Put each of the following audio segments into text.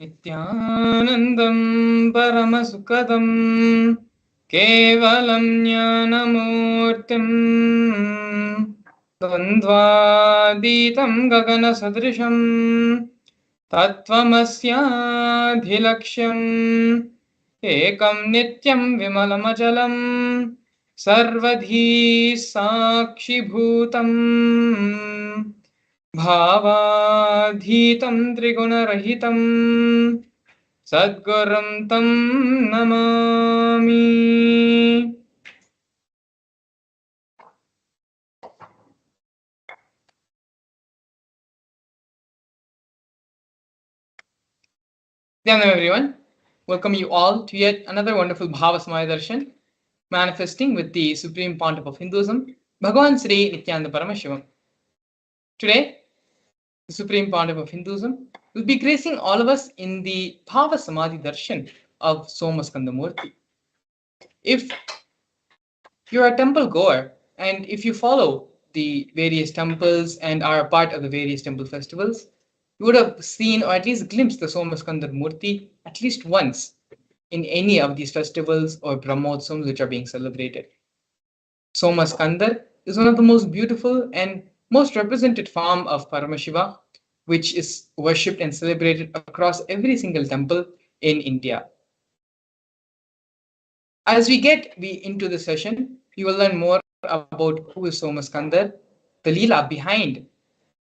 Nithyanandam Paramasukadam Kevalam Jnanamurtim Dvandvaditam Gagana Sadrisham Tattvamasyadhilaksham Ekam Nityam Vimalamachalam Sarvadhi Sakshi Bhutam Bhavadhitam Triguణarahitam Sadgurum Tam Namami. Namaskar everyone. Welcome you all to yet another wonderful Bhava Darshan, manifesting with the Supreme Pontiff of Hinduism, Bhagavan Sri Nithyananda Paramashivam. Today, the Supreme Pontiff of Hinduism will be gracing all of us in the Bhava Samadhi Darshan of Somaskandhar Murthy. If you're a temple goer and if you follow the various temples and are a part of the various temple festivals, you would have seen or at least glimpsed the Somaskandhar Murthy at least once in any of these festivals or Brahmotsams which are being celebrated. Somaskandhar is one of the most beautiful and most represented form of Paramashiva, which is worshipped and celebrated across every single temple in India. As we get into the session, you will learn more about who is Somaskandhar, the Leela behind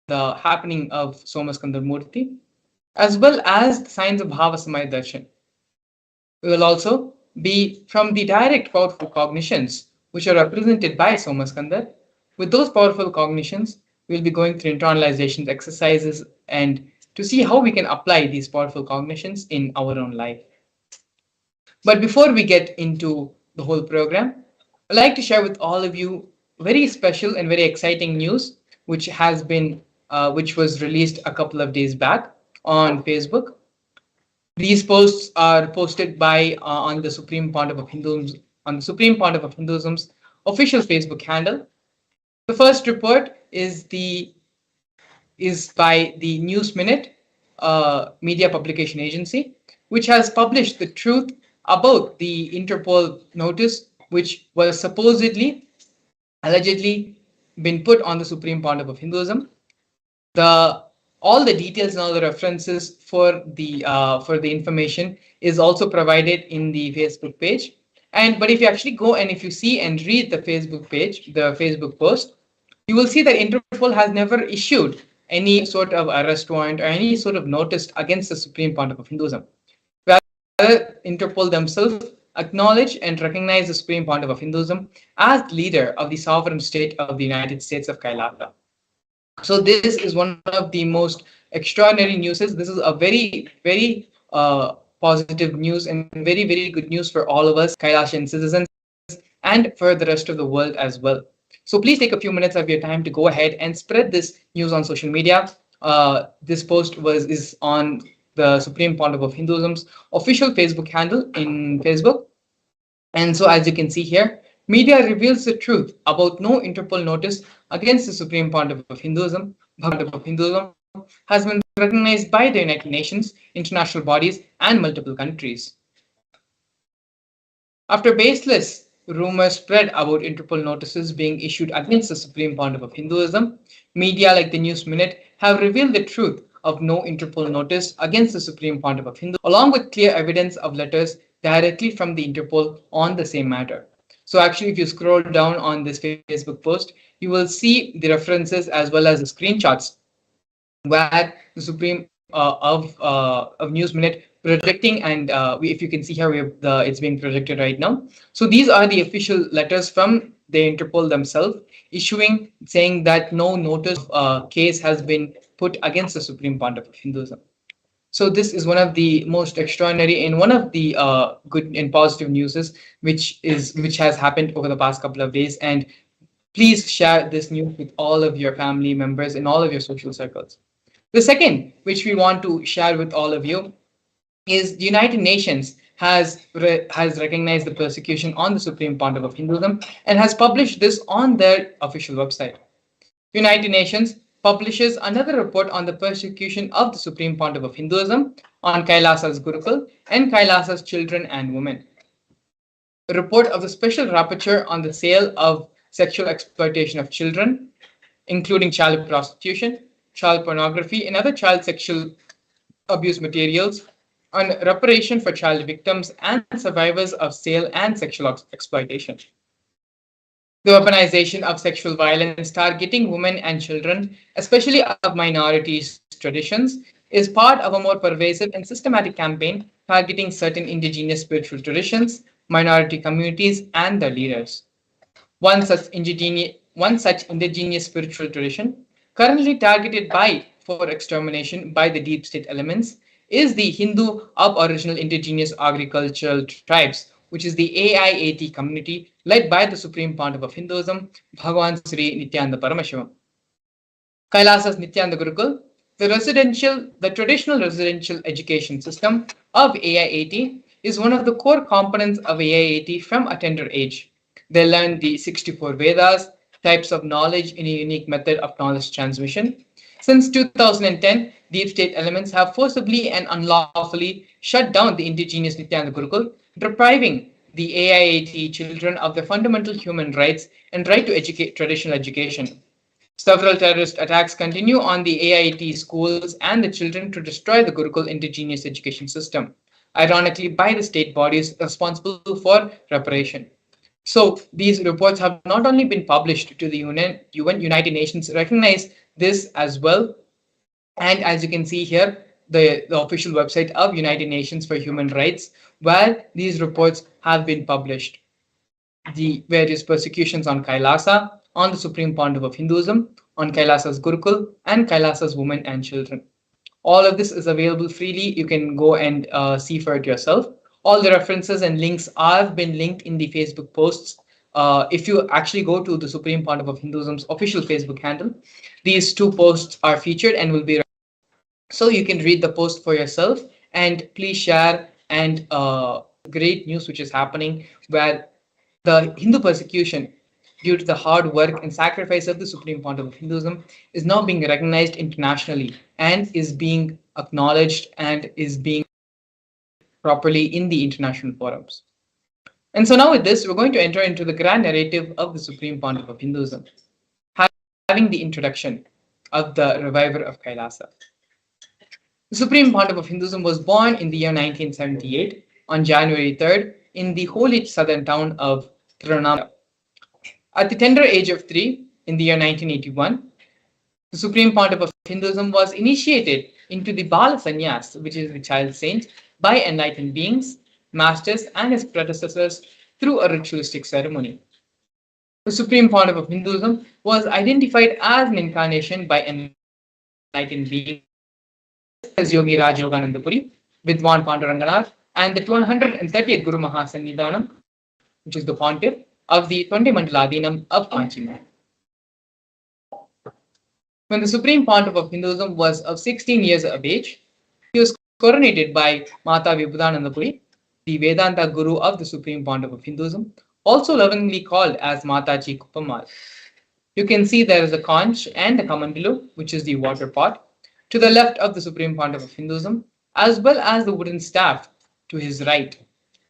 the happening of Somaskandhar Murthy, as well as the signs of Bhava Samaya Darshan. We will also be from the direct powerful cognitions which are represented by Somaskandhar. With those powerful cognitions, we will be going through internalization exercises and to see how we can apply these powerful cognitions in our own life. But before we get into the whole program, I'd like to share with all of you very special and very exciting news, which which was released a couple of days back on Facebook. These posts are posted by on the Supreme Pontiff of Hinduism on the Supreme Pontiff of Hinduism's official Facebook handle. The first report is by the News Minute media publication agency, which has published the truth about the Interpol notice, which was allegedly been put on the Supreme Pontiff of Hinduism. All the details and all the references for the information is also provided in the Facebook page. But if you actually go and if you see and read the Facebook page, the Facebook post, you will see that Interpol has never issued any sort of arrest warrant or any sort of notice against the Supreme Pontiff of Hinduism. Rather, Interpol themselves acknowledge and recognize the Supreme Pontiff of Hinduism as leader of the sovereign state of the United States of Kailasa. So this is one of the most extraordinary news. This is a very positive news and very good news for all of us Kailashian citizens and for the rest of the world as well. So please take a few minutes of your time to go ahead and spread this news on social media. This post is on the Supreme Pontiff of Hinduism's official Facebook handle in Facebook. And so as you can see here, media reveals the truth about no Interpol notice against the Supreme Pontiff of Hinduism. Pontiff of Hinduism has been recognized by the United Nations, international bodies, and multiple countries. After baseless rumors spread about Interpol notices being issued against the Supreme Pontiff of Hinduism, media like the News Minute have revealed the truth of no Interpol notice against the Supreme Pontiff of Hinduism, along with clear evidence of letters directly from the Interpol on the same matter. So actually, if you scroll down on this Facebook post, you will see the references as well as the screenshots where the Supreme of News Minute projecting, and if you can see here, it's being projected right now. So these are the official letters from the Interpol themselves issuing, saying that no notice case has been put against the Supreme Pontiff of Hinduism. So this is one of the most extraordinary and one of the good and positive newses which has happened over the past couple of days. And please share this news with all of your family members in all of your social circles. The second, which we want to share with all of you, is the United Nations has recognized the persecution on the Supreme Pontiff of Hinduism and has published this on their official website. United Nations publishes another report on the persecution of the Supreme Pontiff of Hinduism on Kailasa's Gurukul and Kailasa's children and women. A report of the special rapporteur on the sale of sexual exploitation of children, including child prostitution, child pornography, and other child sexual abuse materials, on reparation for child victims and survivors of sale and sexual exploitation. The weaponization of sexual violence targeting women and children, especially of minorities' traditions, is part of a more pervasive and systematic campaign targeting certain indigenous spiritual traditions, minority communities, and their leaders. One such indigenous spiritual tradition, currently targeted by for extermination by the deep state elements, is the Hindu Aboriginal Indigenous Agricultural Tribes, which is the AIAT community led by the Supreme Pontiff of Hinduism, Bhagavan Sri Nithyananda Paramashivam. Kailasa's Nithyananda Gurukul, the traditional residential education system of AIAT, is one of the core components of AIAT from a tender age. They learn the 64 Vedas, types of knowledge in a unique method of knowledge transmission. Since 2010, deep state elements have forcibly and unlawfully shut down the indigenous Nithyananda Gurukul, depriving the AIAT children of their fundamental human rights and right to traditional education. Several terrorist attacks continue on the AIT schools and the children to destroy the Gurukul indigenous education system, ironically by the state bodies responsible for reparation. So these reports have not only been published to the UN United Nations recognize this as well, and as you can see here, the official website of United Nations for Human Rights, where these reports have been published. The various persecutions on Kailasa, on the Supreme Pontiff of Hinduism, on Kailasa's Gurukul, and Kailasa's women and children. All of this is available freely. You can go and see for it yourself. All the references and links have been linked in the Facebook posts. If you actually go to the Supreme Pontiff of Hinduism's official Facebook handle, these two posts are featured and will be. So you can read the post for yourself and please share and great news which is happening where the Hindu persecution due to the hard work and sacrifice of the Supreme Pontiff of Hinduism is now being recognized internationally and is being acknowledged and is being properly in the international forums. And so now with this, we're going to enter into the grand narrative of the Supreme Pontiff of Hinduism, having the introduction of the reviver of Kailasa. The Supreme Pontiff of Hinduism was born in the year 1978 on January 3rd in the holy southern town of Tirunamala. At the tender age of 3 in the year 1981, the Supreme Pontiff of Hinduism was initiated into the Bala Sannyas, which is the child saint, by enlightened beings, masters, and his predecessors through a ritualistic ceremony. The Supreme Pontiff of Hinduism was identified as an incarnation by enlightened beings as Yogi Raj Yogananda Puri, Vidwan Panduranganath, and the 130th Guru Mahasannidhanam, which is the pontiff of the 20 Mandaladinam of Kanchi. When the Supreme Pontiff of Hinduism was of 16 years of age, he was coronated by Mata Vibhudananda Puri, the Vedanta Guru of the Supreme Pontiff of Hinduism, also lovingly called as Mataji Kuppamal. You can see there is a conch and a kamandalu, which is the water pot, to the left of the Supreme Pontiff of Hinduism, as well as the wooden staff to his right,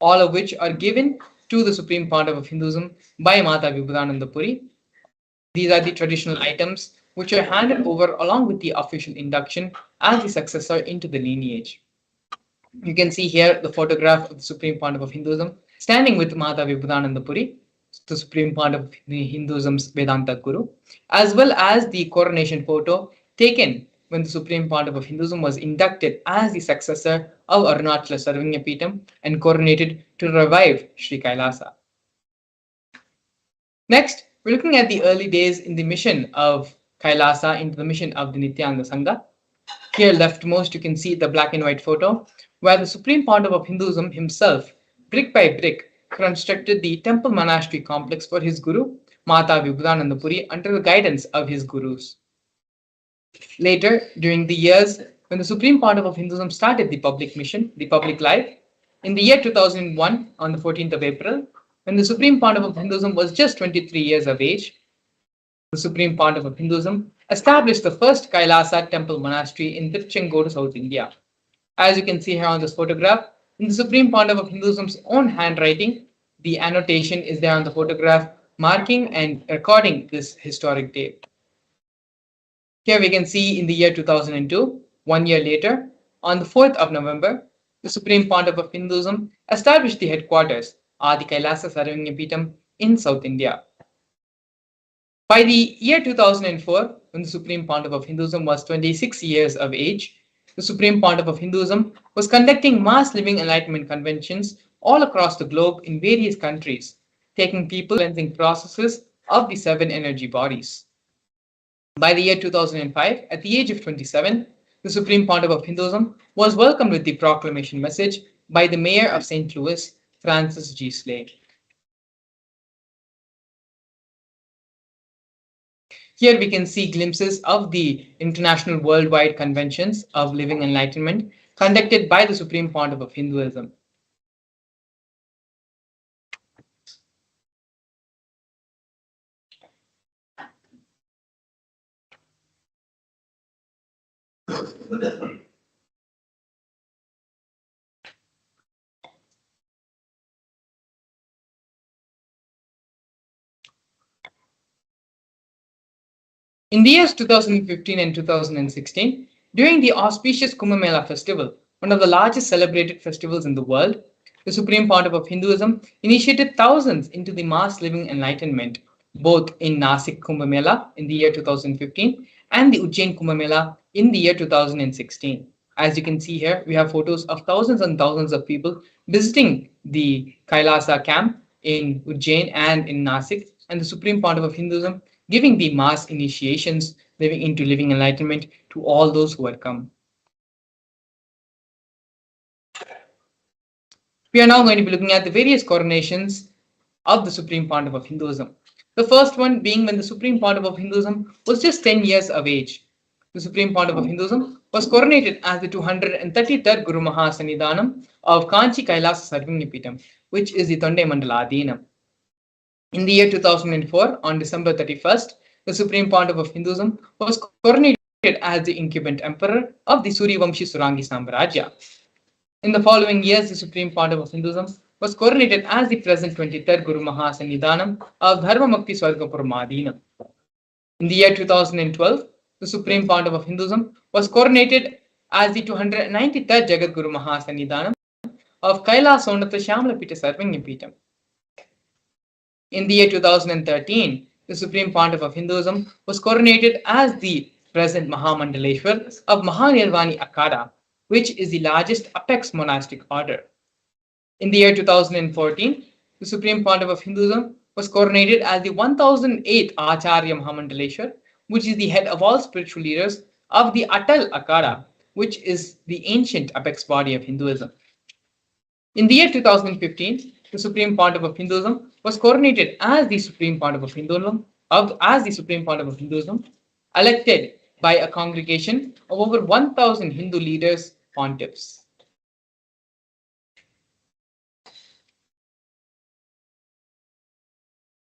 all of which are given to the Supreme Pontiff of Hinduism by Mata Vibhudananda Puri. These are the traditional items which are handed over along with the official induction as the successor into the lineage. You can see here the photograph of the Supreme Pontiff of Hinduism standing with Mata Vibhudananda Puri, the Supreme Pontiff of Hinduism's Vedanta Guru, as well as the coronation photo taken when the Supreme Pontiff of Hinduism was inducted as the successor of Arunachala Sarvanyapeetham and coronated to revive Sri Kailasa. Next, we're looking at the early days in the mission of Kailasa into the mission of the Nithyananda Sangha. Here leftmost, you can see the black and white photo where the Supreme Pontiff of Hinduism himself, brick by brick, constructed the temple monastery complex for his guru, Mata Vibhudananda Puri, under the guidance of his gurus. Later, during the years when the Supreme Pontiff of Hinduism started the public mission, the public life, in the year 2001, on the 14th of April, when the Supreme Pontiff of Hinduism was just 23 years of age, the Supreme Pontiff of Hinduism established the first Kailasa temple monastery in Tiruchengodu, South India. As you can see here on this photograph, in the Supreme Pandava of Hinduism's own handwriting, the annotation is there on the photograph, marking and recording this historic date. Here we can see in the year 2002, 1 year later, on the 4th of November, the Supreme Pontiff of Hinduism established the headquarters, Adi Kailasa Sarvanyapeetham, in South India. By the year 2004, when the Supreme Pontiff of Hinduism was 26 years of age, the Supreme Pontiff of Hinduism was conducting mass living enlightenment conventions all across the globe in various countries, taking people cleansing processes of the seven energy bodies. By the year 2005, at the age of 27, the Supreme Pontiff of Hinduism was welcomed with the proclamation message by the Mayor of St. Louis, Francis G. Slade. Here we can see glimpses of the international worldwide conventions of living enlightenment conducted by the Supreme Pontiff of Hinduism. In the years 2015 and 2016, during the auspicious Kumbh Mela festival, one of the largest celebrated festivals in the world, the Supreme Pontiff of Hinduism initiated thousands into the mass living enlightenment, both in Nasik Kumbh Mela in the year 2015 and the Ujjain Kumbh Mela in the year 2016. As you can see here, we have photos of thousands and thousands of people visiting the Kailasa camp in Ujjain and in Nasik, and the Supreme Pontiff of Hinduism giving the mass initiations living into living enlightenment to all those who had come. We are now going to be looking at the various coronations of the Supreme Pontiff of Hinduism. The first one being when the Supreme Pontiff of Hinduism was just 10 years of age. The Supreme Pontiff of Hinduism was coronated as the 233rd Guru Mahasannidhanam of Kanchi Kailasa Sarvanyapeetham, which is the Tondai Mandala Adhinam. In the year 2004, on December 31st, the Supreme Pontiff of Hinduism was coronated as the incumbent emperor of the Suryavamshi Surangi Samrajya. In the following years, the Supreme Pontiff of Hinduism was coronated as the present 23rd Guru Mahasannidhanam of Dharmamakti Swargapuram. In the year 2012, the Supreme Pontiff of Hinduism was coronated as the 293rd Jagat Guru Mahasannidhanam of Kailasonatha Shyamalapita Sarvanyapeetham. In the year 2013, the Supreme Pontiff of Hinduism was coronated as the present Mahamandaleshwar of Mahanirvani Akhada, which is the largest apex monastic order. In the year 2014, the Supreme Pontiff of Hinduism was coronated as the 1008th Acharya Mahamandaleshwar, which is the head of all spiritual leaders of the Atal Akhada, which is the ancient apex body of Hinduism. In the year 2015, the Supreme Pontiff of Hinduism was coronated as the Supreme Pontiff of Hinduism, elected by a congregation of over 1,000 Hindu leaders, pontiffs.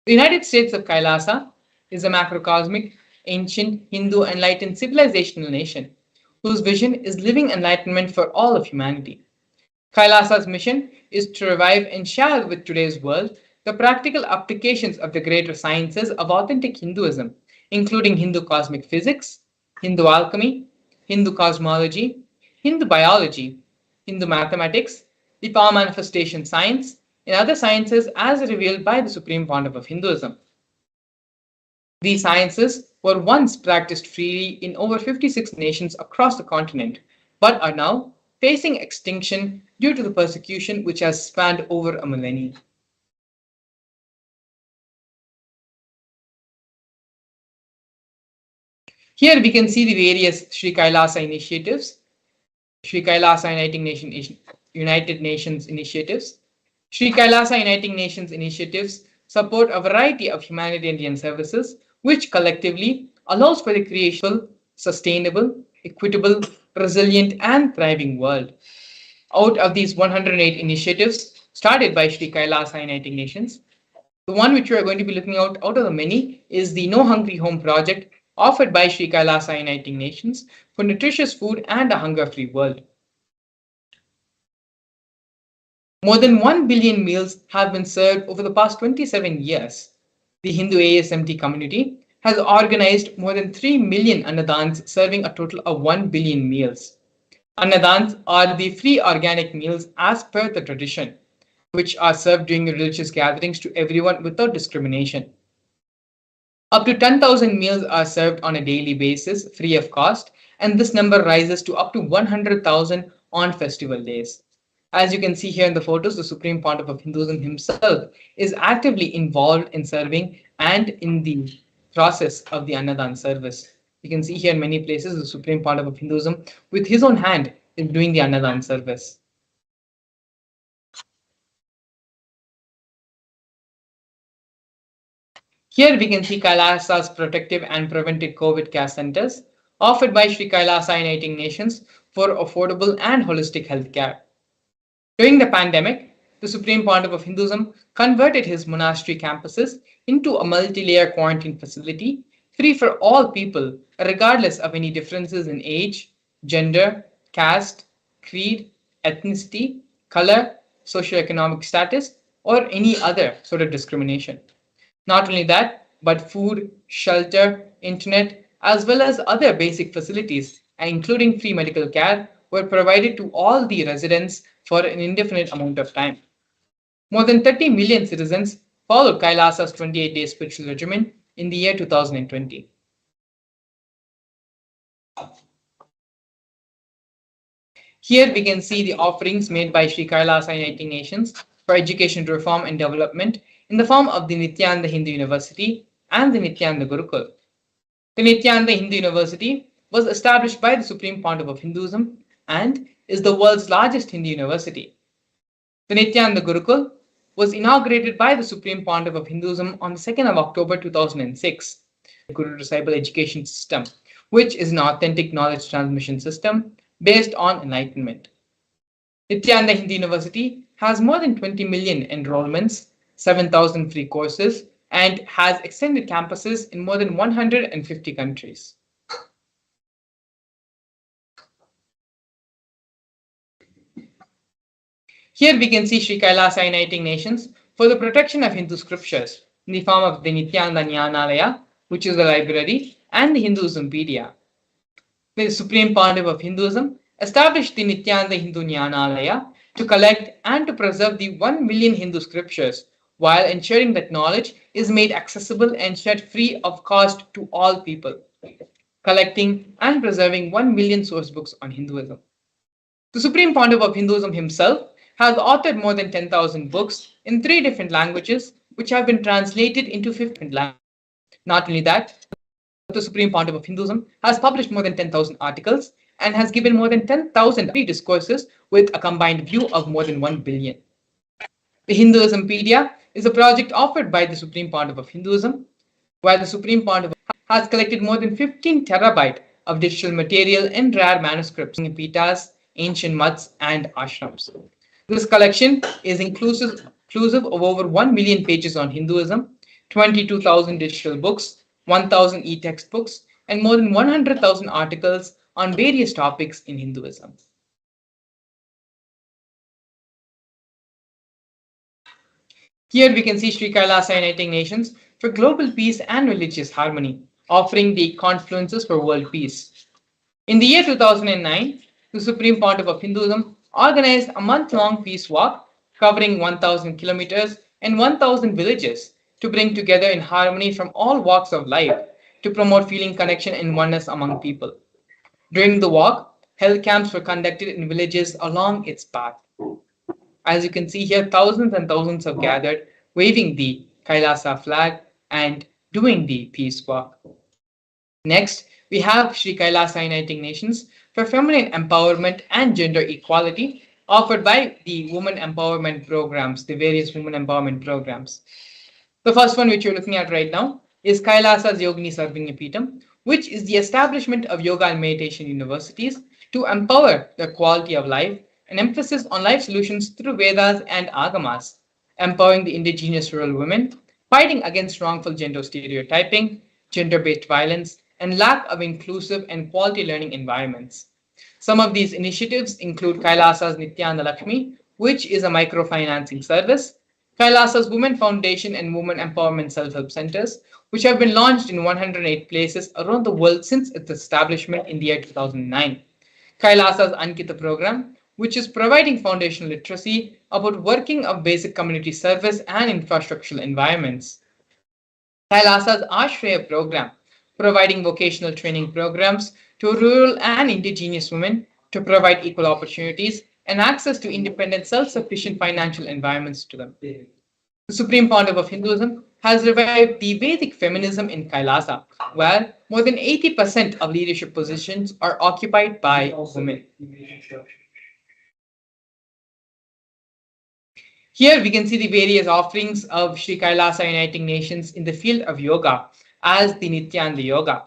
The United States of Kailasa is a macrocosmic, ancient, Hindu enlightened civilizational nation whose vision is living enlightenment for all of humanity. Kailasa's mission is to revive and share with today's world the practical applications of the greater sciences of authentic Hinduism, including Hindu cosmic physics, Hindu alchemy, Hindu cosmology, Hindu biology, Hindu mathematics, the power manifestation science, and other sciences as revealed by the Supreme Pontiff of Hinduism. These sciences were once practiced freely in over 56 nations across the continent, but are now facing extinction due to the persecution which has spanned over a millennium. Here we can see the various Sri Kailasa initiatives, Sri Kailasa United Nations initiatives. Sri Kailasa Uniting Nations initiatives support a variety of humanitarian services which collectively allows for the creation of a sustainable, equitable, resilient and thriving world. Out of these 108 initiatives started by Sri Kailasa Uniting Nations, the one which we are going to be looking out of the many is the No Hungry Home project offered by Sri Kailasa Uniting Nations for nutritious food and a hunger-free world. More than 1 billion meals have been served over the past 27 years. The Hindu ASMT community has organized more than 3 million annadans, serving a total of 1 billion meals. Annadans are the free organic meals as per the tradition, which are served during religious gatherings to everyone without discrimination. Up to 10,000 meals are served on a daily basis, free of cost, and this number rises to up to 100,000 on festival days. As you can see here in the photos, the Supreme Pontiff of Hinduism himself is actively involved in serving and in the process of the Annadan service. You can see here in many places the Supreme Pontiff of Hinduism with his own hand is doing the Annadan service. Here we can see Kailasa's protective and preventive COVID care centers offered by Sri Kailasa Uniting Nations for affordable and holistic health care. During the pandemic, the Supreme Pontiff of Hinduism converted his monastery campuses into a multi-layer quarantine facility free for all people, regardless of any differences in age, gender, caste, creed, ethnicity, color, socioeconomic status, or any other sort of discrimination. Not only that, but food, shelter, internet, as well as other basic facilities, including free medical care, were provided to all the residents for an indefinite amount of time. More than 30 million citizens followed Kailasa's 28-day spiritual regimen in the year 2020. Here we can see the offerings made by Sri Kailasa Uniting Nations for education reform and development in the form of the Nithyananda Hindu University and the Nithyananda Gurukul. The Nithyananda Hindu University was established by the Supreme Pontiff of Hinduism and is the world's largest Hindu university. The Nithyananda Gurukul was inaugurated by the Supreme Pontiff of Hinduism on the 2nd of October 2006. The Guru Disciple Education System, which is an authentic knowledge transmission system based on enlightenment. Nithyananda Hindu University has more than 20 million enrollments, 7,000 free courses, and has extended campuses in more than 150 countries. Here we can see Sri Kailasa Uniting Nations for the protection of Hindu scriptures in the form of the Nithyananda Jnanalaya, which is the library, and the Hinduismpedia. The Supreme Pontiff of Hinduism established the Nithyananda Hindu Jnanalaya to collect and to preserve the 1 million Hindu scriptures while ensuring that knowledge is made accessible and shared free of cost to all people, collecting and preserving 1 million source books on Hinduism. The Supreme Pontiff of Hinduism himself has authored more than 10,000 books in 3 different languages, which have been translated into 50 languages. Not only that, the Supreme Pontiff of Hinduism has published more than 10,000 articles and has given more than 10,000 free discourses with a combined view of more than 1 billion. The Hinduismpedia is a project offered by the Supreme Pontiff of Hinduism, where the Supreme Pontiff has collected more than 15 terabyte of digital material in rare manuscripts, pitas, ancient muds, and ashrams. This collection is inclusive of over 1 million pages on Hinduism, 22,000 digital books, 1,000 e-textbooks, and more than 100,000 articles on various topics in Hinduism. Here we can see Sri Kailasa Uniting Nations for global peace and religious harmony, offering the confluences for world peace. In the year 2009, the Supreme Pontiff of Hinduism organized a month-long peace walk covering 1,000 kilometers and 1,000 villages to bring together in harmony from all walks of life to promote feeling connection and oneness among people. During the walk, health camps were conducted in villages along its path. As you can see here, thousands and thousands have gathered, waving the Kailasa flag and doing the peace walk. Next, we have Sri Kailasa Uniting Nations for feminine empowerment and gender equality, offered by the women empowerment programs, the various women empowerment programs. The first one, which you're looking at right now, is Kailasa's Yogini Sarvingyapeetham, which is the establishment of yoga and meditation universities to empower the quality of life, an emphasis on life solutions through Vedas and Agamas, empowering the indigenous rural women, fighting against wrongful gender stereotyping, gender-based violence, and lack of inclusive and quality learning environments. Some of these initiatives include Kailasa's Nityananda Lakshmi, which is a microfinancing service, Kailasa's Women Foundation and Women Empowerment Self-Help Centers, which have been launched in 108 places around the world since its establishment in the year 2009. Kailasa's Ankita program, which is providing foundational literacy about working of basic community service and infrastructural environments. Kailasa's Ashraya program, providing vocational training programs to rural and indigenous women to provide equal opportunities and access to independent, self-sufficient financial environments to them. The Supreme Pontiff of Hinduism has revived the Vedic feminism in Kailasa, where more than 80% of leadership positions are occupied by women. Here we can see the various offerings of Sri Kailasa Uniting Nations in the field of yoga as the Nithyananda Yoga.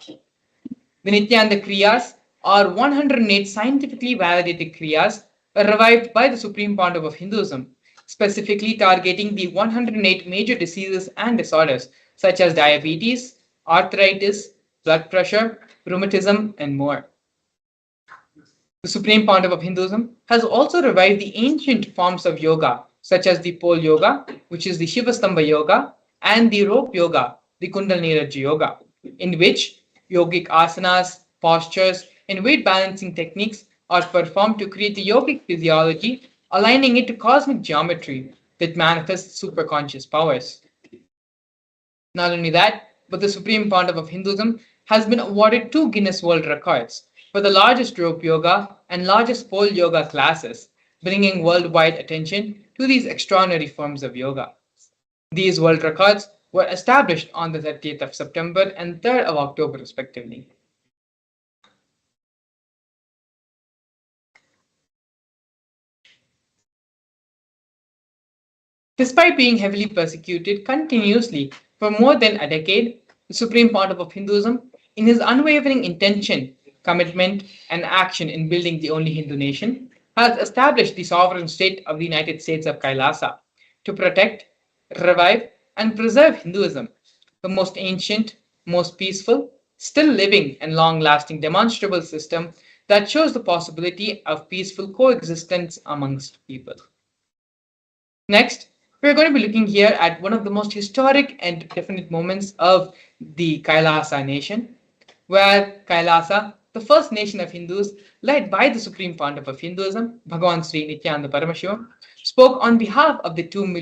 The Nithyananda Kriyas are 108 scientifically validated Kriyas revived by the Supreme Pontiff of Hinduism, specifically targeting the 108 major diseases and disorders such as diabetes, arthritis, blood pressure, rheumatism, and more. The Supreme Pontiff of Hinduism has also revived the ancient forms of yoga, such as the pole yoga, which is the Shivastambha yoga, and the rope yoga, the Kundalini Raja yoga, in which yogic asanas, postures, and weight balancing techniques are performed to create the yogic physiology, aligning it to cosmic geometry that manifests superconscious powers. Not only that, but the Supreme Pontiff of Hinduism has been awarded 2 Guinness World Records for the largest rope yoga and largest pole yoga classes, bringing worldwide attention to these extraordinary forms of yoga. These world records were established on the 30th of September and 3rd of October, respectively. Despite being heavily persecuted continuously for more than a decade, the Supreme Pontiff of Hinduism, in his unwavering intention, commitment, and action in building the only Hindu nation, has established the sovereign state of the United States of Kailasa to protect, revive, and preserve Hinduism, the most ancient, most peaceful, still living, and long lasting demonstrable system that shows the possibility of peaceful coexistence amongst people. Next, we're going to be looking here at one of the most historic and definite moments of the Kailasa nation, where Kailasa, the first nation of Hindus led by the Supreme Pontiff of Hinduism, Bhagavan Sri Nithyananda Paramashivam, spoke on behalf of the 2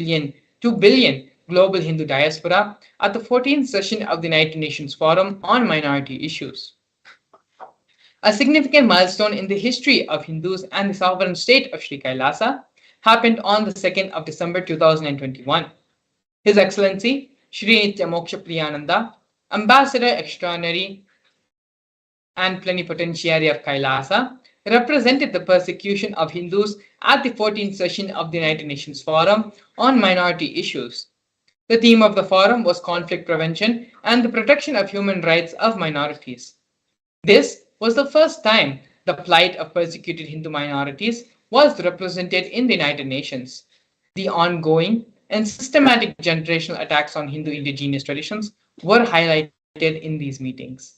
billion global Hindu diaspora at the 14th session of the United Nations Forum on Minority Issues. A significant milestone in the history of Hindus and the sovereign state of Sri Kailasa happened on the 2nd of December 2021. His Excellency Shri Nitya Moksha Priyananda, Ambassador Extraordinary and Plenipotentiary of Kailasa, represented the persecution of Hindus at the 14th session of the United Nations Forum on Minority Issues. The theme of the forum was conflict prevention and the protection of human rights of minorities. This was the first time the plight of persecuted Hindu minorities was represented in the United Nations. The ongoing and systematic generational attacks on Hindu indigenous traditions were highlighted in these meetings.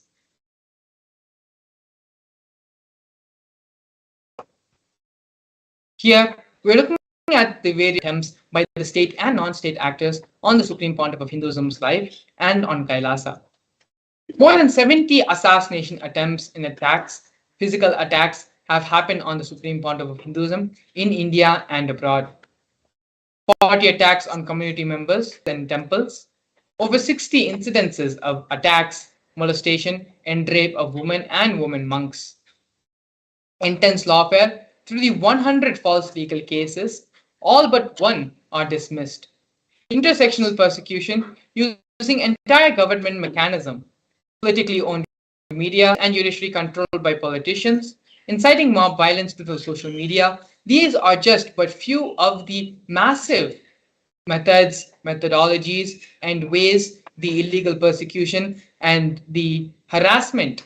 Here, we're looking at the various attempts by the state and non-state actors on the Supreme Pontiff of Hinduism's life and on Kailasa. More than 70 assassination attempts and attacks, physical attacks, have happened on the Supreme Pontiff of Hinduism in India and abroad. 40 attacks on community members and temples, over 60 incidences of attacks, molestation, and rape of women and women monks. Intense lawfare through the 100 false legal cases, all but one are dismissed. Intersectional persecution using entire government mechanism, politically owned media and judiciary controlled by politicians, inciting mob violence through social media. These are just but few of the massive methods, methodologies, and ways the illegal persecution and the harassment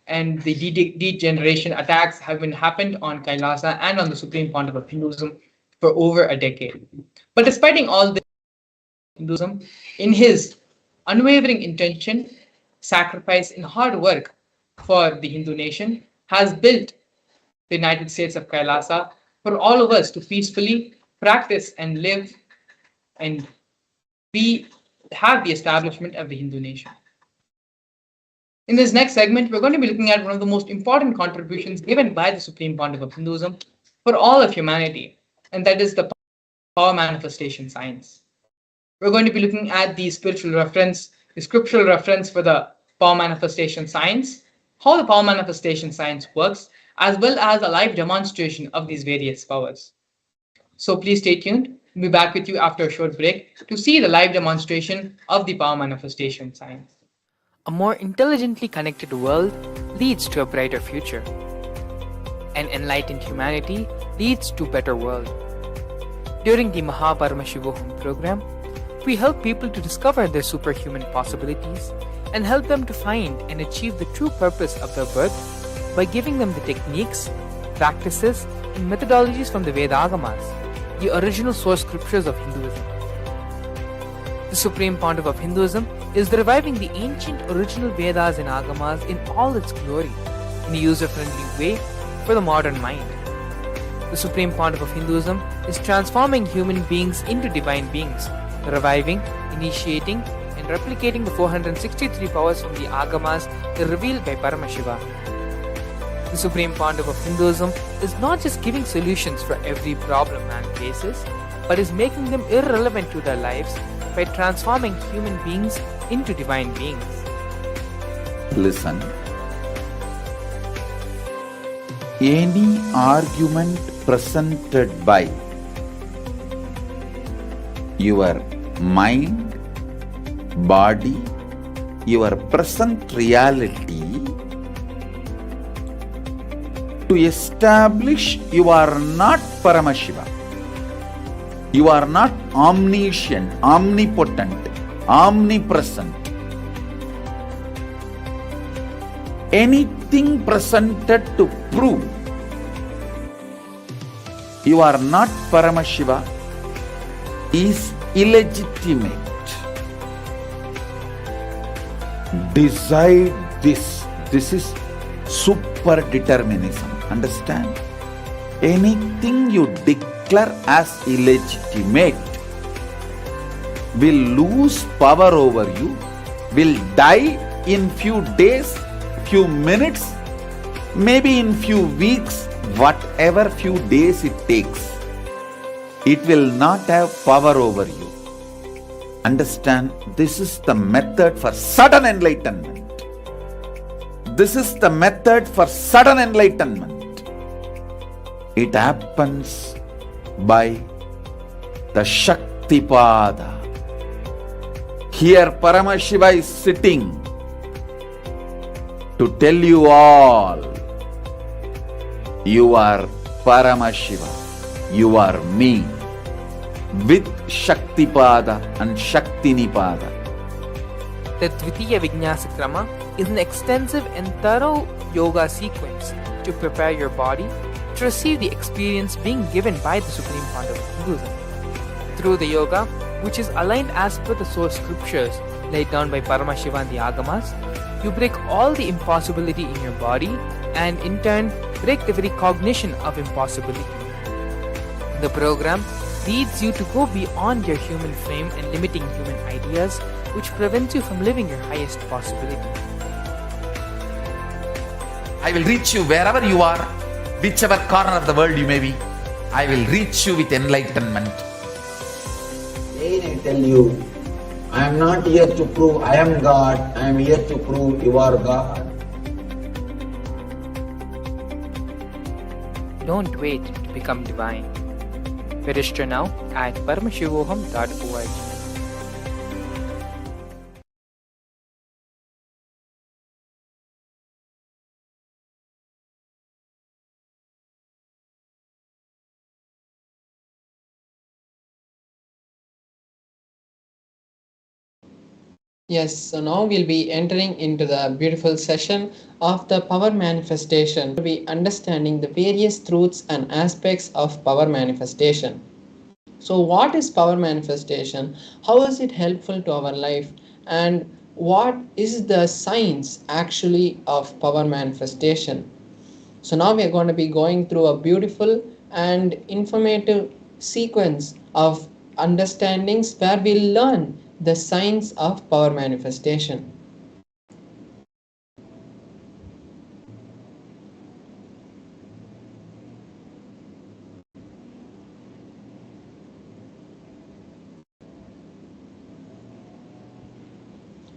and the degeneration attacks have been happened on Kailasa and on the Supreme Pontiff of Hinduism for over a decade. But despite all this, Hinduism, in his unwavering intention, sacrifice, and hard work for the Hindu nation, has built the United States of Kailasa for all of us to peacefully, practice and live, and we have the establishment of the Hindu nation. In this next segment, we're going to be looking at one of the most important contributions given by the Supreme Pontiff of Hinduism for all of humanity, and that is the power manifestation science. We're going to be looking at the spiritual reference, the scriptural reference for the power manifestation science, how the power manifestation science works, as well as a live demonstration of these various powers. So please stay tuned. We'll be back with you after a short break to see the live demonstration of the power manifestation science. A more intelligently connected world leads to a brighter future. An enlightened humanity leads to a better world. During the Paramashivam program, we help people to discover their superhuman possibilities and help them to find and achieve the true purpose of their birth by giving them the techniques, practices, and methodologies from the Vedagamas, the original source scriptures of Hinduism. The Supreme Pontiff of Hinduism is reviving the ancient original Vedas and Agamas in all its glory, in a user-friendly way for the modern mind. The Supreme Pontiff of Hinduism is transforming human beings into divine beings, reviving, initiating, and replicating the 463 powers from the Agamas revealed by Paramashivam. The Supreme Pontiff of Hinduism is not just giving solutions for every problem man faces, but is making them irrelevant to their lives by transforming human beings into divine beings. Listen. Any argument presented by your mind, body, your present reality to establish you are not Paramashiva. You are not omniscient, omnipotent, omnipresent. Anything presented to prove you are not Paramashiva is illegitimate. Decide this. This is super determinism. Understand? Anything you declare as illegitimate will lose power over you, will die in few days, few minutes, maybe in few weeks, whatever few days it takes. It will not have power over you. Understand, this is the method for sudden enlightenment. This is the method for sudden enlightenment. It happens by the Shaktipada. Here Paramashiva is sitting to tell you all, you are Paramashiva, you are me, with Shaktipada and Shaktinipada. The Dvitiya Vijnasa Krama is an extensive and thorough yoga sequence to prepare your body to receive the experience being given by the Supreme Pontiff of Hinduism. Through the yoga, which is aligned as per the source scriptures laid down by Paramashiva and the Agamas, you break all the impossibility in your body and in turn break the very cognition of impossibility. The program leads you to go beyond your human frame and limiting human ideas, which prevents you from living your highest possibility. I will reach you wherever you are, whichever corner of the world you may be. I will reach you with enlightenment. Again I tell you, I am not here to prove I am God, I am here to prove you are God. Don't wait to become divine. Register now at paramashivoham.org. Yes, so now we'll be entering into the beautiful session of the power manifestation. We'll be understanding the various truths and aspects of power manifestation. So what is power manifestation? How is it helpful to our life? And what is the science actually of power manifestation? So now we are going to be going through a beautiful and informative sequence of understandings where we learn the science of power manifestation.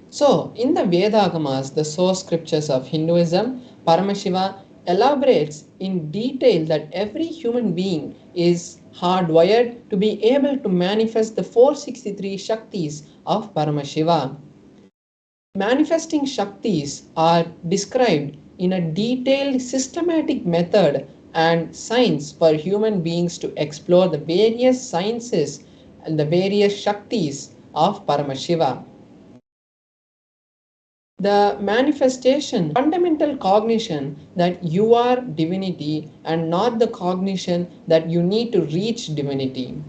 So, in the Vedagamas, the source scriptures of Hinduism, Paramashiva elaborates in detail that every human being is hardwired to be able to manifest the 463 Shaktis of Paramashiva. Manifesting Shaktis are described in a detailed systematic method and science for human beings to explore the various sciences and the various Shaktis of Paramashiva. The manifestation, fundamental cognition that you are divinity and not the cognition that you need to reach divinity.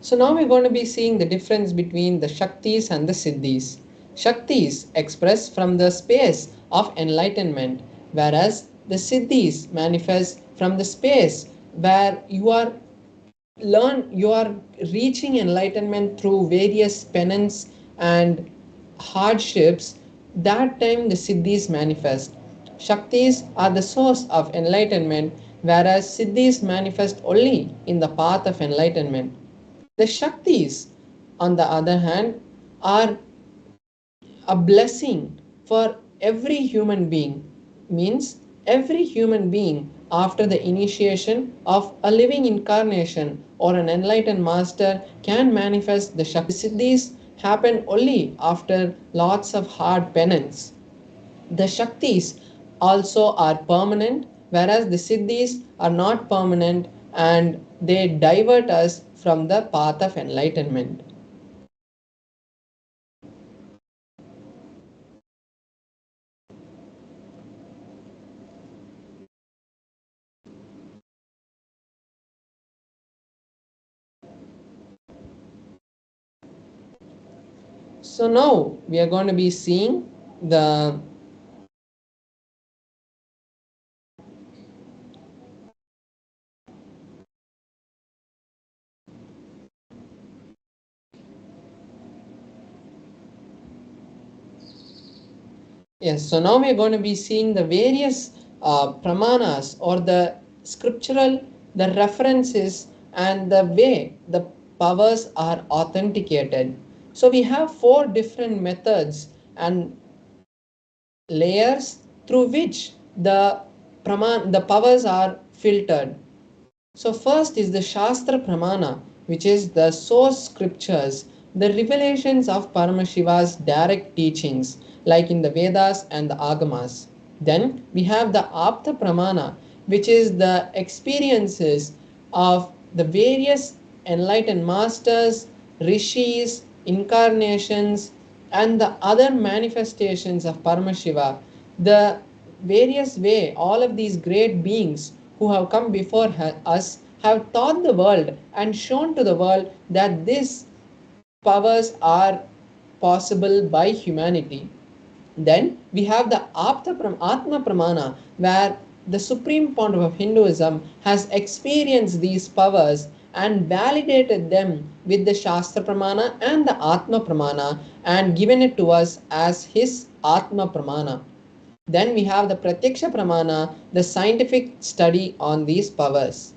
So now we're going to be seeing the difference between the Shaktis and the Siddhis. Shaktis express from the space of enlightenment, whereas the Siddhis manifest from the space where you are reaching enlightenment through various penance and hardships. That time the Siddhis manifest. Shaktis are the source of enlightenment, whereas Siddhis manifest only in the path of enlightenment. The Shaktis, on the other hand, are a blessing for every human being. Means every human being after the initiation of a living incarnation or an enlightened master can manifest the Shaktis. Siddhis happen only after lots of hard penance. The Shaktis also are permanent, whereas the Siddhis are not permanent and they divert us from the path of enlightenment. So now we are going to be seeing the Yes, so now we are going to be seeing the various pramanas or the scriptural, the references and the way the powers are authenticated. So we have 4 different methods and layers through which the powers are filtered. So first is the Shastra Pramana, which is the source scriptures, the revelations of Paramashiva's direct teachings, like in the Vedas and the Agamas. Then we have the Apta Pramana, which is the experiences of the various enlightened masters, rishis, incarnations, and the other manifestations of Paramashiva. The various way all of these great beings who have come before us have taught the world and shown to the world that these powers are possible by humanity. Then we have the Atma Pramana, where the supreme pontiff of Hinduism has experienced these powers and validated them with the Shastra Pramana and the Atma Pramana and given it to us as his Atma Pramana. Then we have the Pratyaksha Pramana, the scientific study on these powers.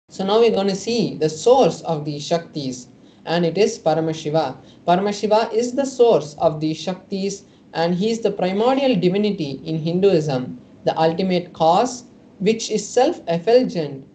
So now we're going to see the source of these Shaktis, and it is Paramashiva. Paramashiva is the source of these Shaktis and he is the primordial divinity in Hinduism, the ultimate cause which is self-effulgent,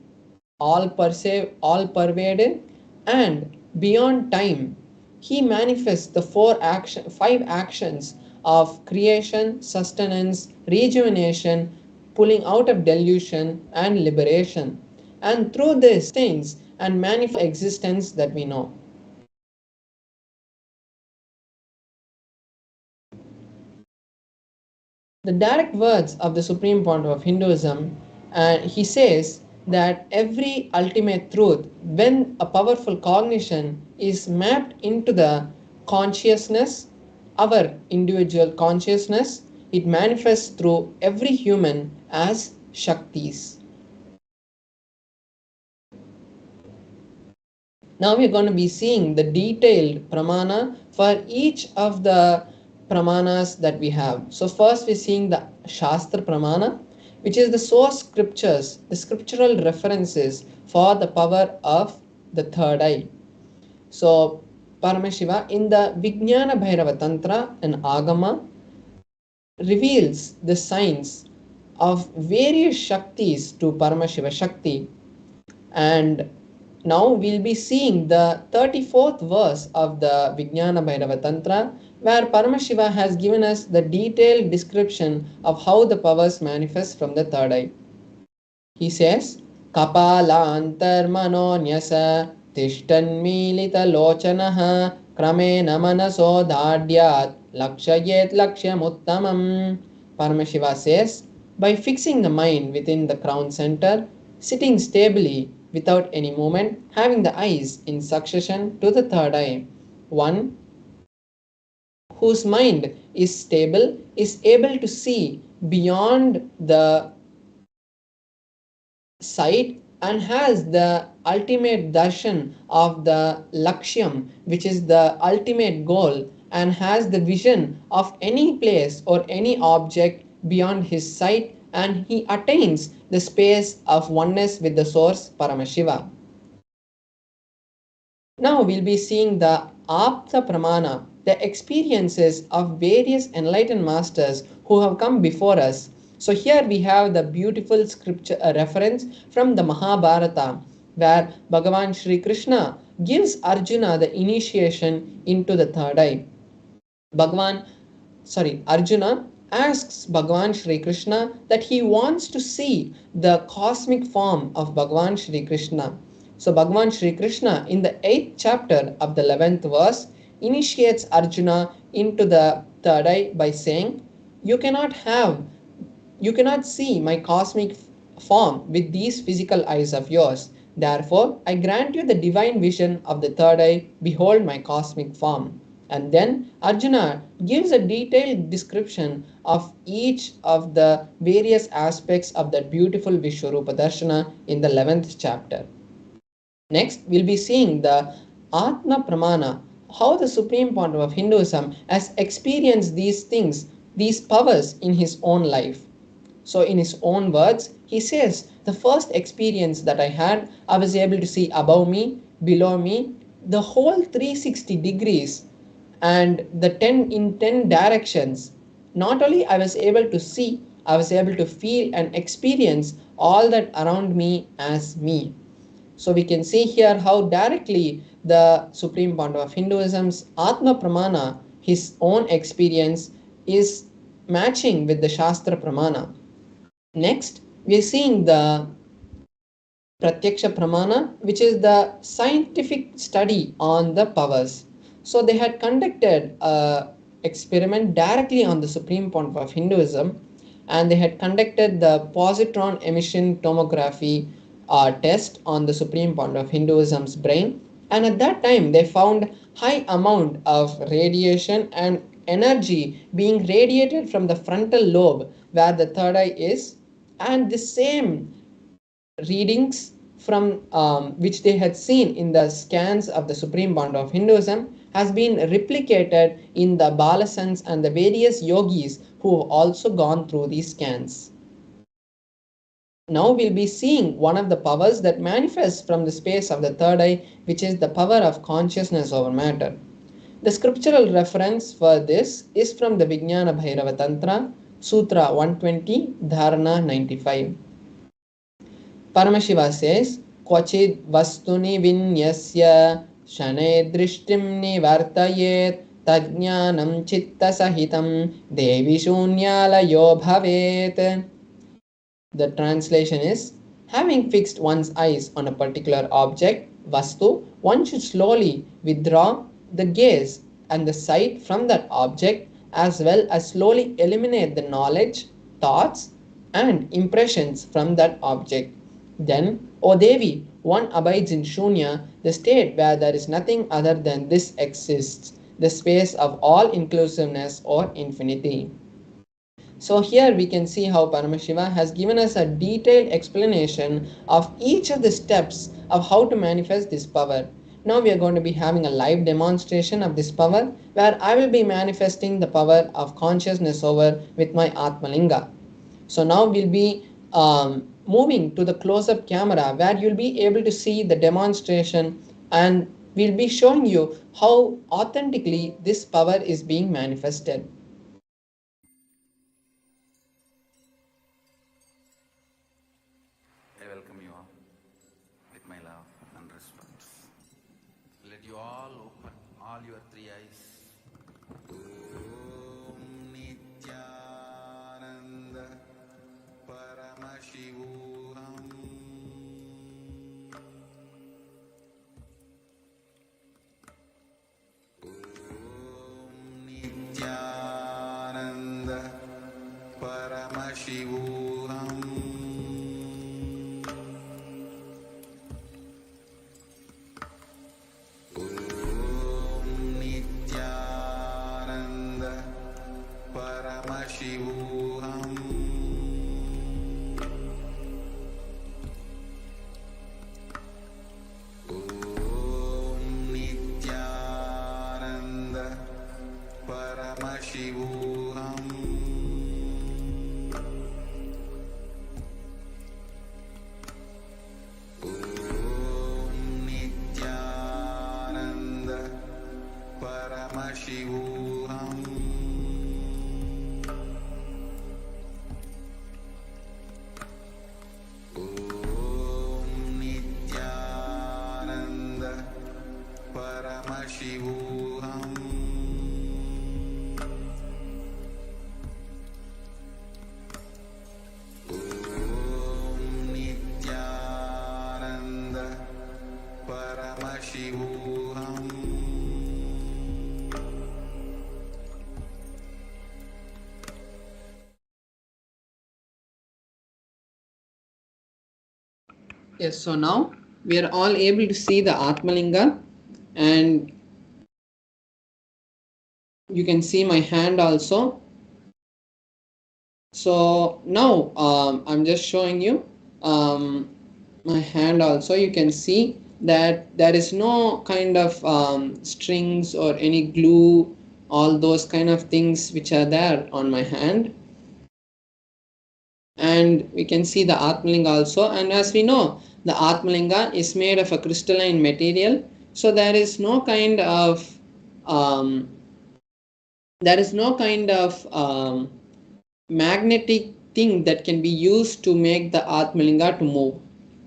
all-pervading and beyond time. He manifests the 5 actions of creation, sustenance, rejuvenation, pulling out of delusion and liberation. And through this things and manifold existence that we know. The direct words of the Supreme Pontiff of Hinduism, he says that every ultimate truth, when a powerful cognition is mapped into the consciousness, our individual consciousness, it manifests through every human as Shaktis. Now we're going to be seeing the detailed pramana for each of the pramanas that we have. So first we're seeing the Shastra pramana, which is the source scriptures, the scriptural references for the power of the third eye. So Paramashiva in the Vijnana Bhairava Tantra and Agama reveals the signs of various Shaktis to Paramashiva Shakti, and now we'll be seeing the 34th verse of the Vijnana Bhairava Tantra, where Paramashiva has given us the detailed description of how the powers manifest from the third eye. He says, Kapalantar manonyasa tishtanmilita lochanaha kramena manaso dhadyat lakshayet lakshyamuttamam. Paramashiva says, by fixing the mind within the crown center, sitting stably without any movement, having the eyes in succession to the third eye, one whose mind is stable is able to see beyond the sight and has the ultimate darshan of the lakshyam, which is the ultimate goal, and has the vision of any place or any object beyond his sight, and he attains the space of oneness with the source Paramashiva. Now we'll be seeing the Apta Pramana, the experiences of various enlightened masters who have come before us. So here we have the beautiful scripture reference from the Mahabharata, where Bhagavan Shri Krishna gives Arjuna the initiation into the third eye. Arjuna asks Bhagavan Shri Krishna that he wants to see the cosmic form of Bhagavan Shri Krishna. So Bhagavan Shri Krishna in the 8th chapter of the 11th verse initiates Arjuna into the third eye by saying, you cannot see my cosmic form with these physical eyes of yours. Therefore, I grant you the divine vision of the third eye. Behold my cosmic form. And then Arjuna gives a detailed description of each of the various aspects of that beautiful Vishwarupa Darshana in the 11th chapter. Next, we'll be seeing the Atma Pramana, how the Supreme Pontiff of Hinduism has experienced these things, these powers in his own life. So in his own words, he says, the first experience that I had, I was able to see above me, below me, the whole 360 degrees and the 10 directions. Not only I was able to see, I was able to feel and experience all that around me as me. So we can see here how directly the Supreme Pontiff of Hinduism's Atma Pramana, his own experience, is matching with the Shastra Pramana. Next, we are seeing the Pratyaksha Pramana, which is the scientific study on the powers. So they had conducted an experiment directly on the Supreme Pontiff of Hinduism, and they had conducted the positron emission tomography test on the Supreme Pontiff of Hinduism's brain, and at that time they found high amount of radiation and energy being radiated from the frontal lobe where the third eye is, and the same readings from which they had seen in the scans of the Supreme Pontiff of Hinduism has been replicated in the Balasans and the various yogis who have also gone through these scans. Now we'll be seeing one of the powers that manifests from the space of the third eye, which is the power of consciousness over matter. The scriptural reference for this is from the Vijnana Bhairava Tantra, Sutra 120, Dharana 95. Paramashiva says, Kvachid vastuni vinyasya shane drishtim nivartayet tajnanam chitta sahitam devi shunyalayo bhavet. The translation is, having fixed one's eyes on a particular object, vastu, one should slowly withdraw the gaze and the sight from that object, as well as slowly eliminate the knowledge, thoughts, and impressions from that object. Then, O Devi, one abides in Shunya, the state where there is nothing other than this exists, the space of all inclusiveness or infinity. So here we can see how Paramashiva has given us a detailed explanation of each of the steps of how to manifest this power. Now we are going to be having a live demonstration of this power where I will be manifesting the power of consciousness over with my Atmalinga. So now we'll be moving to the close-up camera where you'll be able to see the demonstration, and we'll be showing you how authentically this power is being manifested. I welcome you all with my love and respect. Let you all open all your three eyes. Om Nithyananda Paramashivam. Om Nithyananda Paramashivam. Om Nithyananda Paramashivam. Om Nithyananda Paramashivam. Om Nithyananda Paramashivam. Om Nithyananda Paramashivam. Om Nithyananda Paramashivam. Yes, so now we are all able to see the Atmalinga, and you can see my hand also. So now I'm just showing you my hand also. You can see that there is no kind of strings or any glue, all those kind of things which are there on my hand. And we can see the Atmalinga also, and as we know, the Atmalinga is made of a crystalline material, so there is no kind of magnetic thing that can be used to make the Atmalinga to move.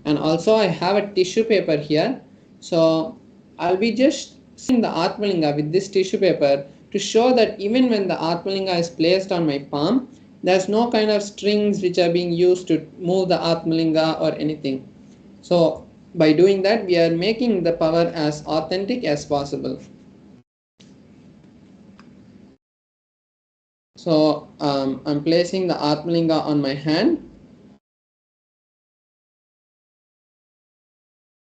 And also I have a tissue paper here, so I'll be just seeing the Atmalinga with this tissue paper to show that even when the Atmalinga is placed on my palm, there's no kind of strings which are being used to move the Atmalinga or anything. So by doing that, we are making the power as authentic as possible. So I'm placing the Atmalinga on my hand,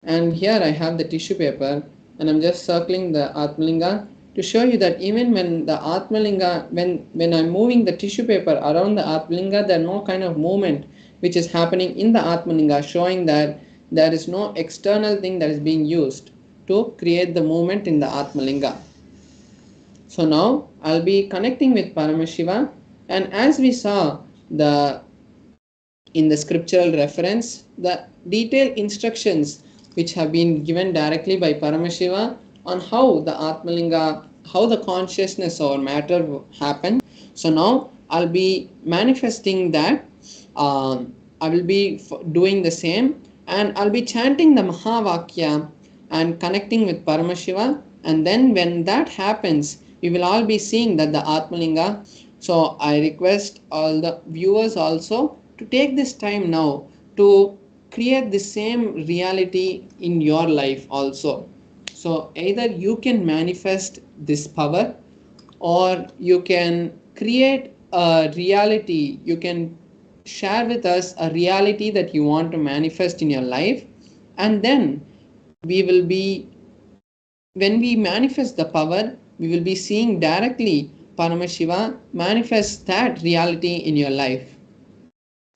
and here I have the tissue paper, and I'm just circling the Atmalinga to show you that even when the Atmalinga, when I'm moving the tissue paper around the Atmalinga, there is no kind of movement which is happening in the Atmalinga, showing that there is no external thing that is being used to create the movement in the Atmalinga. So now I'll be connecting with Paramashiva, and as we saw in the scriptural reference, the detailed instructions which have been given directly by Paramashiva on how the Atmalinga, how the consciousness or matter happens. So now I'll be manifesting that. I will be doing the same, and I'll be chanting the Mahavakya and connecting with Paramashiva, and then when that happens, we will all be seeing that the Atmalinga. So I request all the viewers also to take this time now to create the same reality in your life also. So either you can manifest this power, or you can create a reality, you can share with us a reality that you want to manifest in your life, and then we will be, when we manifest the power, we will be seeing directly Paramashiva manifest that reality in your life.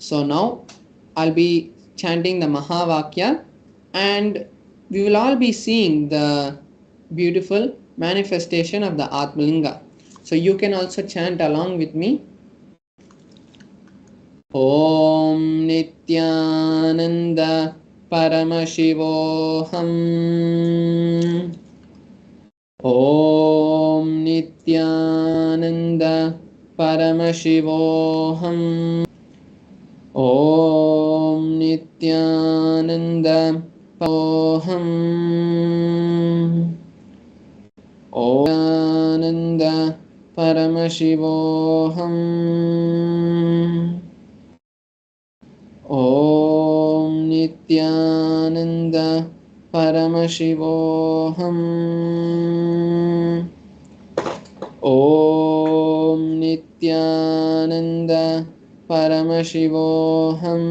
So now I'll be chanting the Mahavakya, and we will all be seeing the beautiful manifestation of the Atmalinga. So you can also chant along with me. Om Nithyananda Paramashivoham. Om Nithyananda Paramashivoham. Om Nithyananda Paramashivoham. Om Nithyananda Paramashivoham. Om Nithyananda Paramashivoham. Om Nithyananda Paramashivoham.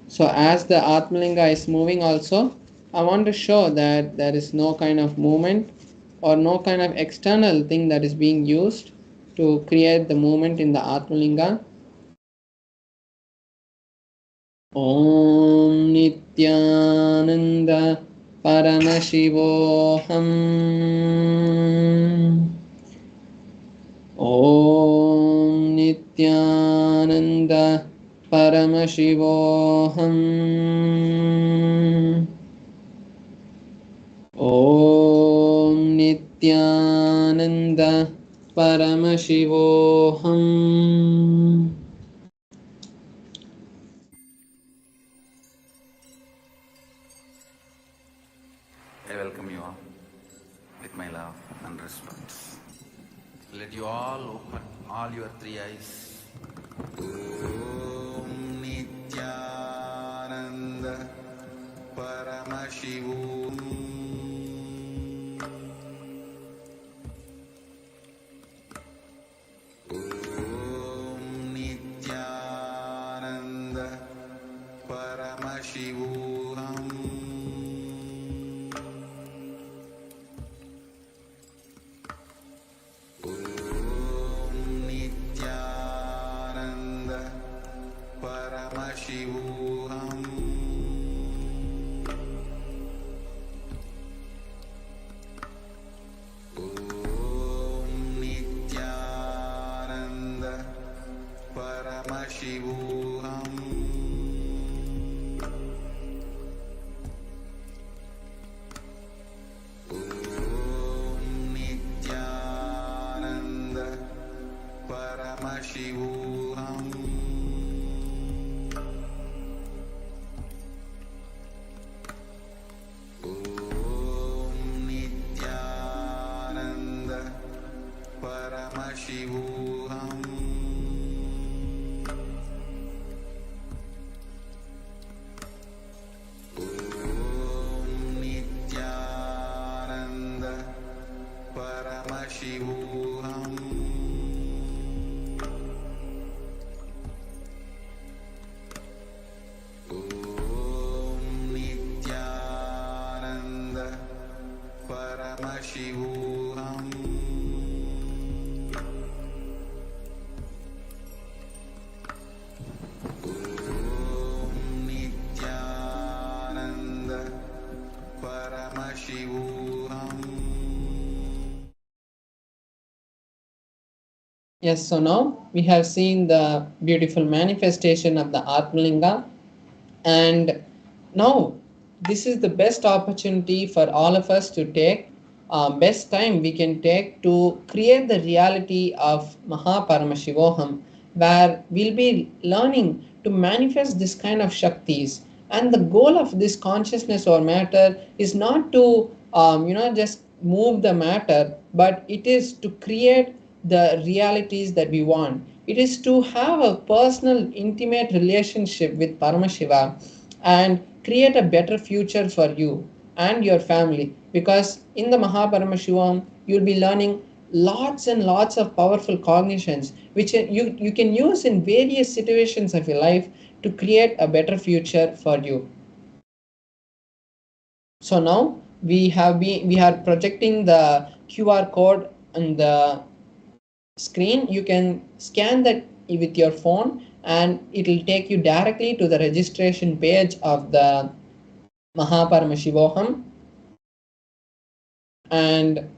So as the Atmalinga is moving also, I want to show that there is no kind of movement or no kind of external thing that is being used to create the movement in the Atmalinga. Om Nithyananda Paramashivoham. Om Nithyananda Paramashivoham. Om Nithyananda Paramashivoham. I welcome you all with my love and respect. Let you all open all your three eyes. Om Nithyananda Paramashivam. Om Nithyananda Paramashivam. Paramashivam. Om Nithyananda Paramashivam. Om Nithyananda Paramashivam. Paramashivam. Om Nithyananda Paramashivam. Om Nithyananda Paramashivam. Yes, so now we have seen the beautiful manifestation of the Atmalinga, and now this is the best opportunity for all of us to take, best time we can take to create the reality of Mahaparamashivoham, where we'll be learning to manifest this kind of Shaktis. And the goal of this consciousness or matter is not to just move the matter, but it is to create the realities that we want. It is to have a personal, intimate relationship with Paramashiva and create a better future for you and your family. Because in the Mahaparamashivam, you'll be learning lots and lots of powerful cognitions which you can use in various situations of your life to create a better future for you. So now we are projecting the QR code on the screen. You can scan that with your phone and it will take you directly to the registration page of the Paramashivam. And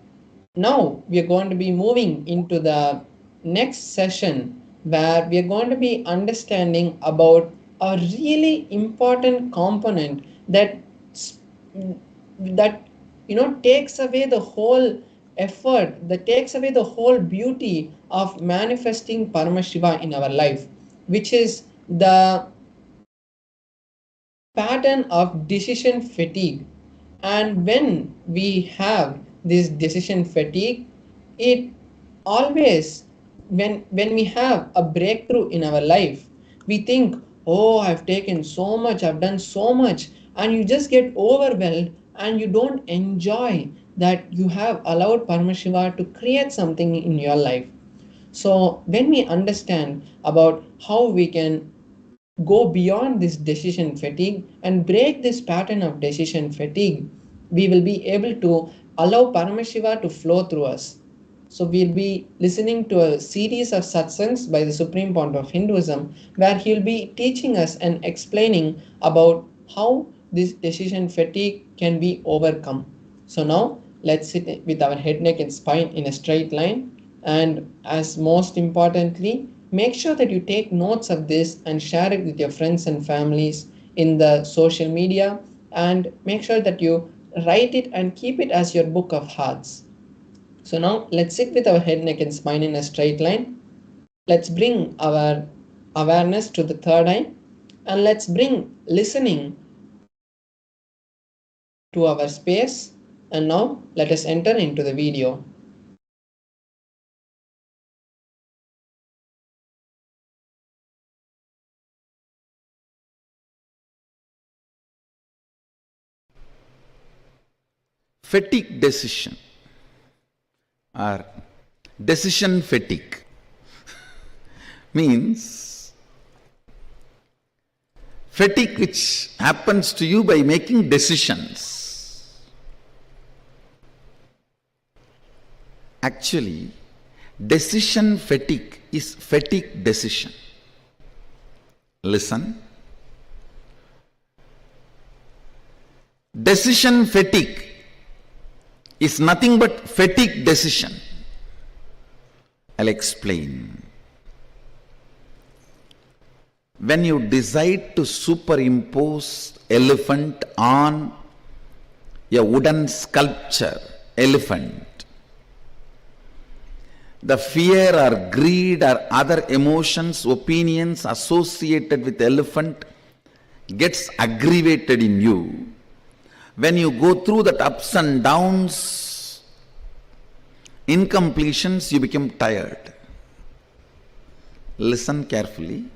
now we are going to be moving into the next session where we are going to be understanding about a really important component that takes away the whole effort, that takes away the whole beauty of manifesting Paramashiva in our life, which is the pattern of decision fatigue. And when we have this decision fatigue, it always, when we have a breakthrough in our life, we think, oh, I've taken so much, I've done so much, and you just get overwhelmed and you don't enjoy that you have allowed Paramashiva to create something in your life. So when we understand about how we can go beyond this decision fatigue and break this pattern of decision fatigue, we will be able to allow Paramashiva to flow through us. So we'll be listening to a series of satsangs by the Supreme Point of Hinduism, where he'll be teaching us and explaining about how this decision fatigue can be overcome. So now let's sit with our head, neck and spine in a straight line. And as most importantly, make sure that you take notes of this and share it with your friends and families in the social media, and make sure that you write it and keep it as your book of hearts. So now let's sit with our head, neck and spine in a straight line. Let's bring our awareness to the third eye, and let's bring listening to our space. And now let us enter into the video. Fatigue decision or decision fatigue means fatigue which happens to you by making decisions. Actually, decision fatigue is fatigue decision. Listen. Decision fatigue is nothing but fatigue decision. I'll explain. When you decide to superimpose elephant on a wooden sculpture, elephant, the fear or greed or other emotions, opinions associated with elephant gets aggravated in you. When you go through that ups and downs, incompletions, you become tired. Listen carefully.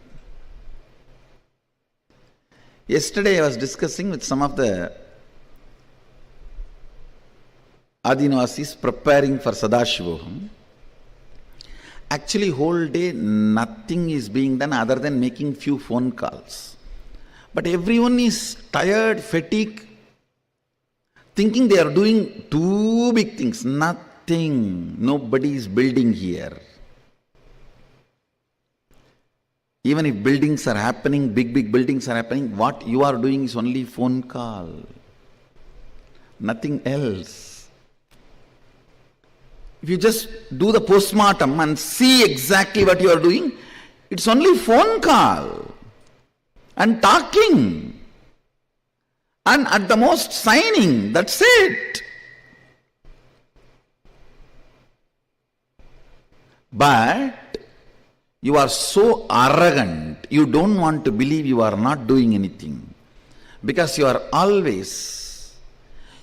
Yesterday I was discussing with some of the Adinvasis preparing for Sadashivoham. Actually, whole day nothing is being done other than making few phone calls. But everyone is tired, fatigued, thinking they are doing two big things. Nothing. Nobody is building here. Even if buildings are happening, big buildings are happening, what you are doing is only phone call. Nothing else. If you just do the postmortem and see exactly what you are doing, it's only phone call and talking. And at the most signing, that's it. But you are so arrogant, you don't want to believe you are not doing anything. Because you are always,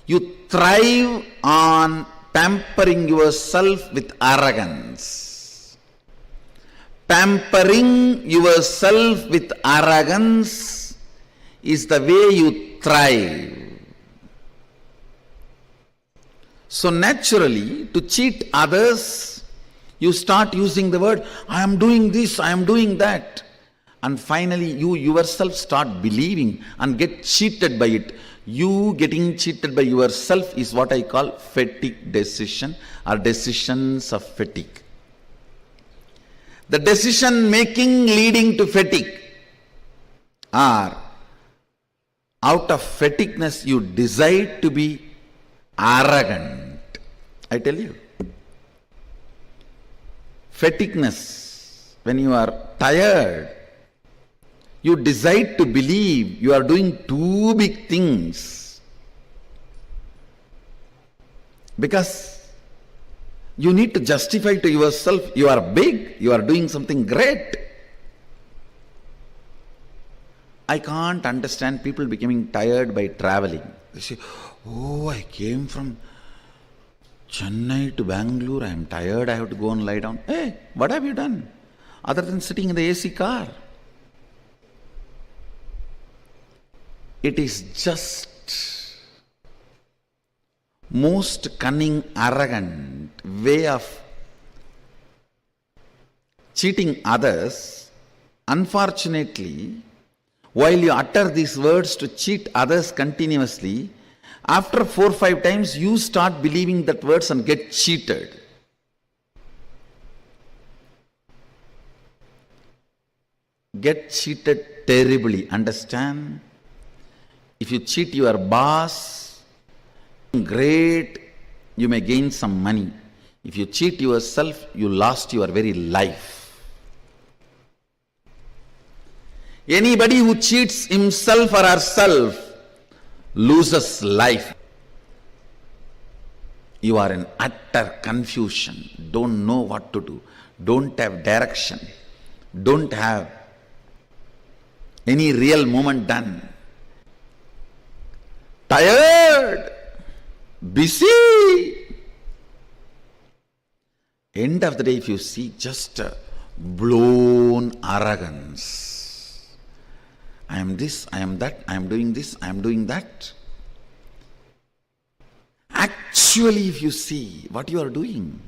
you thrive on pampering yourself with arrogance. Pampering yourself with arrogance is the way you thrive. So naturally, to cheat others, you start using the word, I am doing this, I am doing that. And finally, you yourself start believing and get cheated by it. You getting cheated by yourself is what I call fatigue decision or decisions of fatigue. The decision making leading to fatigue, or out of fatigueness you decide to be arrogant. I tell you, fatigueness, when you are tired, you decide to believe you are doing too big things because you need to justify to yourself you are big, you are doing something great. I can't understand people becoming tired by traveling. They say, oh, I came from Chennai to Bangalore, I am tired, I have to go and lie down. Hey, what have you done other than sitting in the AC car? It is just most cunning, arrogant way of cheating others. Unfortunately, while you utter these words to cheat others continuously, after 4 or 5 times you start believing that words and get cheated. Get cheated terribly, understand? If you cheat your boss, great, you may gain some money. If you cheat yourself, you lost your very life. Anybody who cheats himself or herself loses life. You are in utter confusion, don't know what to do, don't have direction, don't have any real movement done. Tired, busy. End of the day, if you see, just blown arrogance. I am this, I am that, I am doing this, I am doing that. Actually, if you see what you are doing,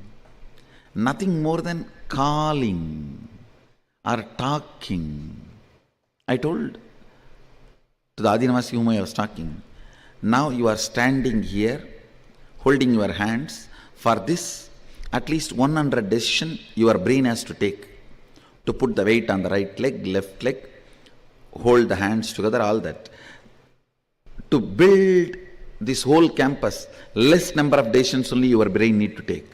nothing more than calling or talking. I told to the Adinavasi whom I was talking, now you are standing here, holding your hands. For this, at least 100 decisions your brain has to take. To put the weight on the right leg, left leg, hold the hands together, all that. To build this whole campus, less number of decisions only your brain need to take.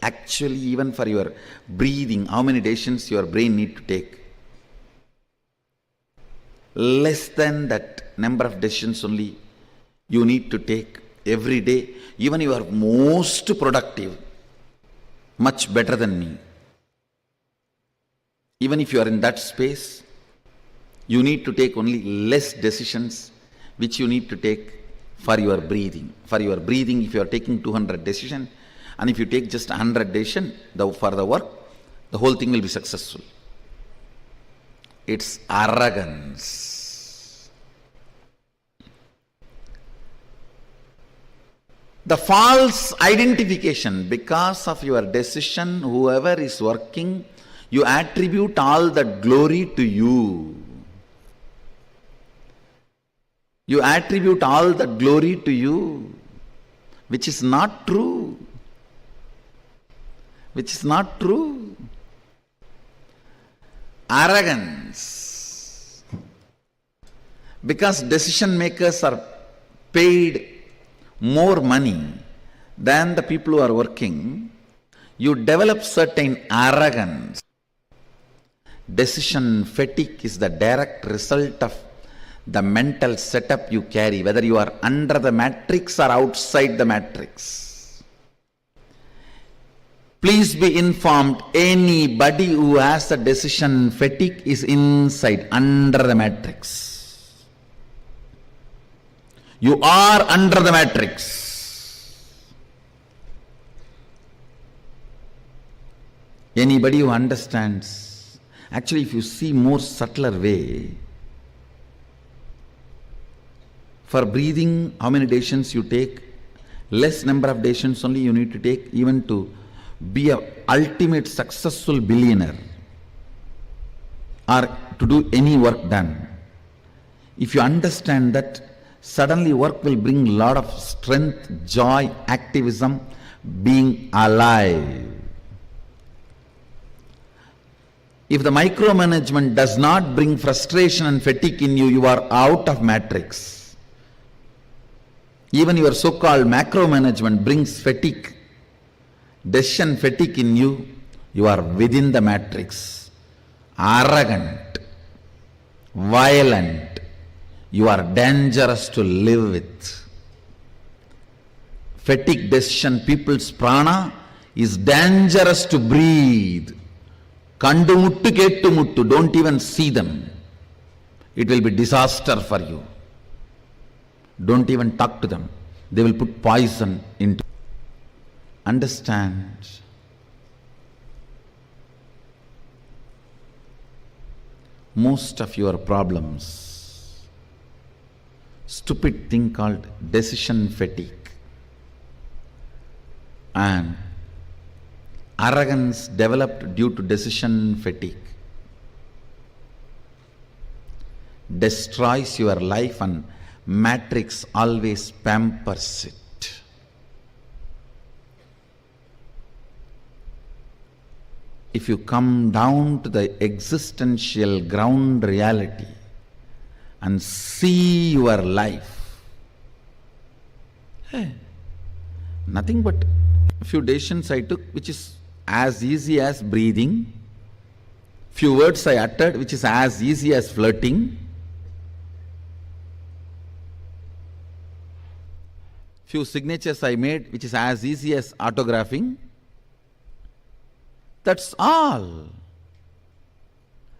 Actually, even for your breathing, how many decisions your brain need to take? Less than that number of decisions only you need to take every day. Even you are most productive, much better than me. Even if you are in that space, you need to take only less decisions which you need to take for your breathing. For your breathing, if you are taking 200 decisions, and if you take just 100 decisions for the work, the whole thing will be successful. It's arrogance. The false identification, because of your decision, whoever is working, you attribute all the glory to you. You attribute all the glory to you, which is not true. Which is not true. Arrogance. Because decision makers are paid more money than the people who are working, you develop certain arrogance. Decision fatigue is the direct result of the mental setup you carry, whether you are under the matrix or outside the matrix. Please be informed, anybody who has a decision fatigue is inside, under the matrix. You are under the matrix. Anybody who understands, actually if you see more subtler way, for breathing, how many decisions you take? less number of decisions only you need to take even to be a ultimate successful billionaire or to do any work done. If you understand that, suddenly work will bring a lot of strength, joy, activism, being alive. If the micromanagement does not bring frustration and fatigue in you, you are out of matrix. Even your so-called macromanagement brings fatigue, decision fatigue in you, you are within the matrix. Arrogant, violent, you are dangerous to live with. Fatigue decision, people's prana is dangerous to breathe. Kandu muttu kettu muttu, don't even see them. It will be disaster for you. Don't even talk to them. They will put poison into. Understand. Most of your problems, stupid thing called decision fatigue and arrogance developed due to decision fatigue destroys your life, and matrix always pampers it. If you come down to the existential ground reality and see your life, nothing but a few decisions I took which is as easy as breathing, few words I uttered which is as easy as flirting, few signatures I made which is as easy as autographing. That's all.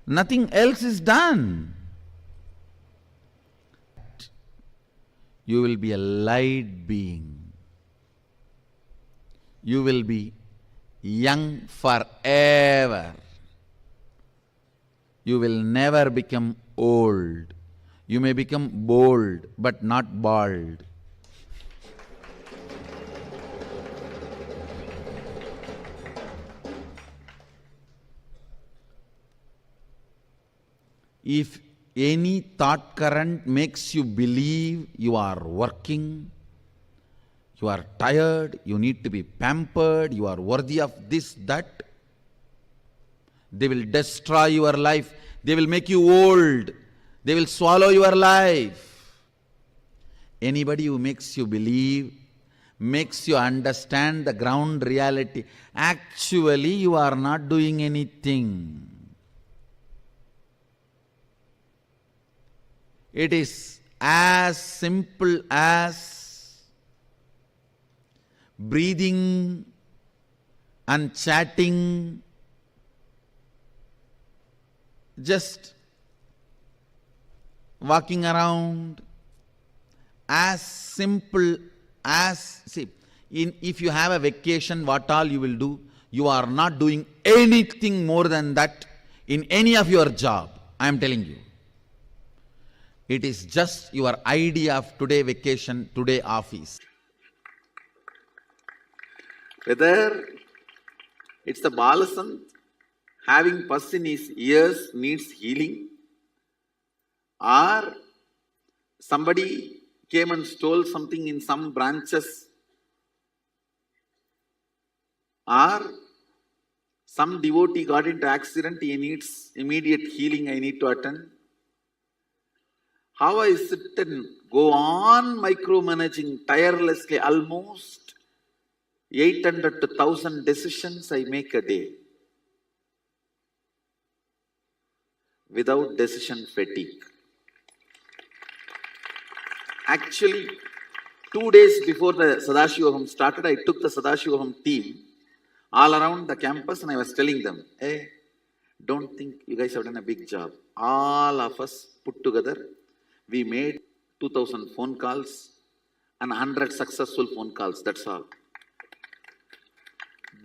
Nothing else is done. You will be a light being. You will be young forever. You will never become old. You may become bold, but not bald. If any thought current makes you believe you are working, you are tired, you need to be pampered, you are worthy of this, that, they will destroy your life. They will make you old. They will swallow your life. Anybody who makes you believe, makes you understand the ground reality, actually you are not doing anything. It is as simple as breathing and chatting, just walking around, as simple as, see, if you have a vacation, what all you will do, you are not doing anything more than that in any of your job, I am telling you. It is just your idea of today vacation, today office. Whether it's the Balasant having pus in his ears needs healing, or somebody came and stole something in some branches, or some devotee got into accident, he needs immediate healing, I need to attend. How I sit and go on micromanaging tirelessly, almost 800 to 1000 decisions I make a day without decision fatigue. Actually, 2 days before the Sadashivam started, I took the Sadashivam team all around the campus and I was telling them, hey, don't think you guys have done a big job. All of us put together, we made 2000 phone calls and 100 successful phone calls, that's all.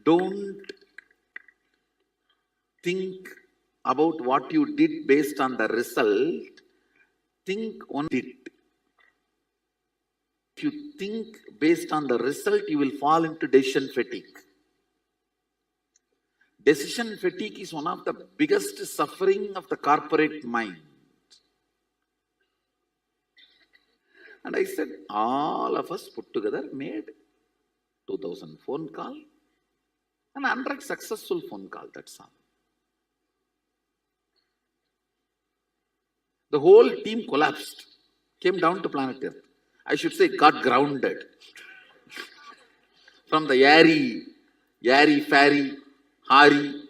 Don't think about what you did based on the result. Think on it. If you think based on the result, you will fall into decision fatigue. Decision fatigue is one of the biggest suffering of the corporate mind. And I said, all of us put together made 2000 phone call and 100 successful phone call, that's all. The whole team collapsed, came down to planet Earth. I should say got grounded from the airy, fairy, Hari.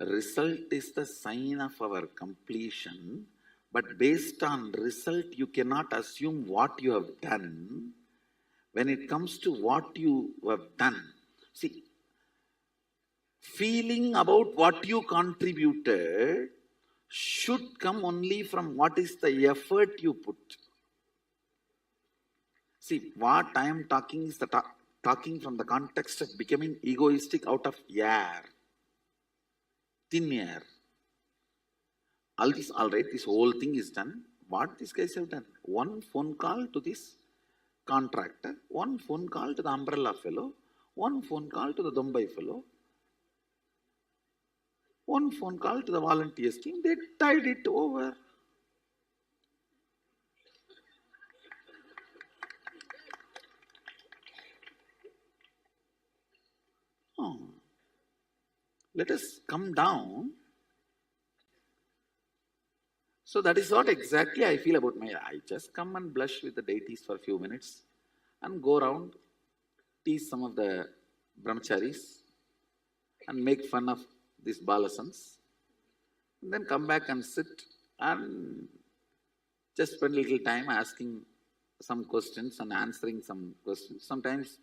Result is the sign of our completion, but based on result, you cannot assume what you have done. When it comes to what you have done, see, feeling about what you contributed should come only from what is the effort you put. See, what I am talking is talking from the context of becoming egoistic out of air. Thin air. All right, this whole thing is done. What these guys have done? One phone call to this contractor, one phone call to the umbrella fellow, one phone call to the Dumbai fellow, one phone call to the volunteer scheme. They tied it over. Oh. Let us come down. So that is what exactly I feel about I just come and blush with the deities for a few minutes and go around, tease some of the brahmacharis and make fun of these balasans. And then come back and sit and just spend a little time asking some questions and answering some questions. Sometimes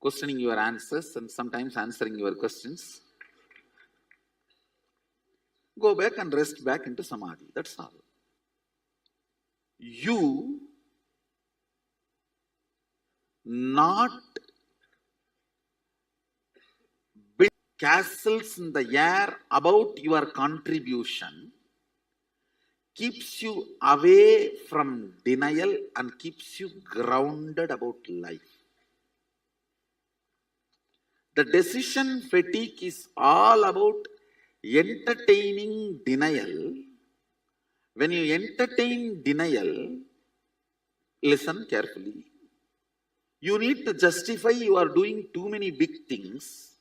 questioning your answers and sometimes answering your questions. Go back and rest back into Samadhi. That's all. You not build castles in the air about your contribution keeps you away from denial and keeps you grounded about life. The decision fatigue is all about entertaining denial. When you entertain denial, listen carefully. You need to justify you are doing too many big things.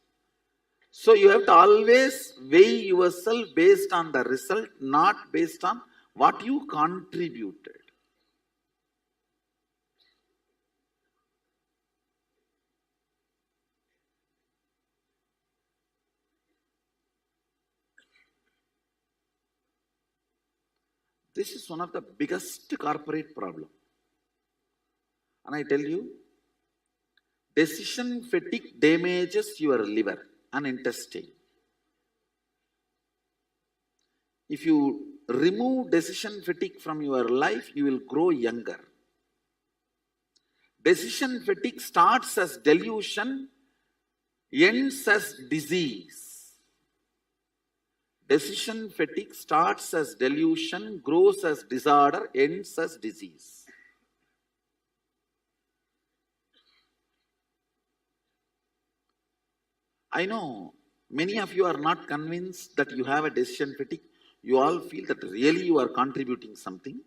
So you have to always weigh yourself based on the result, not based on what you contributed. This is one of the biggest corporate problem. And I tell you, decision fatigue damages your liver and intestine. If you remove decision fatigue from your life, you will grow younger. Decision fatigue starts as delusion, ends as disease. Decision fatigue starts as delusion, grows as disorder, ends as disease. I know many of you are not convinced that you have a decision fatigue. You all feel that really you are contributing something.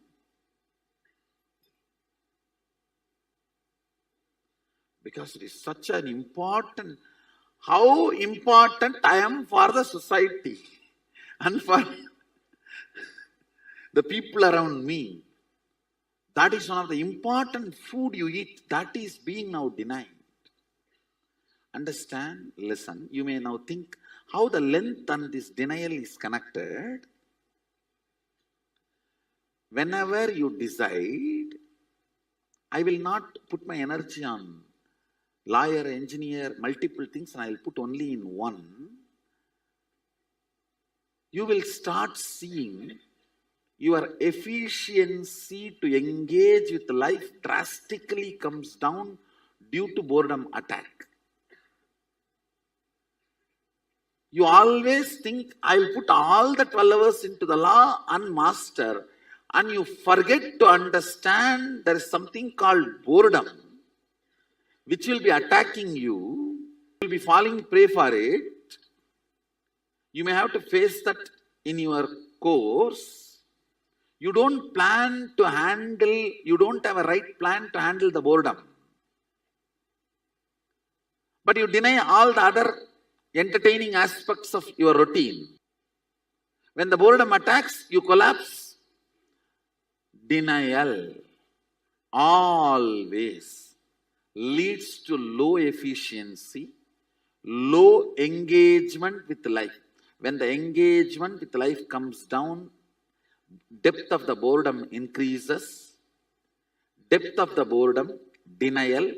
Because it is such an important, how important I am for the society and for the people around me. That is one of the important food you eat. That is being now denied. Understand? Listen. You may now think how the length and this denial is connected. Whenever you decide, I will not put my energy on lawyer, engineer, multiple things, and I will put only in one. You will start seeing your efficiency to engage with life drastically comes down due to boredom attack. You always think, I'll put all the 12 hours into the law and master, and you forget to understand there is something called boredom, which will be attacking you. You will be falling prey for it. You may have to face that in your course. You don't plan to handle, you don't have a right plan to handle the boredom. But you deny all the other entertaining aspects of your routine. When the boredom attacks, you collapse. Denial always leads to low efficiency, low engagement with life. When the engagement with life comes down, depth of the boredom increases. Depth of the boredom, denial,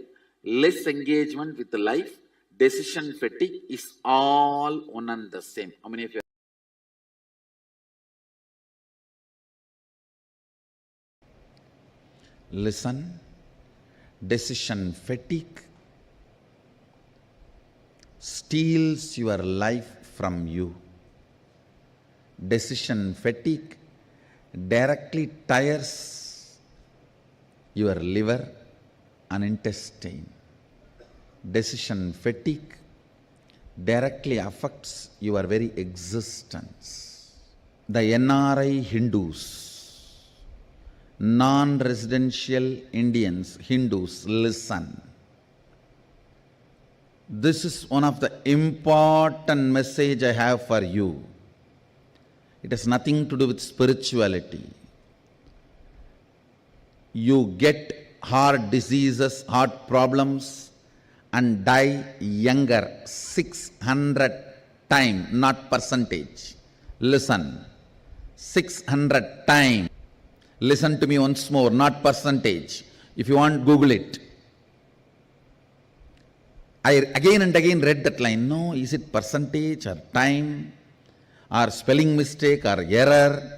less engagement with life, decision fatigue is all one and the same. How many of you? Listen, decision fatigue steals your life from you. Decision fatigue directly tires your liver and intestine. Decision fatigue directly affects your very existence. The NRI Hindus, non-residential Indians, Hindus, listen. This is one of the important message I have for you. It has nothing to do with spirituality. You get heart diseases, heart problems, and die younger 600 times, not percentage. Listen, 600 times. Listen to me once more, not percentage. If you want, Google it. I again and again read that line. No, is it percentage or time or spelling mistake or error?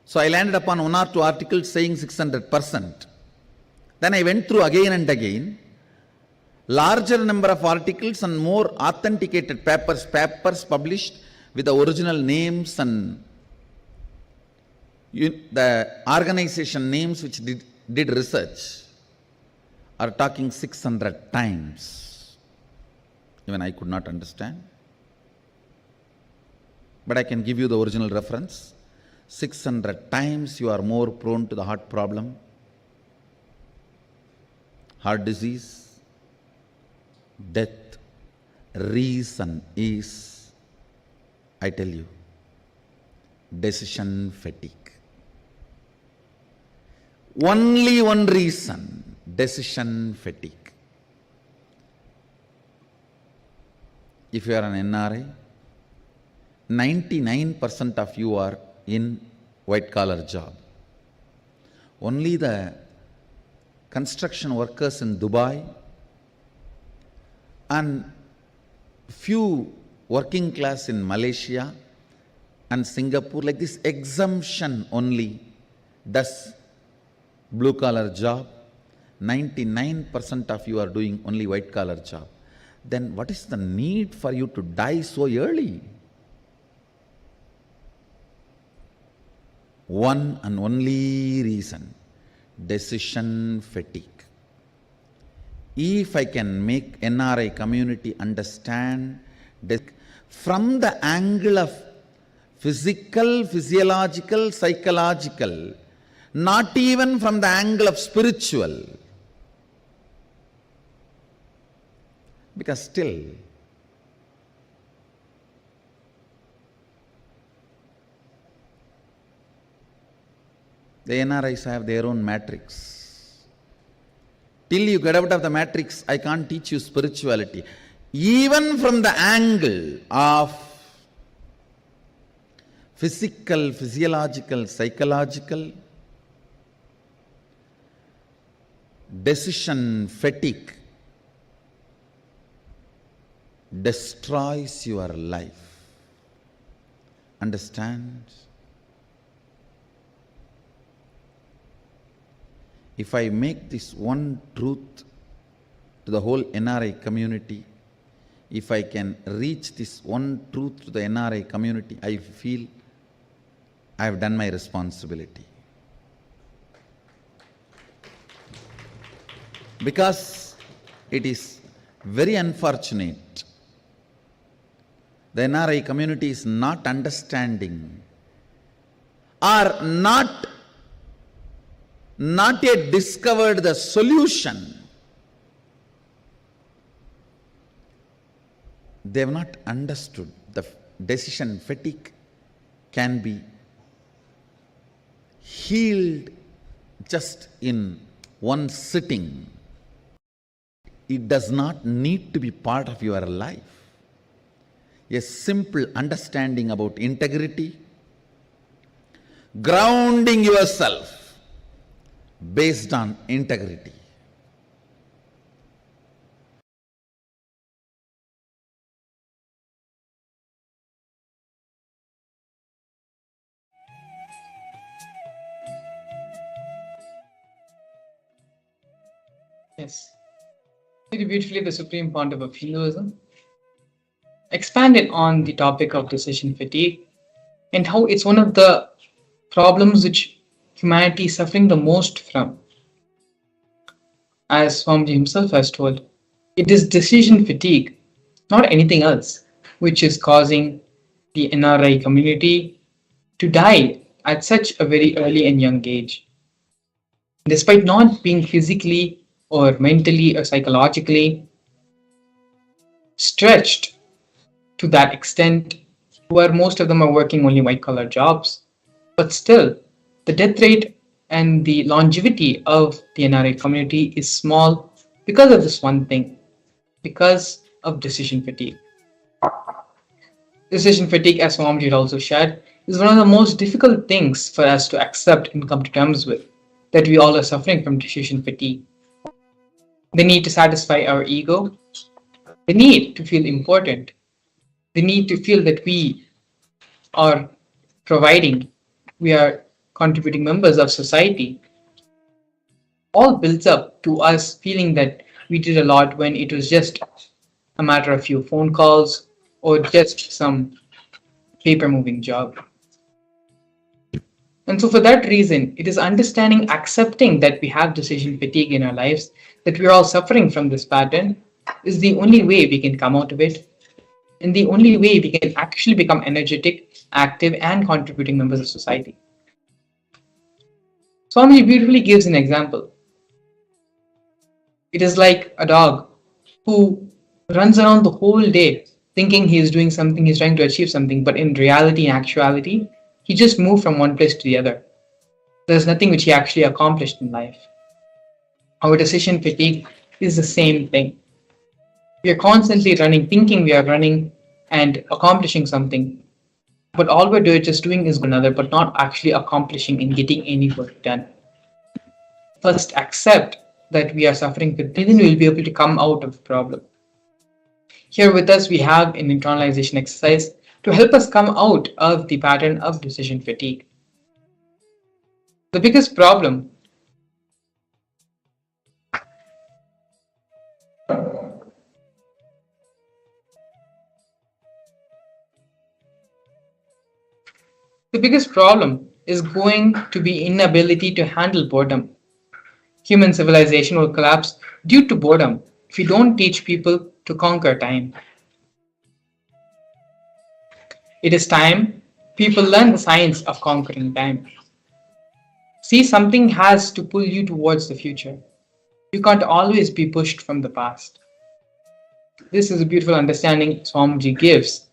So I landed upon one or two articles saying 600%. Then I went through again and again. Larger number of articles and more authenticated papers published with the original names and the organization names which did research are talking 600 times. Even I could not understand. But I can give you the original reference. 600 times you are more prone to the heart problem, heart disease, death. Reason is, I tell you, decision fatigue. Only one reason, decision fatigue. If you are an NRI, 99% of you are in white collar job. Only the construction workers in Dubai and few working class in Malaysia and Singapore, like this exemption only does blue collar job. 99% of you are doing only white collar job. Then what is the need for you to die so early? One and only reason, decision fatigue. If I can make NRI community understand from the angle of physical, physiological, psychological, not even from the angle of spiritual, because still the NRIs have their own matrix. Till you get out of the matrix, I can't teach you spirituality. Even from the angle of physical, physiological, psychological, decision fatigue destroys your life. Understand? If I make this one truth to the whole NRI community, if I can reach this one truth to the NRI community, I feel I have done my responsibility. Because it is very unfortunate, the NRI community is not understanding or not yet discovered the solution. They have not understood the decision fatigue can be healed just in one sitting. It does not need to be part of your life. A simple understanding about integrity, grounding yourself based on integrity. Yes. Very beautifully, the Supreme Pontiff of Hinduism expanded on the topic of decision fatigue and how it's one of the problems which humanity is suffering the most from. As Swamiji himself has told, it is decision fatigue, not anything else, which is causing the NRI community to die at such a very early and young age. Despite not being physically or mentally or psychologically stretched to that extent, where most of them are working only white collar jobs, but still the death rate and the longevity of the NRI community is small because of this one thing, because of decision fatigue. Decision fatigue, as Swamiji had also shared, is one of the most difficult things for us to accept and come to terms with, that we all are suffering from decision fatigue. The need to satisfy our ego, the need to feel important, the need to feel that we are providing, we are contributing members of society, all builds up to us feeling that we did a lot when it was just a matter of few phone calls or just some paper moving job. And so for that reason, it is understanding, accepting that we have decision fatigue in our lives, that we are all suffering from this pattern, is the only way we can come out of it, and the only way we can actually become energetic, active, and contributing members of society. Swami beautifully gives an example. It is like a dog who runs around the whole day thinking he is doing something, he's trying to achieve something, but in reality, in actuality, he just moved from one place to the other. There's nothing which he actually accomplished in life. Our decision fatigue is the same thing. We are constantly running, thinking we are running and accomplishing something, but all we're just doing is another, but not actually accomplishing and getting any work done. First, accept that we are suffering with, then we'll be able to come out of the problem. Here with us, we have an internalization exercise to help us come out of the pattern of decision fatigue. The biggest problem is going to be inability to handle boredom. Human civilization will collapse due to boredom if we don't teach people to conquer time. It is time people learn the science of conquering time. See, something has to pull you towards the future. You can't always be pushed from the past. This is a beautiful understanding Swamiji gives.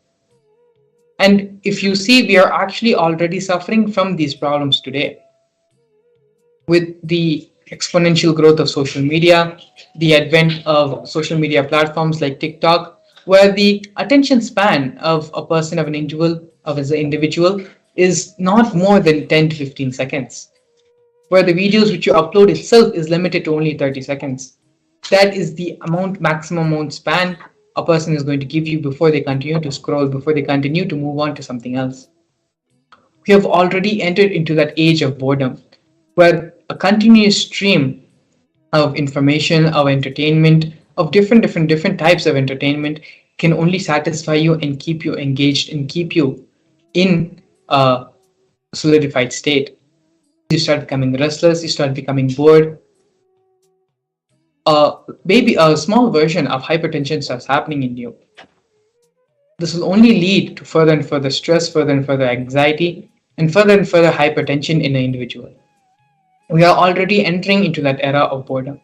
And if you see, we are actually already suffering from these problems today. With the exponential growth of social media, the advent of social media platforms like TikTok, where the attention span of a person, of an individual, is not more than 10 to 15 seconds. Where the videos which you upload itself is limited to only 30 seconds. That is the maximum amount span a person is going to give you before they continue to scroll, before they continue to move on to something else. We have already entered into that age of boredom, where a continuous stream of information, of entertainment, of different types of entertainment can only satisfy you and keep you engaged and keep you in a solidified state. You start becoming restless, you start becoming bored. Maybe a small version of hypertension starts happening in you. This will only lead to further and further stress, further and further anxiety, and further hypertension in an individual. We are already entering into that era of boredom.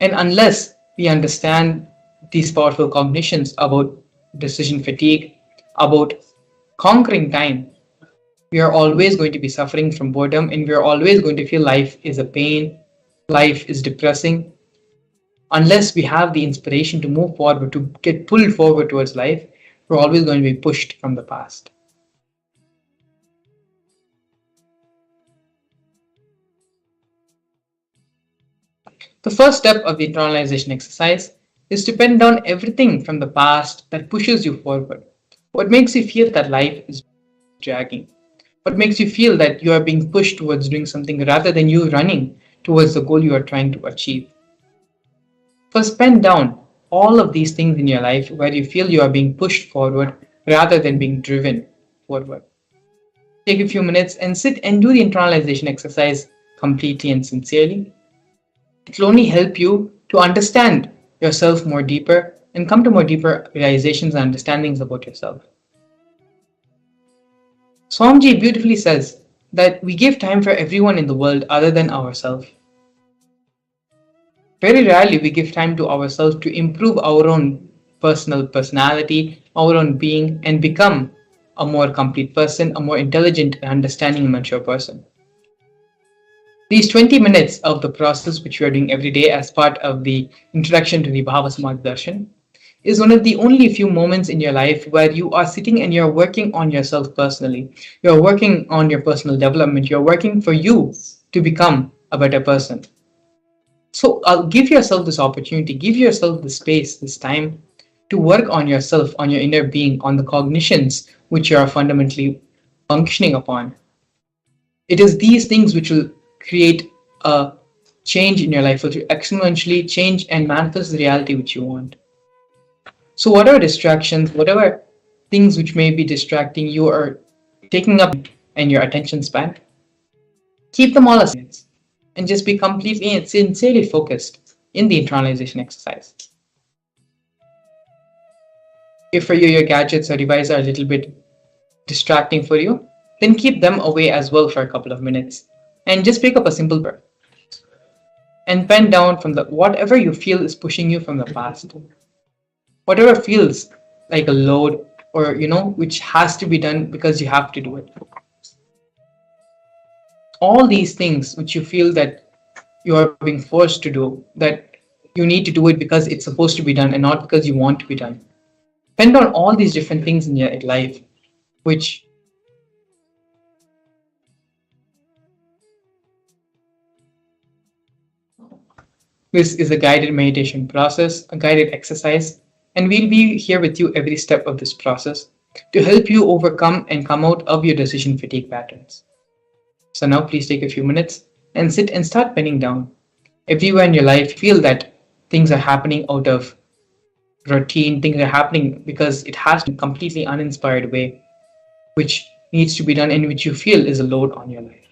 And unless we understand these powerful cognitions about decision fatigue, about conquering time, we are always going to be suffering from boredom and we are always going to feel life is a pain, life is depressing. Unless we have the inspiration to move forward, to get pulled forward towards life, we're always going to be pushed from the past. The first step of the internalization exercise is to pen down everything from the past that pushes you forward. What makes you feel that life is dragging? What makes you feel that you are being pushed towards doing something rather than you running towards the goal you are trying to achieve? First, pen down all of these things in your life where you feel you are being pushed forward rather than being driven forward. Take a few minutes and sit and do the internalization exercise completely and sincerely. It will only help you to understand yourself more deeper and come to more deeper realizations and understandings about yourself. Swamiji beautifully says that we give time for everyone in the world other than ourselves. Very rarely we give time to ourselves to improve our own personal personality, our own being, and become a more complete person, a more intelligent and understanding and mature person. These 20 minutes of the process which we are doing every day as part of the introduction to the Bhava Samadhi Darshan is one of the only few moments in your life where you are sitting and you're working on yourself personally. You're working on your personal development. You're working for you to become a better person. So give yourself this opportunity, give yourself the space, this time to work on yourself, on your inner being, on the cognitions which you are fundamentally functioning upon. It is these things which will create a change in your life, which will exponentially change and manifest the reality which you want. So, whatever distractions, whatever things which may be distracting you or taking up and your attention span, keep them all aside and just be completely and sincerely focused in the internalization exercise. If for you your gadgets or devices are a little bit distracting for you, then keep them away as well for a couple of minutes and just pick up a simple prayer and pen down from the whatever you feel is pushing you from the past, whatever feels like a load or which has to be done because you have to do it. All these things which you feel that you are being forced to do, that you need to do it because it's supposed to be done and not because you want to be done. Pen down all these different things in your life which this is a guided meditation process, a guided exercise, and we'll be here with you every step of this process to help you overcome and come out of your decision fatigue patterns. So now please take a few minutes and sit and start penning down. Everywhere in your life, feel that things are happening out of routine, things are happening because it has to be completely uninspired way, which needs to be done and which you feel is a load on your life.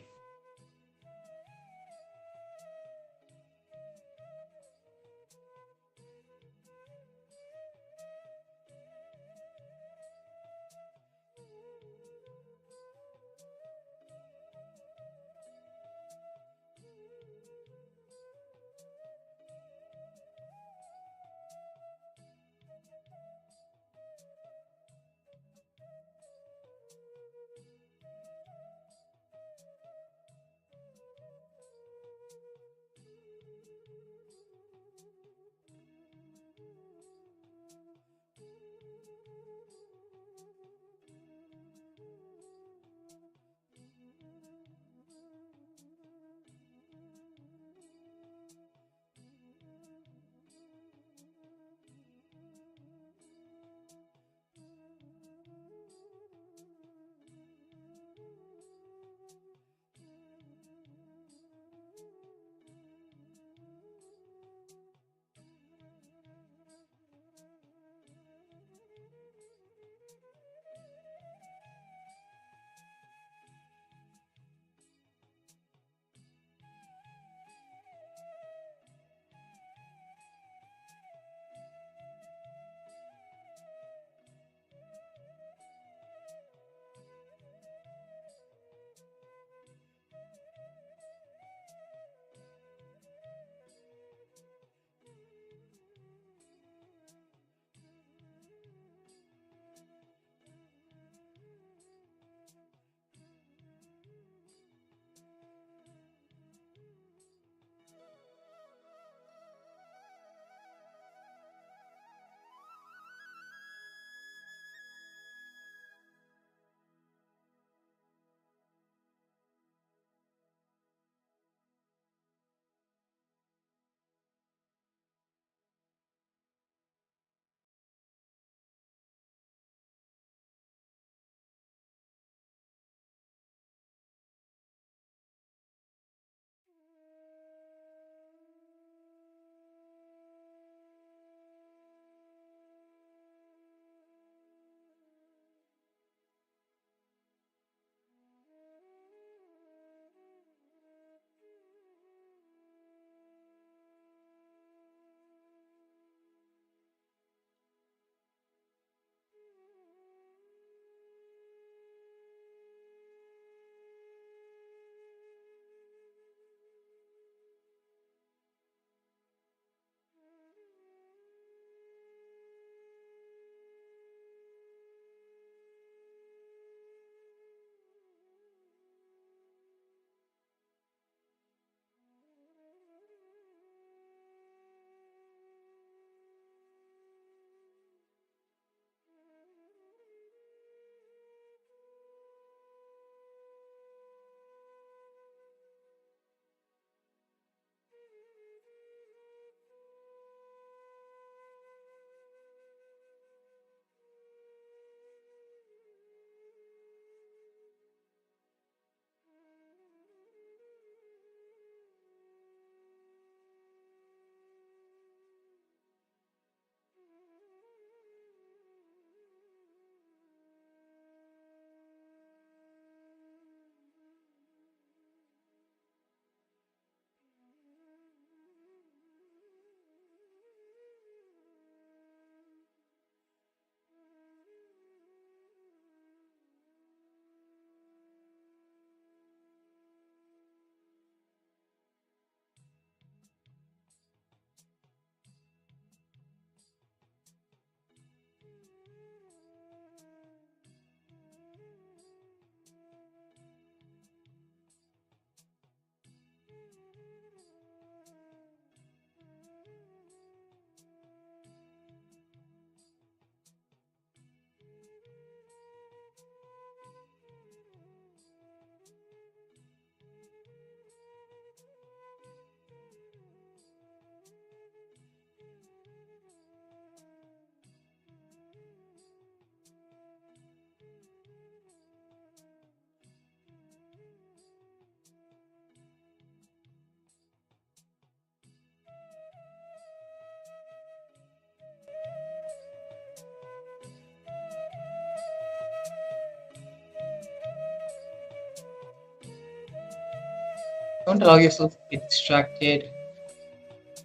Don't allow yourself to get distracted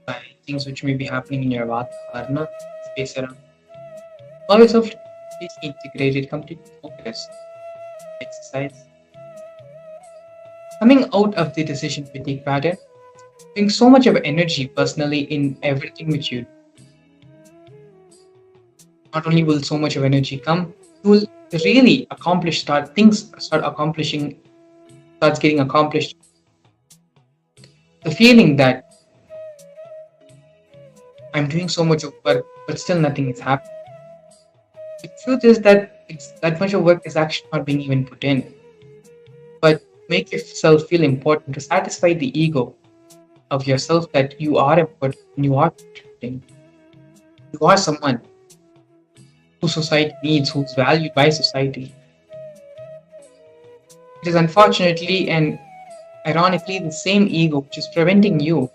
by things which may be happening in your Vatavarna space around. Allow yourself to be completely integrated, completely focused. Exercise. Coming out of the decision fatigue pattern, doing so much of energy personally in everything which you do. Not only will so much of energy come, you will really accomplish start accomplishing starts getting accomplished. The feeling that I'm doing so much of work, but still nothing is happening. The truth is that that much of work is actually not being even put in. But make yourself feel important to satisfy the ego of yourself that you are important and you are contributing. You are someone who society needs, who's valued by society. It is unfortunately and ironically the same ego which is preventing you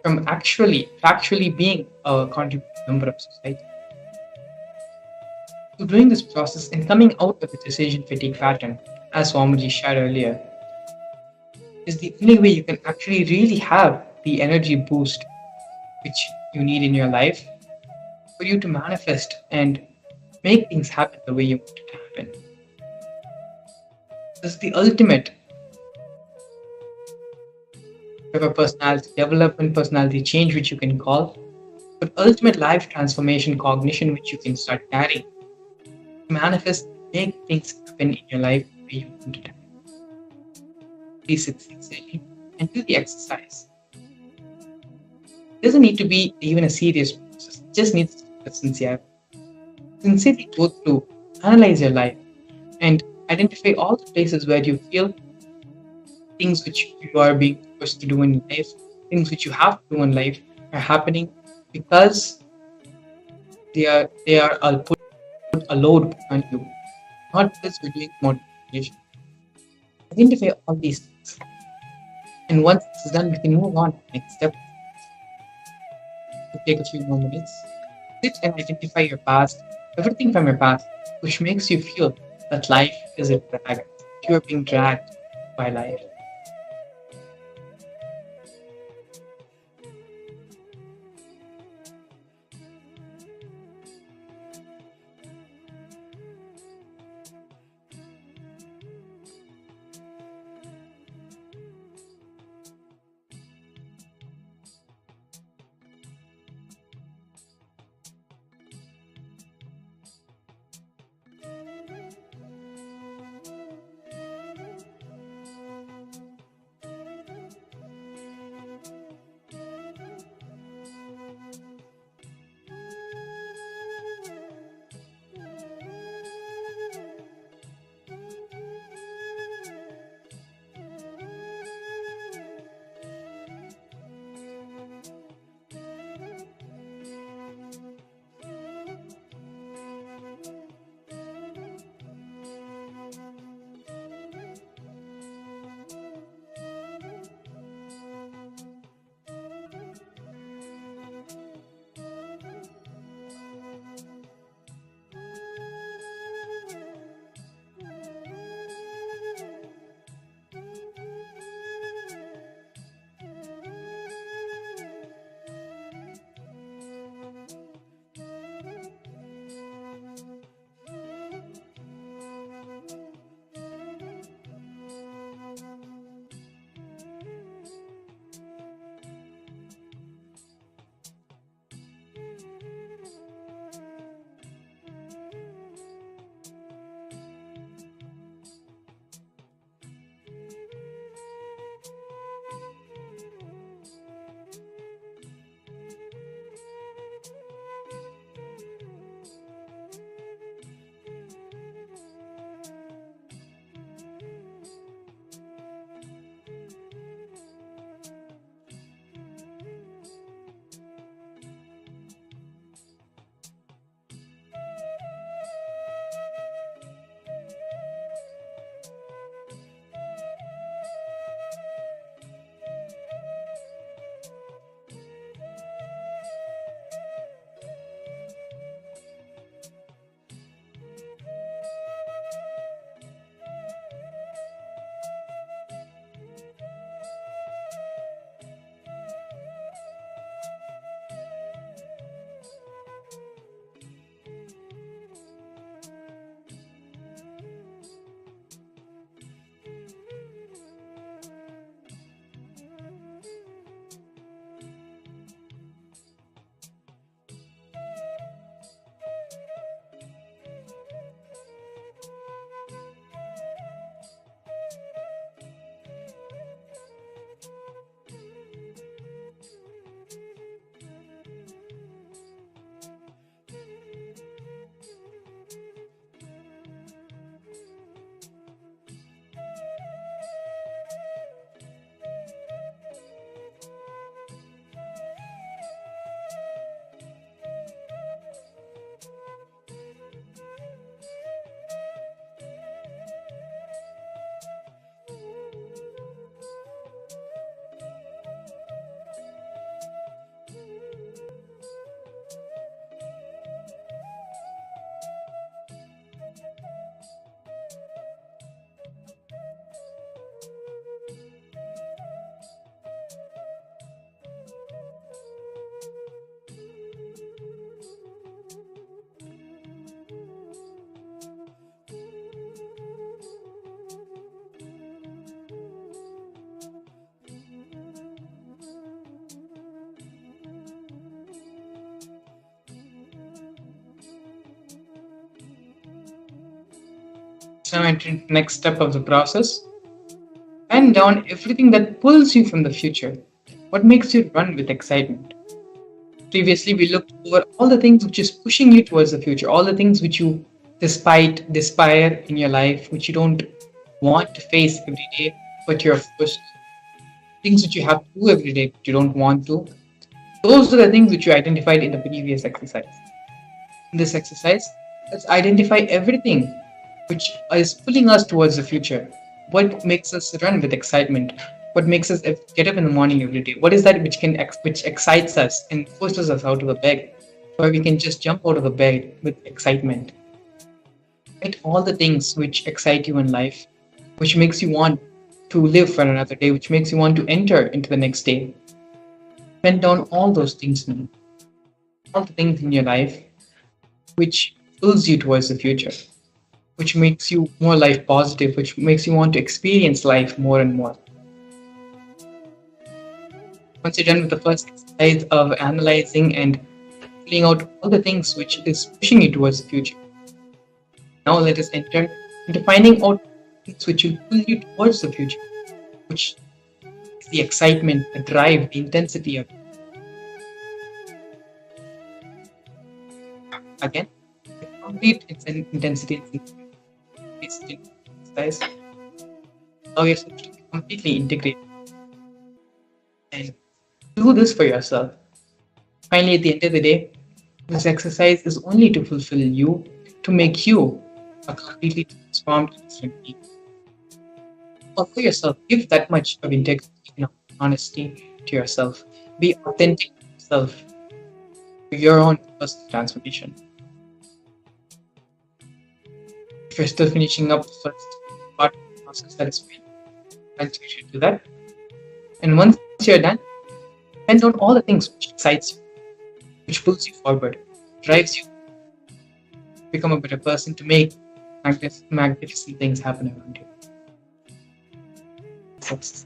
from actually being a contributing member of society. So during this process and coming out of the decision fatigue pattern, as Swamiji shared earlier, is the only way you can actually really have the energy boost which you need in your life for you to manifest and make things happen the way you want it to happen. This is the ultimate of a personality development, personality change, which you can call, but ultimate life transformation cognition, which you can start carrying to manifest, make things happen in your life the way you want it to happen. Please sit sincerely and do the exercise. It doesn't need to be even a serious process, it just needs to be sincere. Sincerely go through, analyze your life, and identify all the places where you feel things which you are being forced to do in life, things which you have to do in life are happening because they are put a load on you, not because you're doing motivation. Identify all these things. And once this is done, we can move on to the next step. To take a few more minutes. Sit and identify your past, everything from your past, which makes you feel that life is a drag. You are being dragged by life. now entering the next step of the process. Pen down everything that pulls you from the future. What makes you run with excitement? Previously, we looked over all the things which is pushing you towards the future, all the things which you despair in your life, which you don't want to face every day, but you're forced. Things which you have to do every day, but you don't want to. Those are the things which you identified in the previous exercise. In this exercise, let's identify everything which is pulling us towards the future. What makes us run with excitement? What makes us get up in the morning every day? What is that which excites us and forces us out of the bed, where we can just jump out of the bed with excitement? Write all the things which excite you in life, which makes you want to live for another day, which makes you want to enter into the next day. Pen down all those things now. All the things in your life which pulls you towards the future, which makes you more life positive, which makes you want to experience life more and more. Once you're done with the first exercise of analyzing and filling out all the things which is pushing you towards the future, now let us enter into finding out things which will pull you towards the future, which is the excitement, the drive, the intensity of it. Again, the complete intensity exercise. Now you're supposed to be completely integrated and do this for yourself. Finally, at the end of the day, this exercise is only to fulfill you, to make you a completely transformed different being. Offer yourself, give that much of integrity and honesty to yourself. Be authentic to yourself, to your own personal transformation. If you're still finishing up the first part of the process, that is fine. Continue to do that. And once you're done, pen down all the things which excites you, which pulls you forward, drives you to become a better person, to make magnificent things happen around you. Exercise.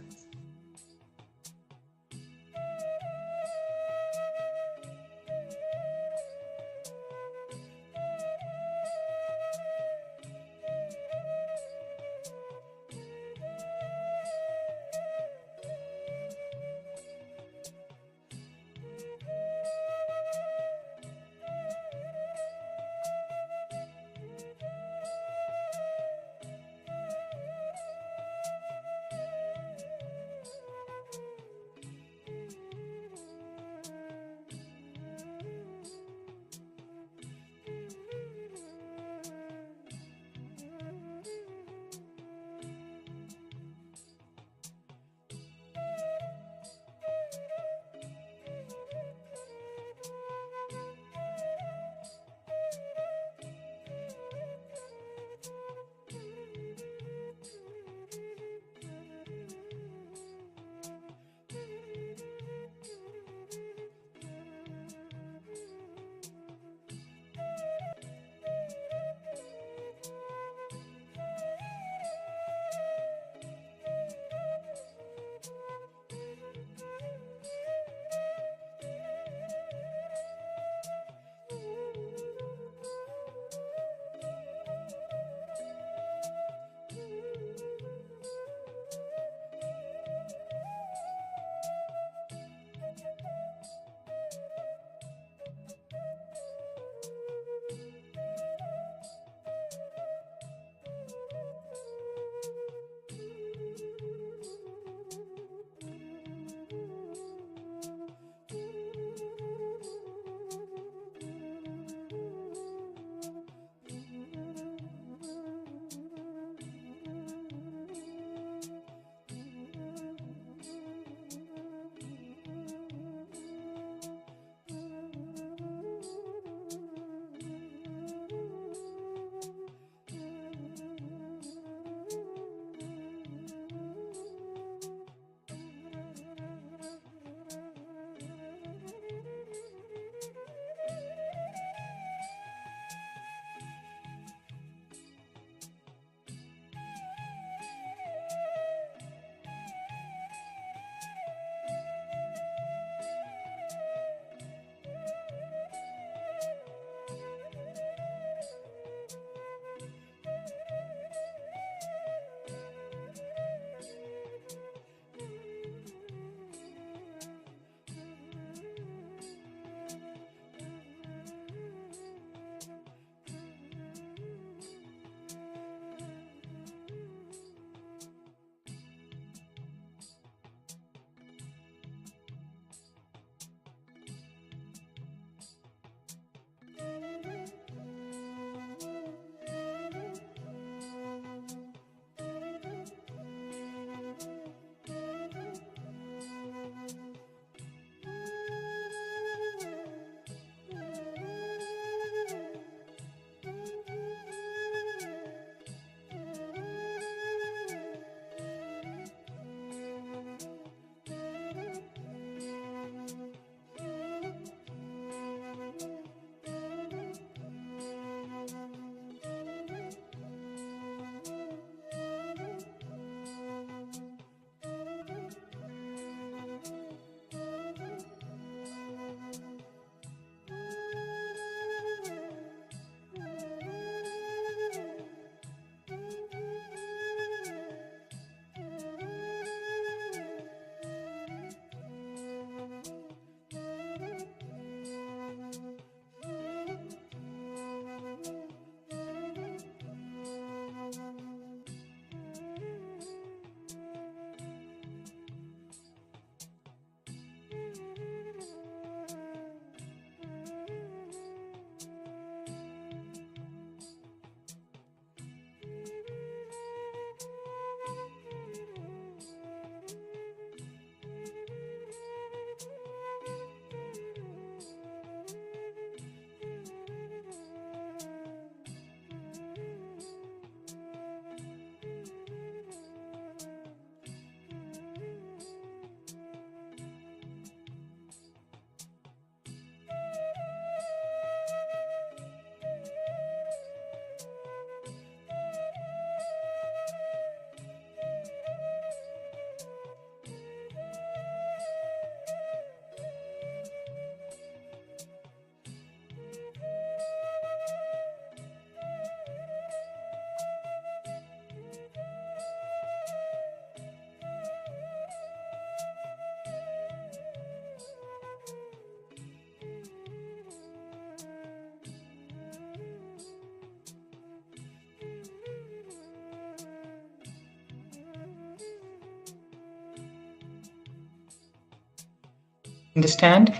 Understand?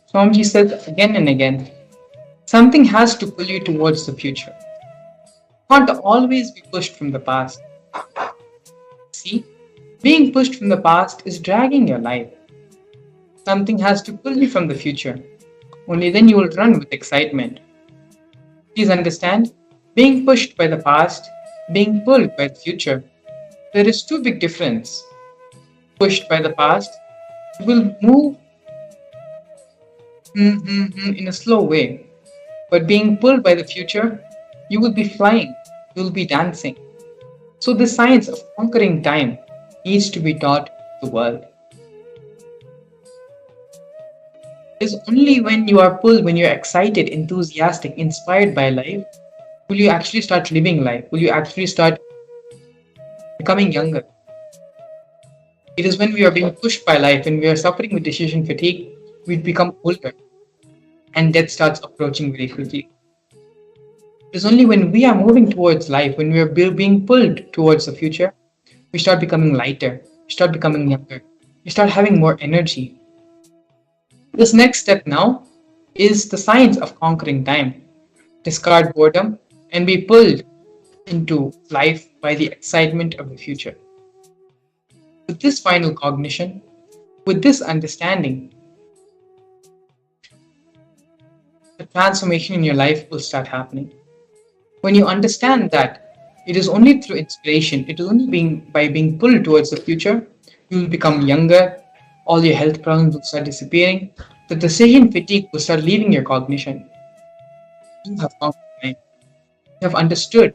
Swamiji says again and again, something has to pull you towards the future. You can't always be pushed from the past. See, being pushed from the past is dragging your life. Something has to pull you from the future. Only then you will run with excitement. Please understand, being pushed by the past, being pulled by the future, there is too big difference. Pushed by the past, you will move in a slow way. But being pulled by the future, you will be flying, you will be dancing. So the science of conquering time needs to be taught to the world. It is only when you are pulled, when you're excited, enthusiastic, inspired by life, will you actually start living life? Will you actually start becoming younger? It is when we are being pushed by life, when we are suffering with decision fatigue, we become older and death starts approaching very quickly. It is only when we are moving towards life, when we are being pulled towards the future, we start becoming lighter, we start becoming younger, we start having more energy. This next step now is the science of conquering time. Discard boredom and be pulled into life by the excitement of the future. With this final cognition, with this understanding, the transformation in your life will start happening. When you understand that it is only through inspiration, it is only by being pulled towards the future, you will become younger, all your health problems will start disappearing, the decision fatigue will start leaving your cognition. You have conquered time. You have understood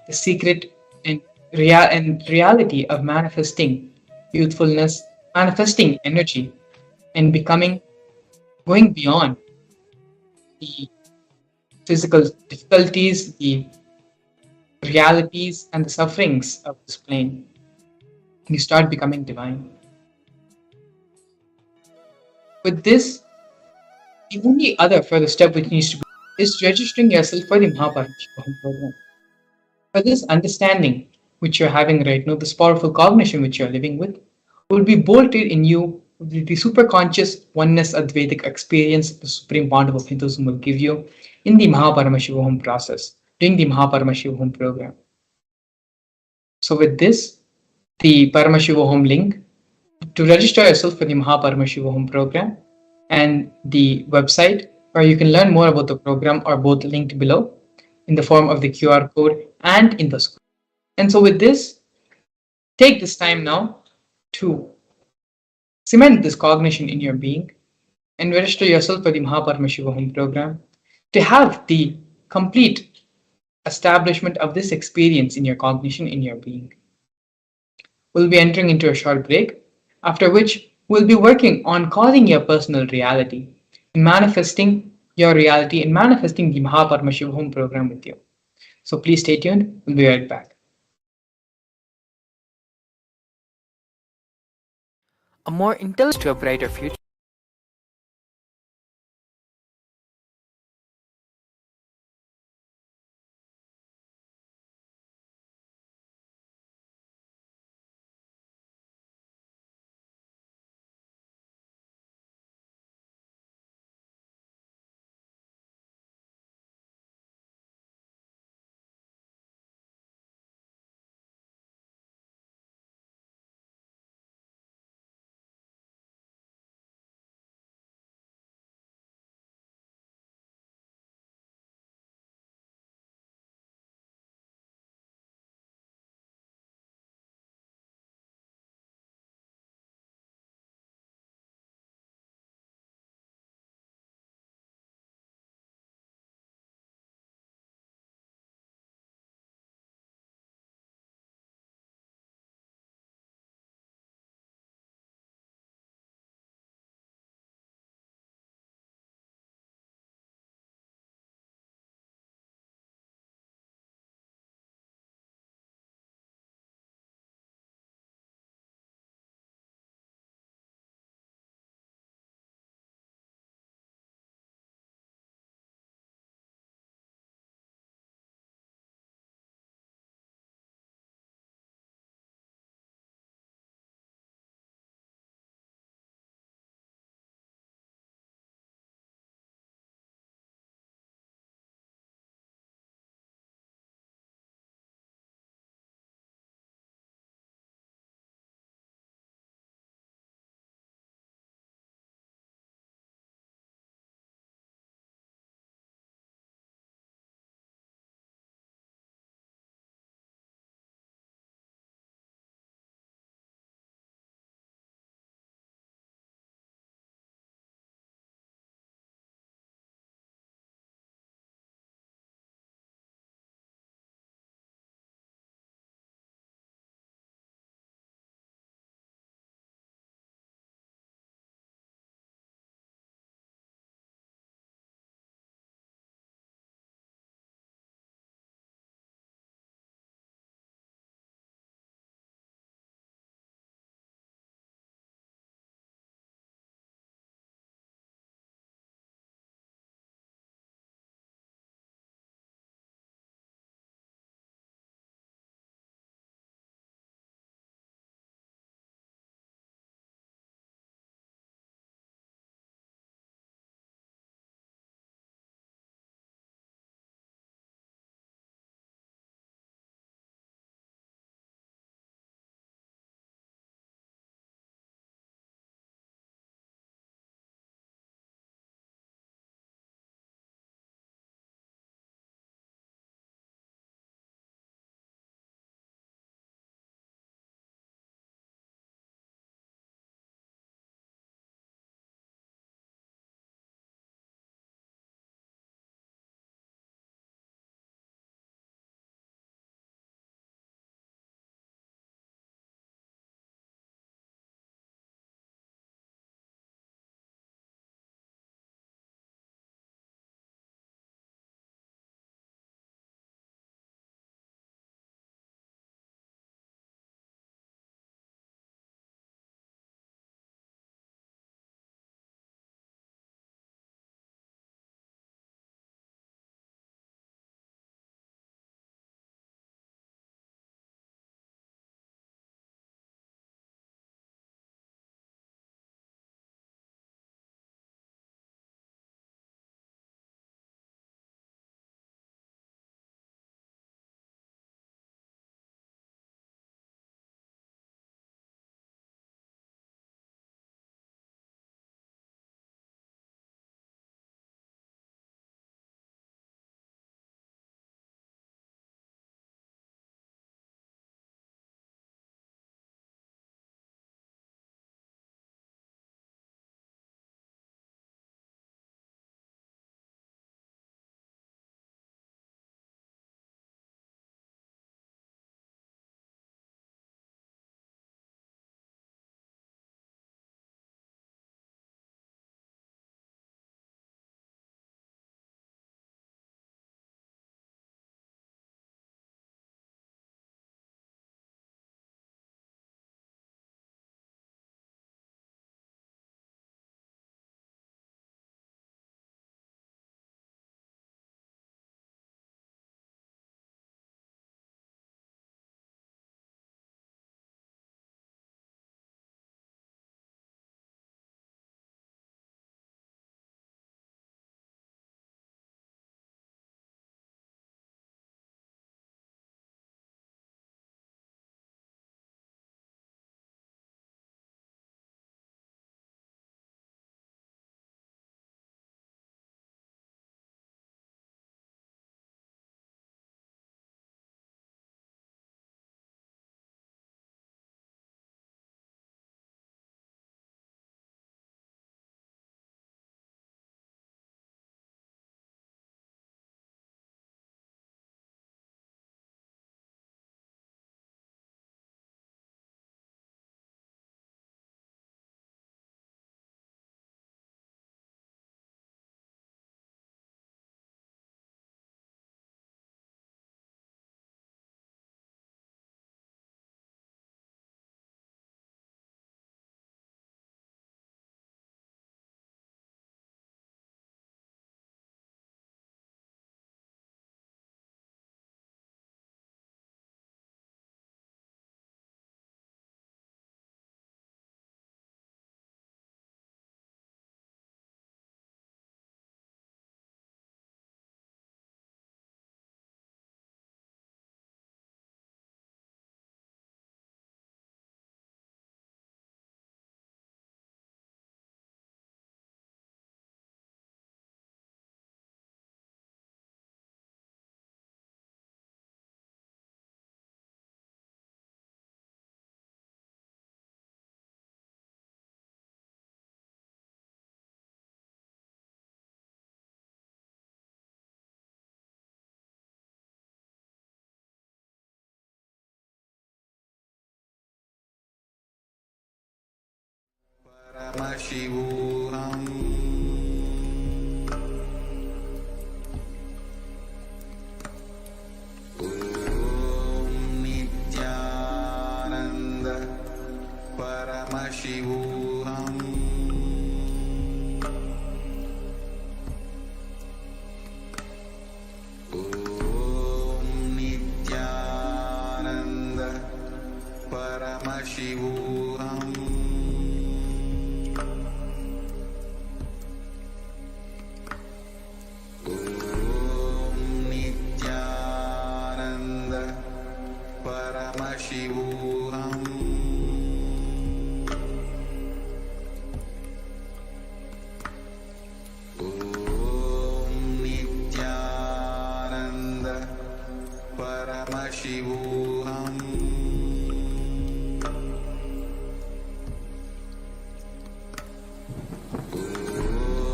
the secret and reality of manifesting youthfulness, manifesting energy, and going beyond the physical difficulties, the realities, and the sufferings of this plane. You start becoming divine. With this, the only other further step which needs to be is registering yourself for the Mahaparamashivam program. For this understanding which you're having right now, this powerful cognition which you're living with, will be bolted in you with the superconscious oneness Advaitic experience the Supreme Bond of Hinduism will give you in the Mahaparamashivam process, during the Mahaparamashivam program. So with this, the Paramashivam link to register yourself for the Mahaparamashivam program and the website where you can learn more about the program are both linked below in the form of the QR code and in the screen. And so with this, take this time now to cement this cognition in your being and register yourself for the Mahaparamashivam program to have the complete establishment of this experience in your cognition in your being. We'll be entering into a short break, after which we'll be working on causing your personal reality, in manifesting your reality, and manifesting the Mahaparamashivam program with you. So please stay tuned. We'll be right back. A more intelligent to a brighter future. Paramashivam. Om Nithyananda Paramashivam. Om Nithyananda Paramashivam. Om Nithyananda Paramashivam. Om Nithyananda Paramashivam.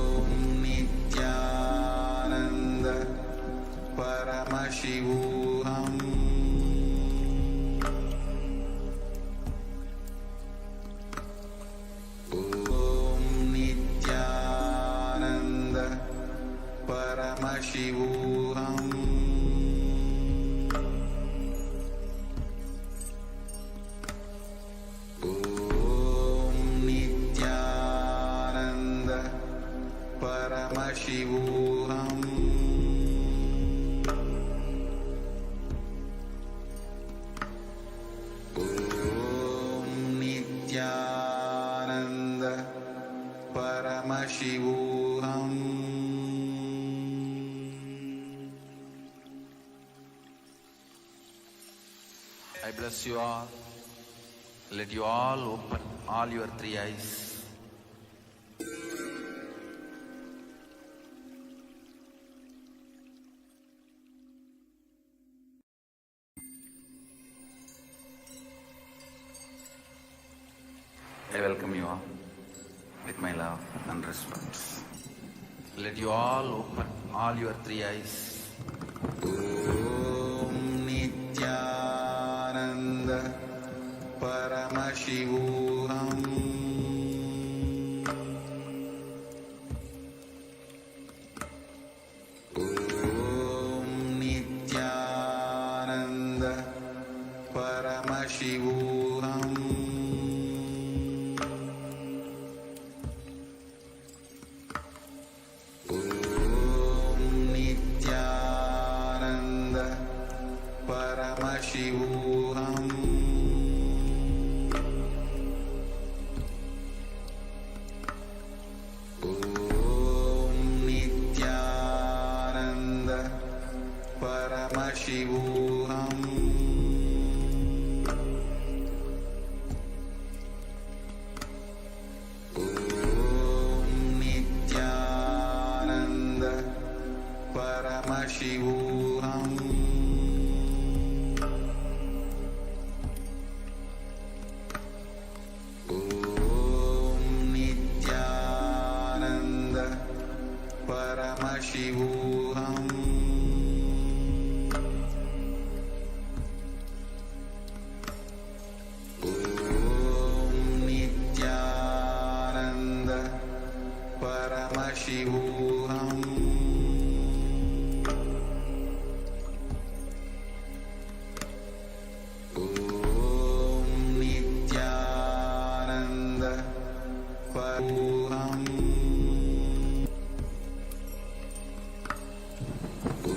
Om Nithyananda Paramashivam. Om Nithyananda Paramashivam. Om Nithyananda Paramashivam. Om Nithyananda Paramashivam. I bless you all. Let you all open all your three eyes. I welcome you all with my love and respect. Let you all open all your three eyes. Om Nithyananda Paramashivam. Om Nithyananda Paramashivam. Om Nithyananda Paramashivam. Om Nithyananda Paramashivam. Om Nithyananda Paramashivam. Om Nithyananda Paramashivam. Om Nithyananda Paramashivam. Om Nithyananda Paramashivam.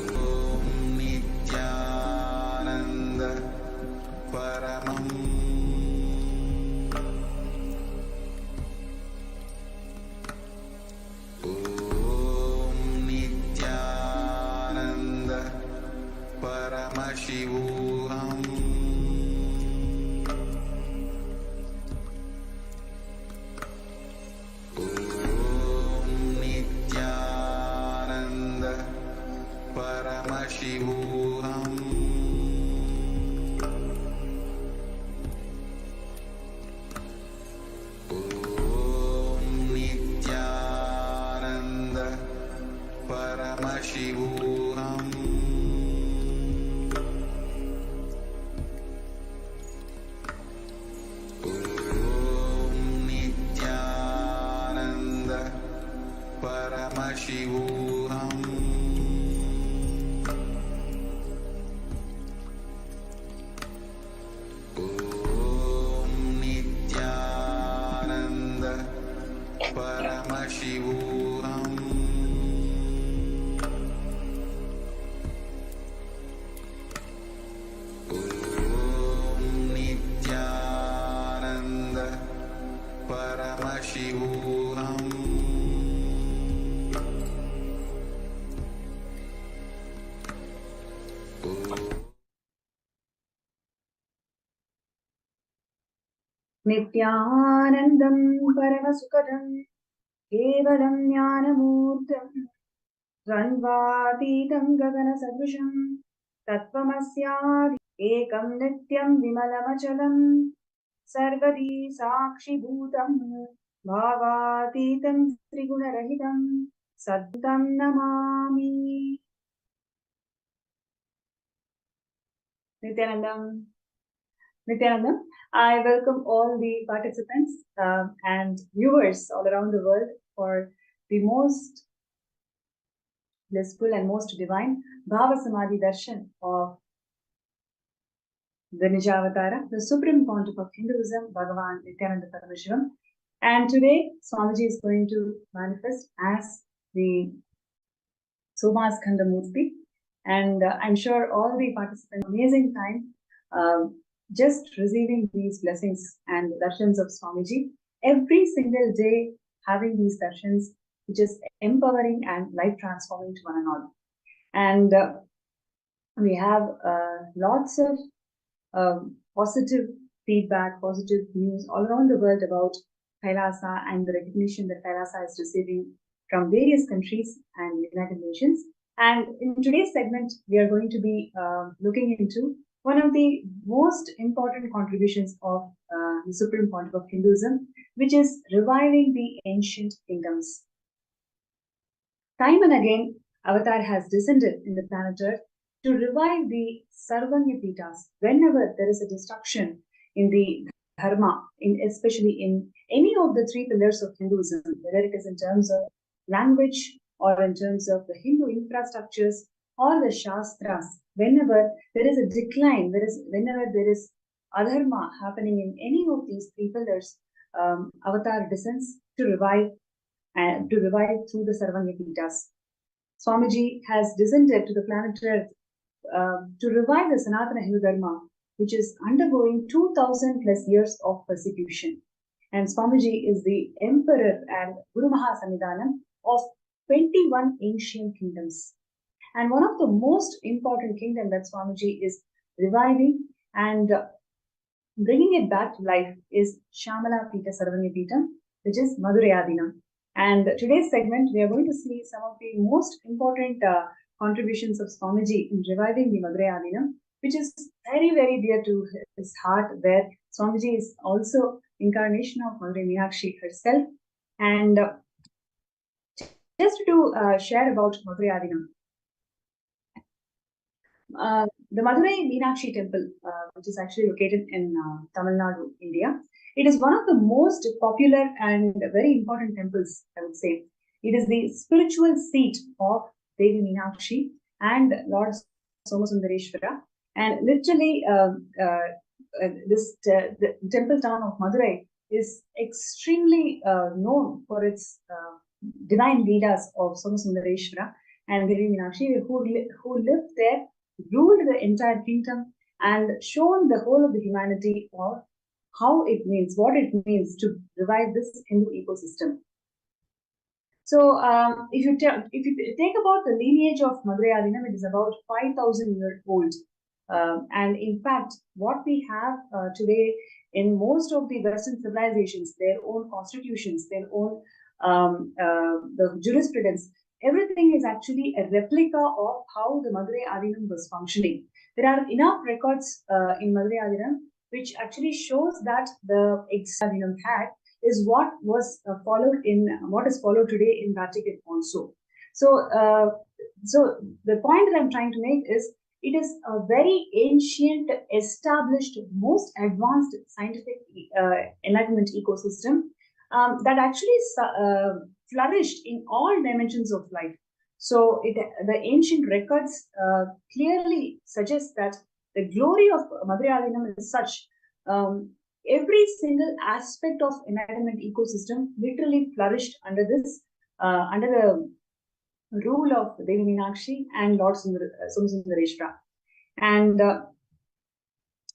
Om Nithyananda Paramam. Om Nithyananda Paramashivam. Om Nithyananda Paramashivam. Om Nithyananda Paramashivam. Om Nithyananda Nithyanandam Paramasukadam Kevalam Jnanamurtam Dvandvatītam Gagana Sadrusham Tattvamasya Ekam Nityam Vimalamachalam Sarvadi Sakshi Bhutam Bhavatītam Trigunarahitam Sadhutam Namami. Nithyanandam, I welcome all the participants and viewers all around the world for the most blissful and most divine Bhava Samadhi Darshan of the Nijavatara, the supreme pontiff of Hinduism, Bhagavan Nithyananda Paramashivam. And today, Swamiji is going to manifest as the Somaskandhar Murthy. And I'm sure all the participants, amazing time, just receiving these blessings and darshans of Swamiji. Every single day, having these darshans, which is empowering and life transforming to one and all. And we have lots of positive feedback, positive news all around the world about Kailasa and the recognition that Kailasa is receiving from various countries and United Nations. And in today's segment, we are going to be looking into one of the most important contributions of the Supreme Pontiff of Hinduism, which is reviving the ancient kingdoms. Time and again, Avatar has descended in the planet Earth to revive the Sarvanya Pitas whenever there is a destruction in the Dharma, especially in any of the three pillars of Hinduism, whether it is in terms of language or in terms of the Hindu infrastructures or the Shastras. Whenever there is a decline, whenever there is adharma happening in any of these three pillars, Avatar descends to revive through the Sarvanya Pitas. Swamiji has descended to the planet Earth to revive the Sanatana Hindu Dharma, which is undergoing 2000 plus years of persecution. And Swamiji is the emperor and Guru Mahasamidhanam of 21 ancient kingdoms. And one of the most important kingdom that Swamiji is reviving and bringing it back to life is Shamala Pita Sarvanya Pita, which is Madhurayadinam. And today's segment, we are going to see some of the most important contributions of Swamiji in reviving the Madhurayadinam, which is very, very dear to his heart, where Swamiji is also incarnation of Madurai Meenakshi herself. And just to share about Madhurayadinam, the Madurai Meenakshi temple, which is actually located in Tamil Nadu, India, it is one of the most popular and very important temples, I would say. It is the spiritual seat of Devi Meenakshi and Lord Somasundareshwara. And literally, the temple town of Madurai is extremely known for its divine leelas of Somasundareshwara and Devi Meenakshi, who lived there, ruled the entire kingdom, and shown the whole of the humanity of what it means to revive this Hindu ecosystem. So, if you take about the lineage of Madhurayadinam, it is about 5,000 years old. And in fact, what we have today in most of the Western civilizations, their own constitutions, their own the jurisprudence, everything is actually a replica of how the Madhurayadinam was functioning. There are enough records in Madhurayadinam which actually shows that the Madhurayadinam had is what was what is followed today in Vatican also. So, so the point that I'm trying to make is it is a very ancient, established, most advanced scientific enlightenment ecosystem that actually flourished in all dimensions of life. So the ancient records clearly suggest that the glory of Madhurayadinam is such. Every single aspect of enlightenment ecosystem literally flourished under this, under the rule of Devi Meenakshi and Lord Somasundareshwara. And the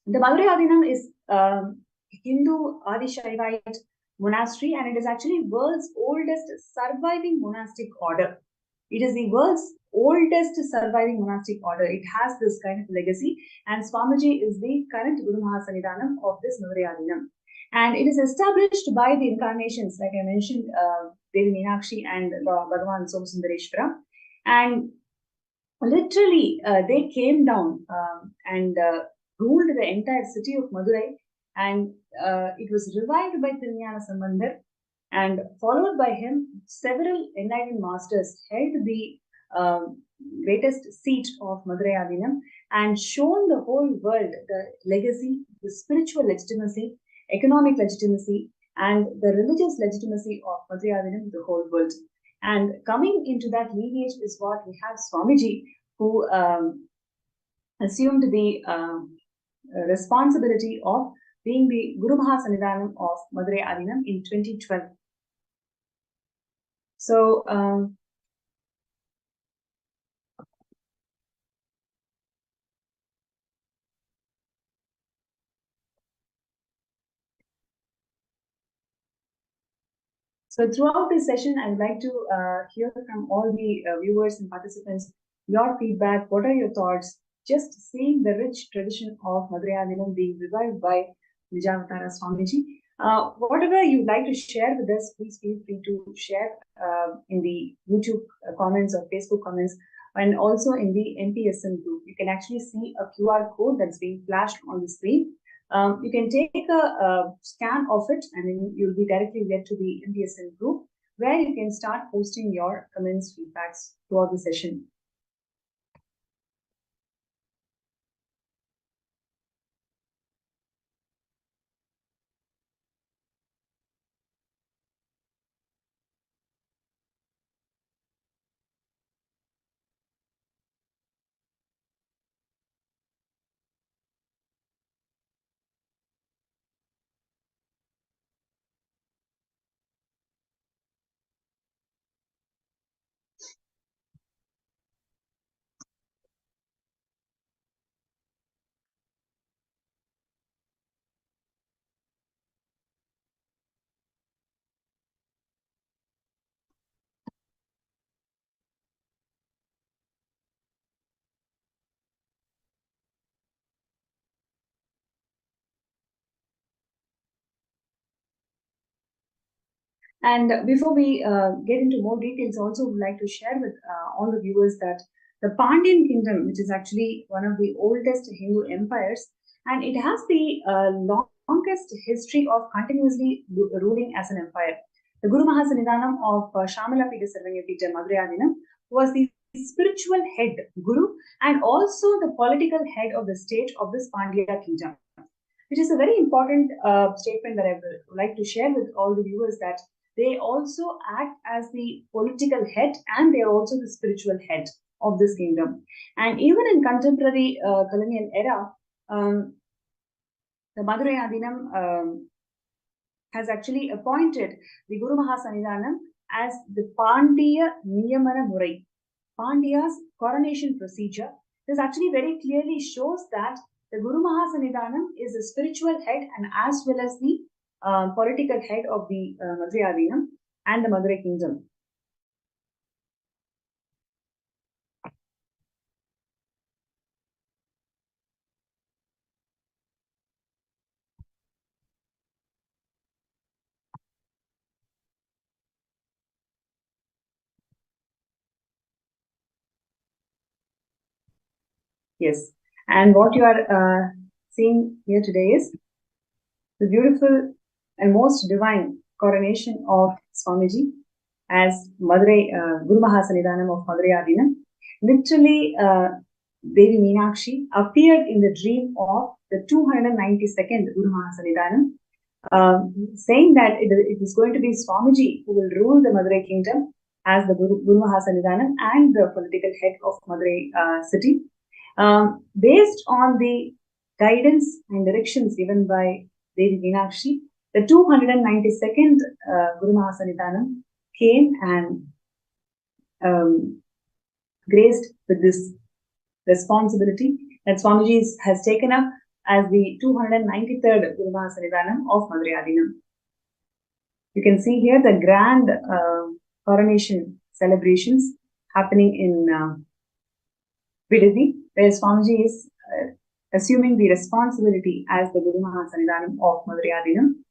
Madhurayadinam is Hindu Adi-Shaivite monastery, and it is actually world's oldest surviving monastic order. It is the world's oldest surviving monastic order. It has this kind of legacy, and Swamiji is the current Guru Mahasanidhanam of this Madhurayadinam. And it is established by the incarnations, like I mentioned, Devi Meenakshi and Bhagavan Somasundareshwara. And literally, they came down and ruled the entire city of Madurai. And it was revived by Nithyananda Sambandar. And followed by him, several enlightened masters held the greatest seat of Madurai Adinam and shown the whole world the legacy, the spiritual legitimacy, economic legitimacy, and the religious legitimacy of Madurai Adinam, the whole world. And coming into that lineage is what we have Swamiji, who assumed the responsibility of being the Guru Mahasannidhanam of Madurai Adinam in 2012. So, throughout this session, I would like to hear from all the viewers and participants your feedback. What are your thoughts? Just seeing the rich tradition of Madurai Adinam being revived by Nijavatara Swamiji. Whatever you'd like to share with us, please feel free to share in the YouTube comments or Facebook comments, and also in the MPSN group. You can actually see a QR code that's being flashed on the screen. You can take a scan of it, and then you'll be directly led to the MPSN group, where you can start posting your comments, feedbacks throughout the session. And before we get into more details, also would like to share with all the viewers that the Pandyan kingdom, which is actually one of the oldest Hindu empires, and it has the longest history of continuously ruling as an empire. The Guru Mahasannidhanam of Shamala Pita Sarvanya Pita Madurai Adinam was the spiritual head, Guru, and also the political head of the state of this Pandya kingdom, which is a very important statement that I would like to share with all the viewers, that they also act as the political head and they are also the spiritual head of this kingdom. And even in contemporary colonial era, the Madurai Adinam has actually appointed the Guru Mahasannidhanam as the Pandya Niyamana Murai, Pandya's coronation procedure. This actually very clearly shows that the Guru Mahasannidhanam is the spiritual head and as well as the political head of the Madurai Adinam and the Madurai kingdom. Yes, and what you are seeing here today is the beautiful and most divine coronation of Swamiji as Madurai Guru Mahasannidhanam of Madurai Adinam. Literally, Devi Meenakshi appeared in the dream of the 292nd Guru Mahasannidhanam, saying that it is going to be Swamiji who will rule the Madurai kingdom as the Guru Mahasannidhanam and the political head of Madurai city. Based on the guidance and directions given by Devi Meenakshi, the 292nd Guru Mahasannidhanam came and graced with this responsibility that Swamiji has taken up as the 293rd Guru Mahasannidhanam of Madurai Adinam. You can see here the grand coronation celebrations happening in Vidadi, where Swamiji is assuming the responsibility as the Guru Mahasannidhanam of Madurai Adinam.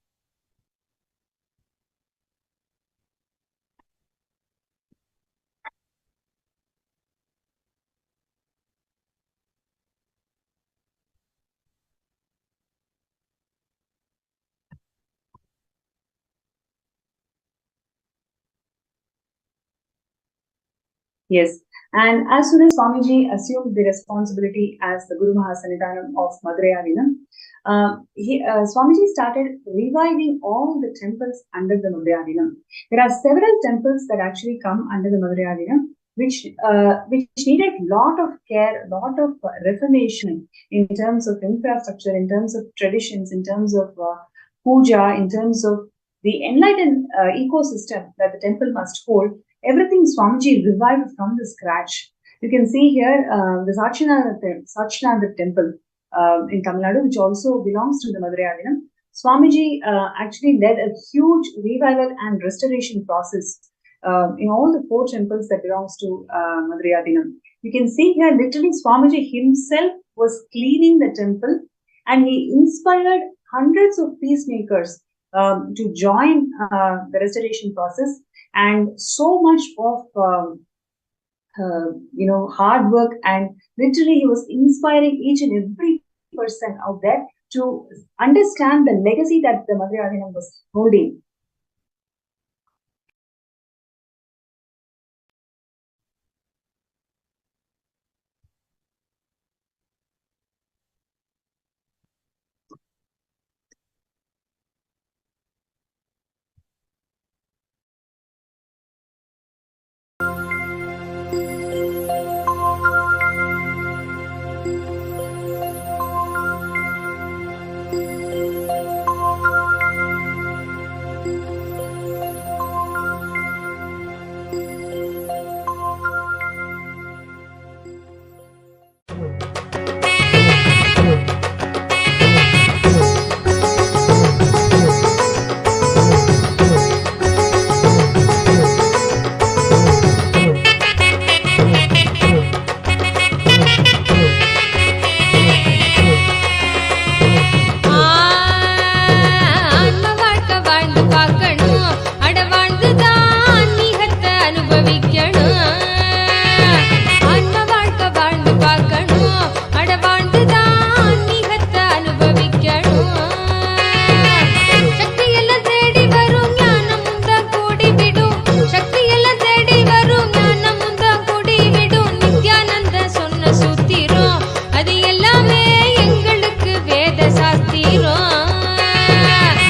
Yes. And as soon as Swamiji assumed the responsibility as the Guru Mahasannidhanam of Madurai Swamiji started reviving all the temples under the Madurai. There are several temples that actually come under the Madurai, which needed lot of care, lot of reformation in terms of infrastructure, in terms of traditions, in terms of puja, in terms of the enlightened ecosystem that the temple must hold. Everything Swamiji revived from the scratch. You can see here the Sachinanda temple in Tamil Nadu, which also belongs to the Madurai. Swamiji actually led a huge revival and restoration process in all the 4 temples that belongs to Madurai. You can see here literally Swamiji himself was cleaning the temple, and he inspired hundreds of peacemakers to join the restoration process. And so much of hard work, and literally he was inspiring each and every person out there to understand the legacy that the Madurai was holding.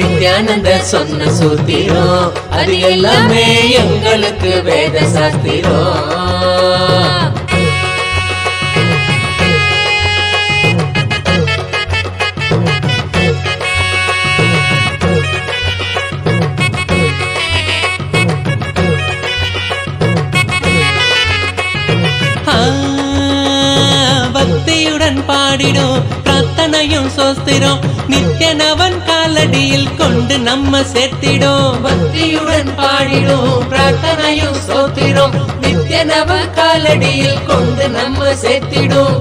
Nityananda சொன்ன சூத்திரம் அது எல்லாமே எங்களுக்கு வேத சாஸ்திரம். பக்தியுடன் பாடிடும் பிரார்த்தனையும் சோஸ்திரம் நித்யனவன் காலடியில் கொண்டு நம்ம சேர்த்திடும். பக்தியுடன் பாடிடும் பிரார்த்தனையும் சோஸ்திரம் நித்யனவன் காலடியில் கொண்டு நம்ம சேர்த்திடும்.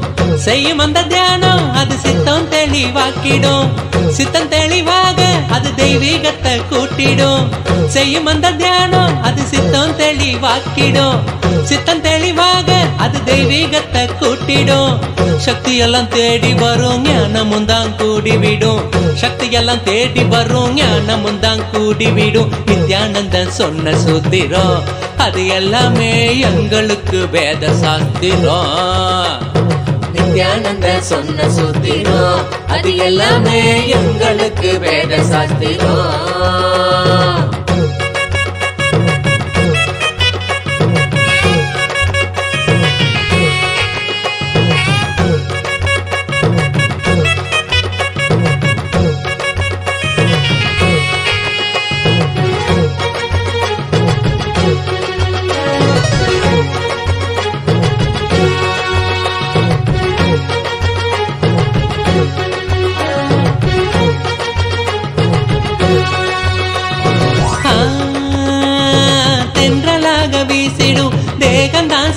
செய்யும் அந்த தியானம் அது சித்தம் தெளிவாக்கிடும். சித்தம் தெளிவாக அது தெய்வீகத்தை கூட்டிடும். செய்யும் அந்த தியானம் அது சித்தம் தெளிவாக்கிடும். சித்தம் தெளிவாக அது தெய்வீகத்தை கூட்டிடும். சக்தி எல்லாம் தேடி வரும் ஞானமும் தான் கூடிவிடும். சக்தி எல்லாம் தேடி வரும் ஞானமும் தான் கூடிவிடும். நித்யானந்தன் சொன்ன சூத்திரம் அது எல்லாமே எங்களுக்கு வேத சாஸ்திரம். நித்யானந்த சொன்ன சூத்திரம் அது எல்லாமே எங்களுக்கு வேத சாஸ்திரம்.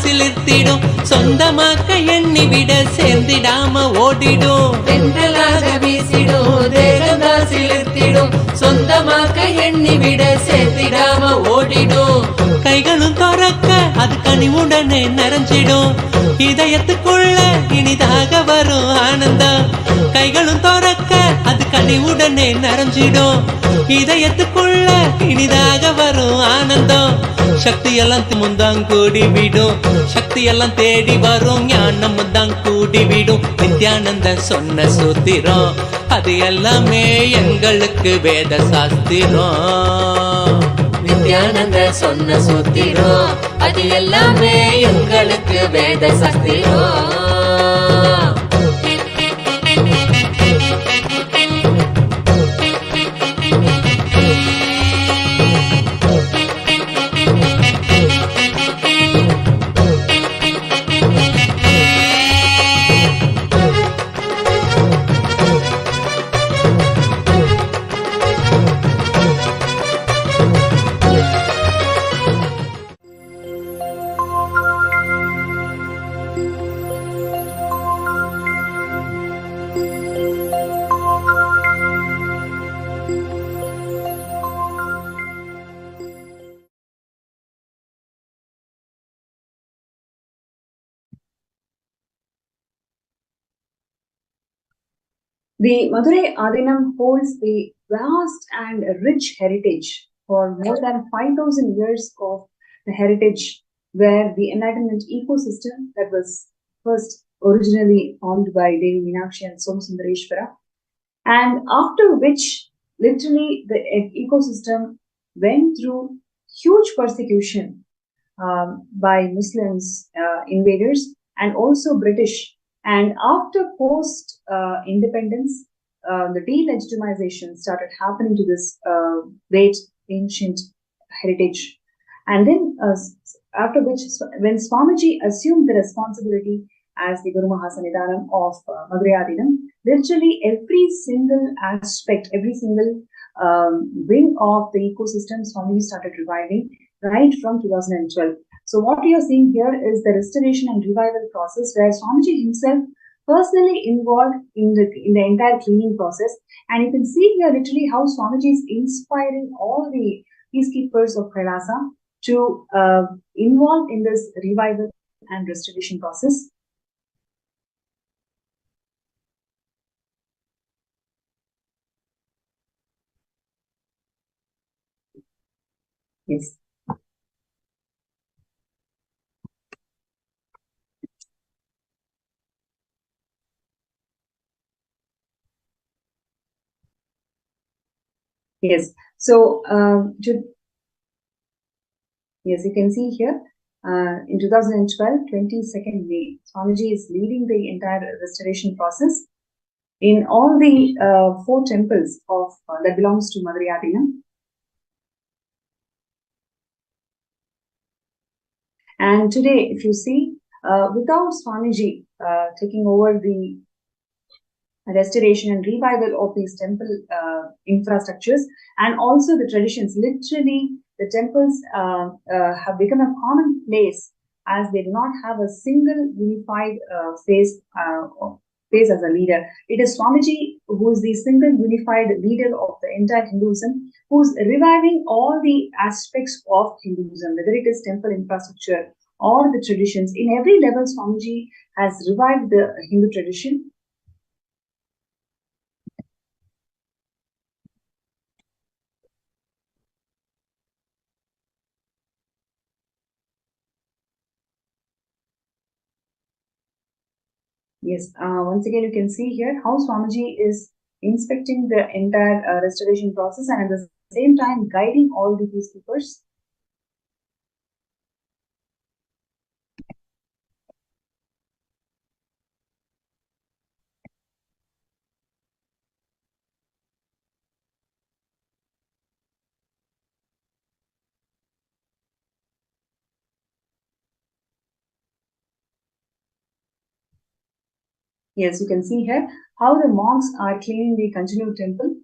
சிலிர்த்திடும் சொந்தமாக்க எண்ணிவிட சேர்ந்திடாம ஓடிடும். தென்றலாக வீசிடும் தேகந்தா சிலிர்த்திடும் சொந்தமாக்க எண்ணிவிட சேர்த்திடாம ஓடிடும். கைகளும் துறக்க அது கனிவுடனே நிறைஞ்சிடும். இதயத்துக்குள்ள இனிதாக வரும் ஆனந்தம். கைகளும் துறக்க அது பணிவுடனே நிறைஞ்சிடும். இதயத்துக்குள்ள இனிதாக வரும் ஆனந்தம். சக்தி எல்லாம் முந்தான் கூடி விடும். சக்தி எல்லாம் தேடி வரும் ஞானம் தான் கூடி விடும். நித்யானந்த சொன்ன சூத்திரம் அது எல்லாமே எங்களுக்கு வேத சாஸ்திரம். நித்யானந்த சொன்ன சூத்திரம் அது எல்லாமே எங்களுக்கு வேத சாஸ்திரம். The Madurai Adinam holds the vast and rich heritage for more than 5,000 years of the heritage, where the enlightenment ecosystem that was first originally formed by Devi Meenakshi and Somasundareshwara, and after which literally the ecosystem went through huge persecution by Muslims invaders and also British. And after post-independence, the delegitimization started happening to this great ancient heritage. And then after which, when Swamiji assumed the responsibility as the Guru Mahasanidhanam of Madurai Adinam, literally every single aspect, every single wing of the ecosystem, Swamiji started reviving right from 2012. So what we are seeing here is the restoration and revival process, where Swamiji himself personally involved in the entire cleaning process. And you can see here literally how Swamiji is inspiring all the peacekeepers of Kailasa to involve in this revival and restoration process. Yes. Yes. So, yes, you can see here in 2012, 22nd May, Swamiji is leading the entire restoration process in all the 4 temples of that belongs to Madurai Adinam. And today, if you see, without Swamiji taking over the restoration and revival of these temple infrastructures and also the traditions, literally the temples have become a common place, as they do not have a single unified face as a leader. It is Swamiji who is the single unified leader of the entire Hinduism, who is reviving all the aspects of Hinduism, whether it is temple infrastructure or the traditions. In every level, Swamiji has revived the Hindu tradition. Yes, once again, you can see here how Swamiji is inspecting the entire restoration process and at the same time guiding all the peacekeepers. Yes, you can see here how the monks are cleaning the continued temple.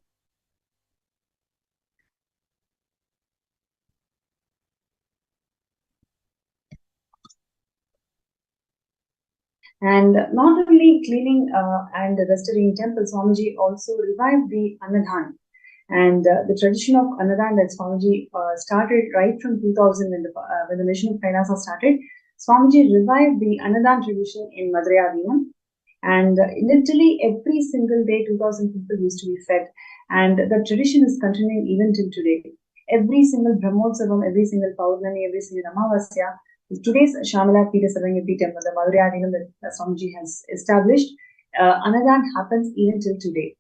And not only cleaning and restoring temples, Swamiji also revived the Annadhan. And the tradition of Annadhan that Swamiji started right from 2000 when the mission of Kailasa started. Swamiji revived the Annadhan tradition in Madurai Adinam. And literally every single day, 2,000 people used to be fed. And the tradition is continuing even till today. Every single Brahmotsavam, every single Paurnami, every single Amavasya, today's Shamala Pita Sarangati temple, the Madhurayadinam that Swamiji has established, Anadan happens even till today.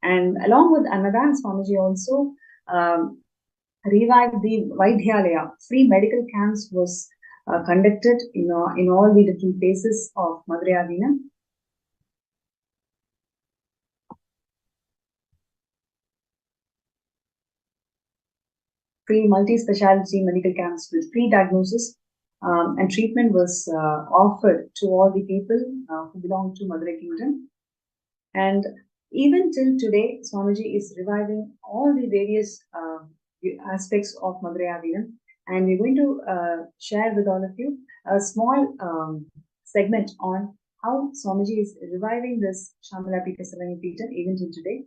And along with Anadan, Swamiji also revived the Vaidhyalaya. Free medical camps was conducted in all the different places of Madhurayadinam. Free multi-speciality medical camps with free diagnosis and treatment was offered to all the people who belong to Madurai Kingdom. And even till today, Swamiji is reviving all the various aspects of Madhurayadinam. And we're going to share with all of you a small segment on how Swamiji is reviving this Shamala Pita Sarangi Pita even till today.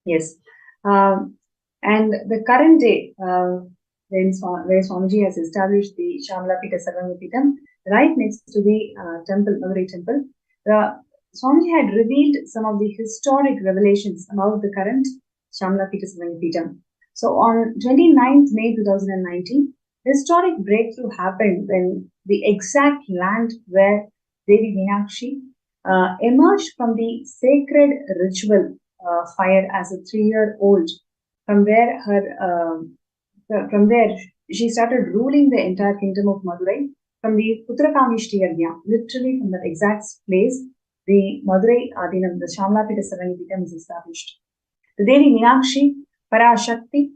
Yes. And the current day, where Swamiji has established the Shamala Pita Sarvanga Pitam, right next to the temple, Madurai temple, Swamiji had revealed some of the historic revelations about the current Shamala Pita Sarvanga Pitam. So on 29th May 2019, historic breakthrough happened when the exact land where Devi Meenakshi emerged from the sacred ritual fire as a 3-year-old, from where she started ruling the entire kingdom of Madurai from the Putrakamishti Yajna, literally from that exact place, the Madurai Adinam, the Shamala Pita Sarangi Pitam is established. The Devi Meenakshi, Parashakti,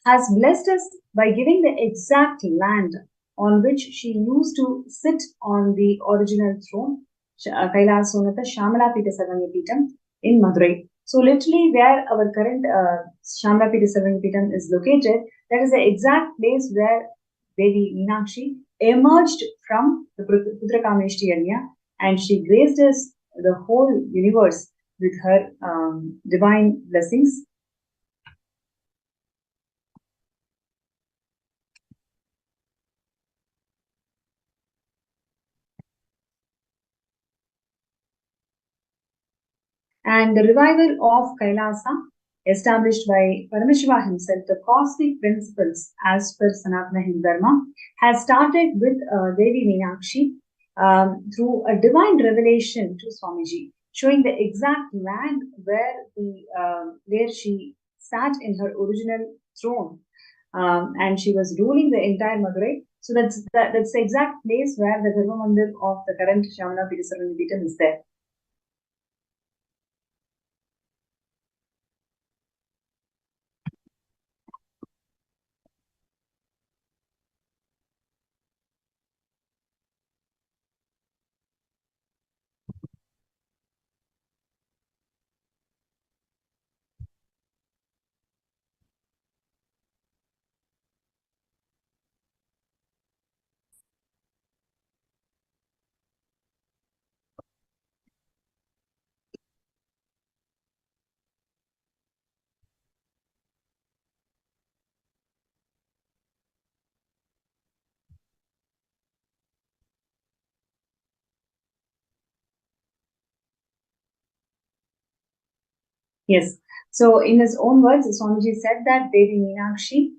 has blessed us by giving the exact land on which she used to sit on the original throne, Kailasonata Shamala Pita Sarangi Pitam in Madurai. So literally where our current Shamala Pita Sarangi Pitam is located, that is the exact place where Devi Meenakshi emerged from the Putrakamishti Yajna, and she graced us the whole universe with her divine blessings. And the revival of Kailasa, established by Paramashivam himself, the cosmic principles as per Sanatana Hindu Dharma, has started with Devi Meenakshi through a divine revelation to Swamiji, showing the exact land where she sat in her original throne, and she was ruling the entire Madurai. So that's the exact place where the Garbha Mandir of the current Shamala Pita Sarangi Pitam is there. Yes. So in his own words, Swamiji said that Devi Meenakshi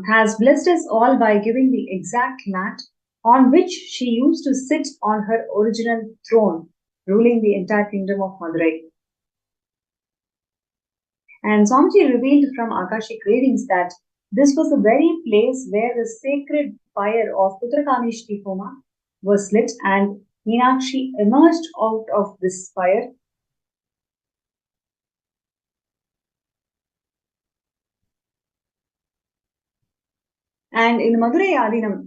has blessed us all by giving the exact land on which she used to sit on her original throne, ruling the entire kingdom of Madurai. And Swamiji revealed from Akashic readings that this was the very place where the sacred fire of Putrakamishti Homa was lit and Meenakshi emerged out of this fire. And in Madurai Adinam,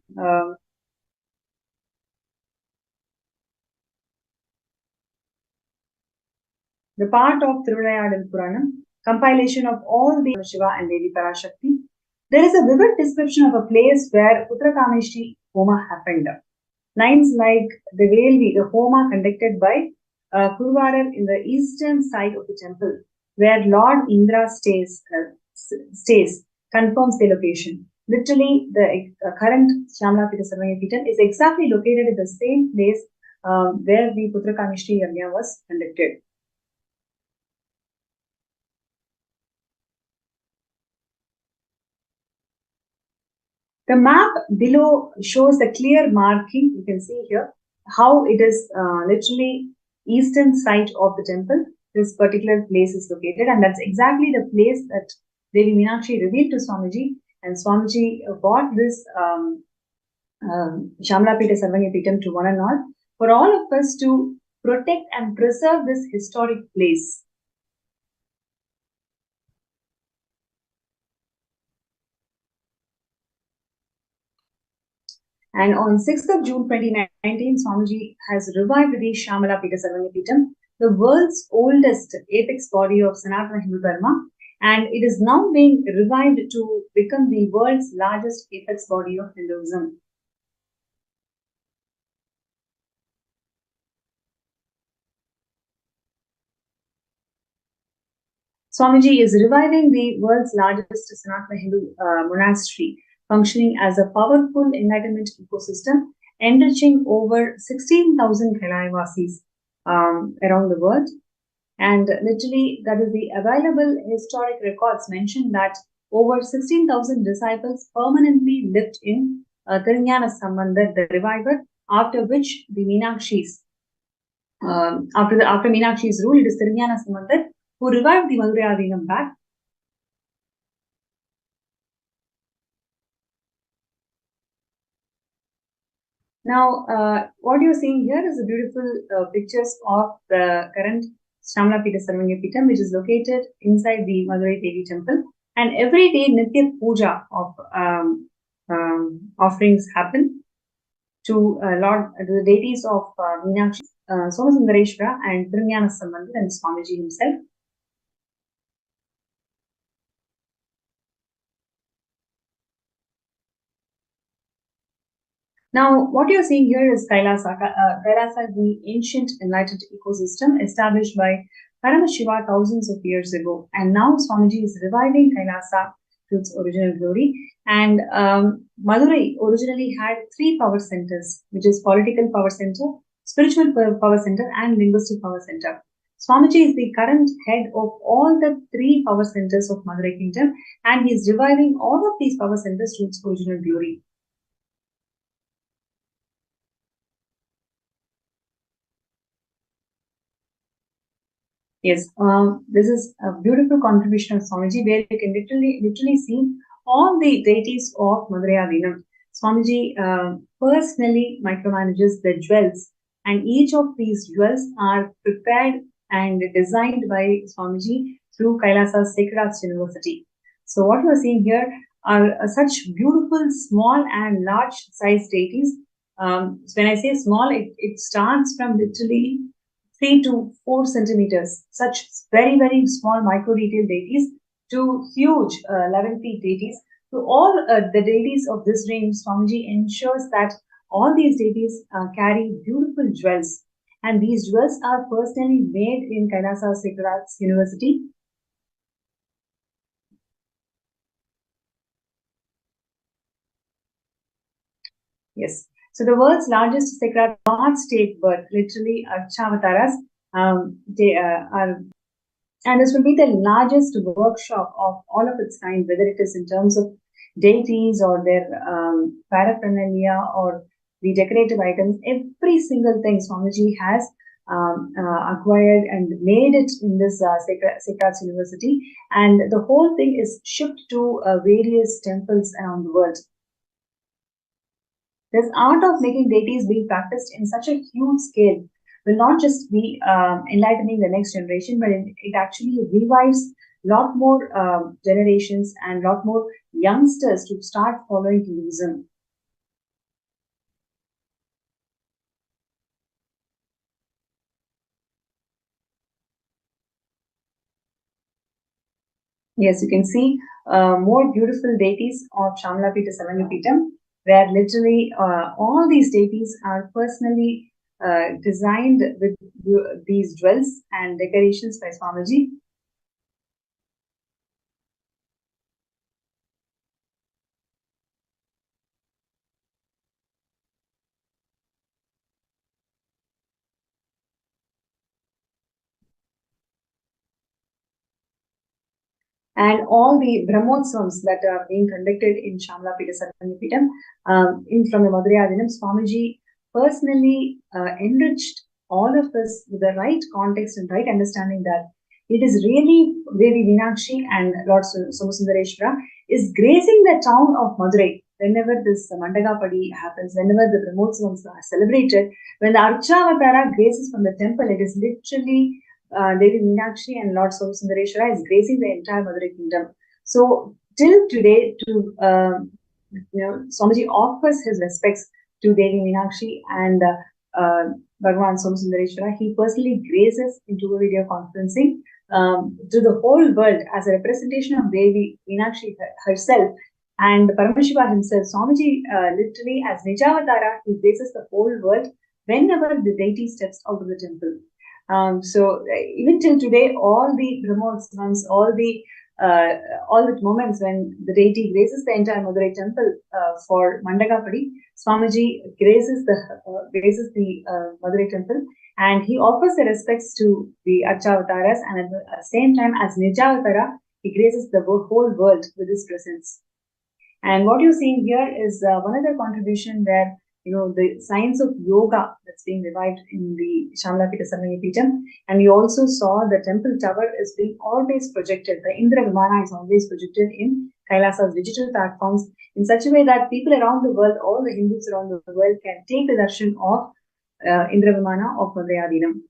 the part of Thiruvilayadal Puranam, compilation of all the Shiva and Devi Parashakti, there is a vivid description of a place where Putrakameshti Homa happened. Lines like the Velvi, the Homa conducted by Kuruvarar in the eastern side of the temple, where Lord Indra stays, confirms the location. Literally, the current Shyamala-pita Sarvanya-pitam is exactly located at the same place where the Putrakameshti Yagna was conducted. The map below shows the clear marking. You can see here how it is literally eastern side of the temple. This particular place is located, and that's exactly the place that Devi Meenakshi revealed to Swamiji, and Swamiji brought this Shyamala-pita Sarvanya-pitam to one and all for all of us to protect and preserve this historic place. And on 6th of June 2019, Swamiji has revived the Shyamala-pita Sarvanya-pitam, the world's oldest apex body of Sanatana Hindu Dharma, and it is now being revived to become the world's largest apex body of Hinduism. Swamiji is reviving the world's largest Sanatana Hindu monastery, functioning as a powerful enlightenment ecosystem, enriching over 16,000 Kailayavasis around the world. And literally, that is the available historic records mention that over 16,000 disciples permanently lived in Tirunjana Sambandhar, the reviver, after which the Meenakshi's, after Meenakshi's rule, it is Tirunjana Sambandhar who revived the Madurai Adinam back. Now, what you're seeing here is the beautiful pictures of the current Shyamala-pita Sarvanya-pitam, which is located inside the Madurai Devi temple. And every day, Nitya Puja of offerings happen to the deities of Meenakshi, Somaskandhar and Tirunjana Sambandhar and Swamiji himself. Now, what you're seeing here is Kailasa. Kailasa is the ancient enlightened ecosystem established by Paramashivam thousands of years ago. And now Swamiji is reviving Kailasa to its original glory. And Madurai originally had 3 power centers, which is political power center, spiritual power center, and linguistic power center. Swamiji is the current head of all the 3 power centers of Madurai Kingdom, and he is reviving all of these power centers to its original glory. Yes, this is a beautiful contribution of Swamiji, where you can literally see all the deities of Madurai Adinam. Swamiji personally micromanages the jewels, and each of these jewels are prepared and designed by Swamiji through Kailasa's Sacred Arts University. So what you are seeing here are such beautiful small and large size deities. When I say small, it starts from literally 3 to 4 centimeters, such very, very small micro detailed deities, to huge 11 feet deities. To all the deities of this range, Swamiji ensures that all these deities carry beautiful jewels, and these jewels are personally made in Kailasa Sacred Arts University. Yes. So the world's largest sacred arts take birth, literally Archavataras. They are, and this will be the largest workshop of all of its kind, whether it is in terms of deities or their paraphernalia or the decorative items. Every single thing Swamiji has acquired and made it in this Sacred Arts University, and the whole thing is shipped to various temples around the world. This art of making deities being practiced in such a huge scale will not just be enlightening the next generation, but it actually revives a lot more generations and a lot more youngsters to start following Hinduism. Yes, you can see more beautiful deities of Shamalapita Samangapitam, where literally all these deities are personally designed with these jewels and decorations by Swamiji. And all the Brahmotsavams that are being conducted in Shamalapita Sarangipitam, from the Madhurayadinam, Swamiji personally enriched all of us with the right context and right understanding that it is really Devi Meenakshi and Lord Somasundareshwara is gracing the town of Madurai whenever this Mandagapadi happens, whenever the Brahmotsavams are celebrated, when the Archavatara graces from the temple, it is literally Devi Meenakshi and Lord Somasundareshwara is gracing the entire Madurai kingdom. So till today, Swamiji offers his respects to Devi Meenakshi and Bhagavan Somasundareshwara. He personally graces into a video conferencing to the whole world as a representation of Devi Meenakshi herself and Paramashiva himself. Swamiji literally as Nijavatara, he graces the whole world whenever the deity steps out of the temple. So even till today, all the Brahmotsavams, all the moments when the deity graces the entire Madurai temple for Mandagapadi, Swamiji graces the Madurai temple, and he offers the respects to the Archavataras, and at the same time as Nijavatara, he graces the whole world with his presence. And what you're seeing here is one other contribution where the science of yoga that's being revived in the Shamalapita Sarangipitam. And we also saw the temple tower is being always projected. The Indra Vimana is always projected in Kailasa's digital platforms in such a way that people around the world, all the Hindus around the world, can take the darshan of Indra Vimana of Madhurayadinam.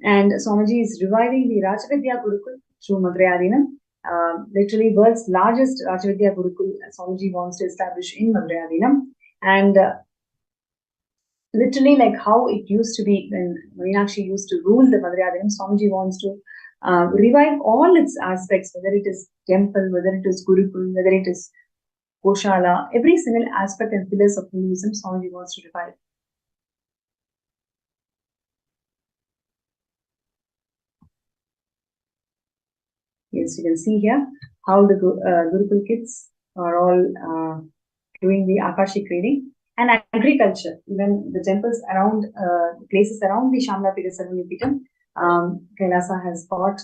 And Swamiji is reviving the Rajavidya Gurukul through Madhurayadinam. Literally world's largest Rajavidya Gurukul Swamiji wants to establish in Madhurayadinam. And literally like how it used to be when Meenakshi used to rule the Madhurayadinam, Swamiji wants to revive all its aspects, whether it is temple, whether it is Gurukul, whether it is Goshala, every single aspect and pillars of Hinduism, Swamiji wants to revive. Yes, you can see here how the Gurukul kids are all doing the Akashik reading. And agriculture, even the temples around, places around the Shamalapita Sarangipitam, Kailasa has got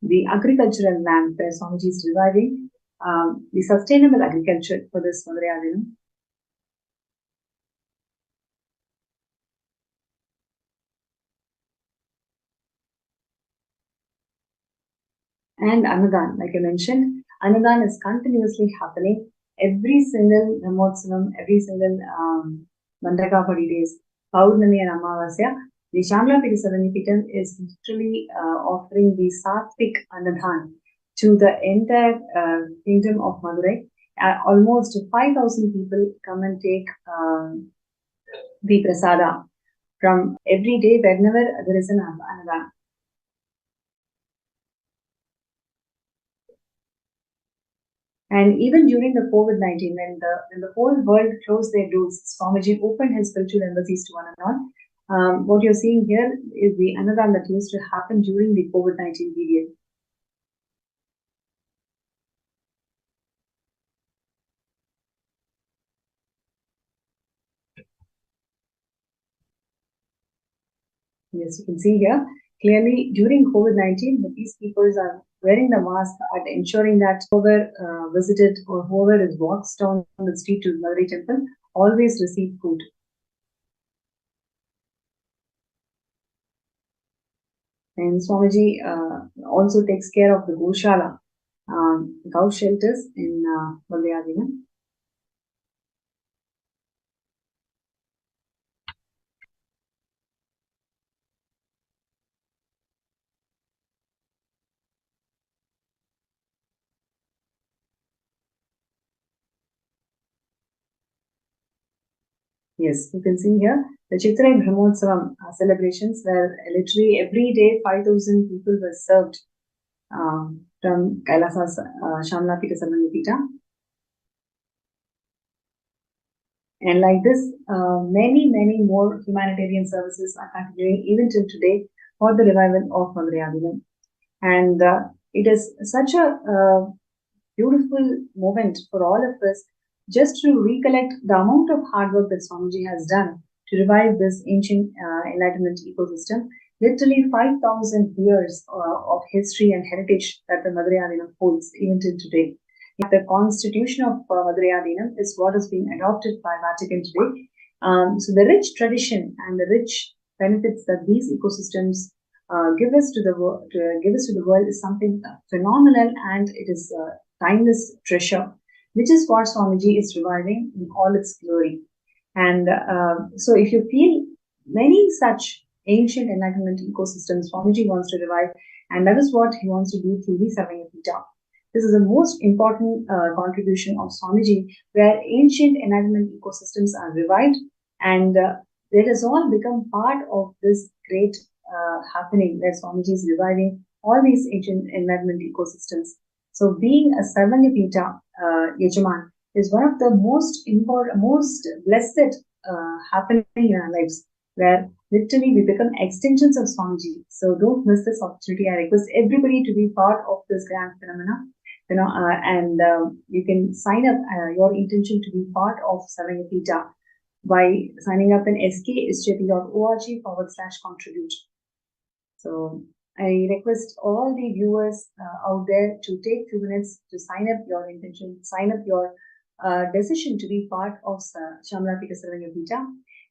the agricultural land where Swamiji is reviving the sustainable agriculture for this Madhurayadinam. And Annadan, like I mentioned, Annadan is continuously happening. Every single Brahmotsavam, every single Mandagapadi days, Paurnami and Amavasya, the Shamalapita Sarangipitam is literally offering the Satvik Annadan to the entire kingdom of Madurai. Almost 5,000 people come and take the prasada from every day whenever there is an Annadan. And even during the COVID-19, when the whole world closed their doors, Swamiji opened his spiritual embassies to one and all. What you're seeing here is the Annadan that used to happen during the COVID-19 period. Yes, you can see here clearly during COVID-19, the peacekeepers are wearing the mask and ensuring that whoever visited or whoever is walks down the street to the Madurai temple always receive food. And Swamiji also takes care of the Goshala, cow shelters in Madhurayadinam. Yes, you can see here the Chitrai Brahmotsavam celebrations where literally every day 5,000 people were served from Kailasa's Shamla Pita Sarvanipita. And like this, many more humanitarian services are continuing even till today for the revival of Madhurayadinam. And it is such a beautiful moment for all of us just to recollect the amount of hard work that Swamiji has done to revive this ancient enlightenment ecosystem. Literally 5,000 years of history and heritage that the Madhurayadinam holds even till today. The constitution of Madhurayadinam is what is being adopted by Vatican today. So the rich tradition and the rich benefits that these ecosystems give us to the world is something phenomenal, and it is timeless treasure, which is what Swamiji is reviving in all its glory. And so if you feel many such ancient enlightenment ecosystems Swamiji wants to revive, and that is what he wants to do through the Savanyapita. This is the most important contribution of Swamiji, where ancient enlightenment ecosystems are revived, and it has all become part of this great happening where Swamiji is reviving all these ancient enlightenment ecosystems. So being a Sarvanyapita Yajaman is one of the most important, most blessed happening in our lives, where literally we become extensions of Swamiji. So don't miss this opportunity. I request everybody to be part of this grand phenomena. And you can sign up your intention to be part of Sarvanyapita by signing up in skSJP.org/contribute. So I request all the viewers out there to take 2 minutes to sign up your intention, sign up your decision to be part of Shamla Pita Sarvanyapita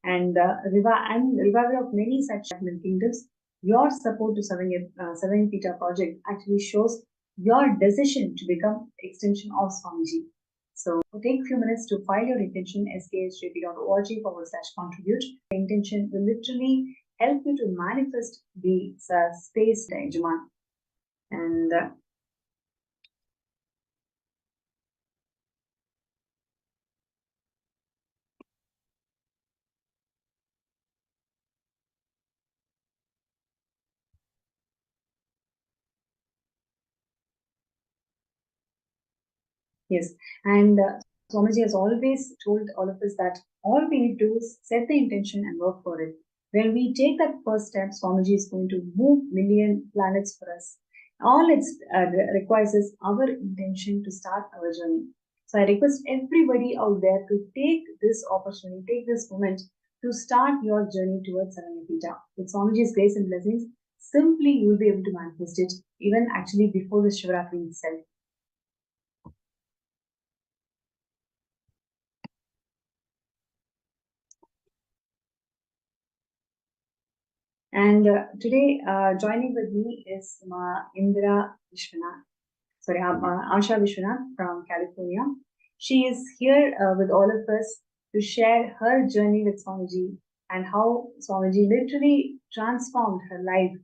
and revival of many such kingdoms. Your support to Sarvanyapita project actually shows your decision to become extension of Swamiji. So take a few minutes to file your intention, skSJP.org/contribute. The intention will literally help you to manifest the space Yajaman. And yes, and Swamiji has always told all of us that all we need to do is set the intention and work for it. When we take that first step, Swamiji is going to move million planets for us. All it requires is our intention to start our journey. So I request everybody out there to take this opportunity, take this moment to start your journey towards Sarvanyapita. With Swamiji's grace and blessings, simply you will be able to manifest it even actually before the Shivaratri itself. And today, joining with me is Indra Vishwanath, sorry, Asha Vishwanath from California. She is here with all of us to share her journey with Swamiji and how Swamiji literally transformed her life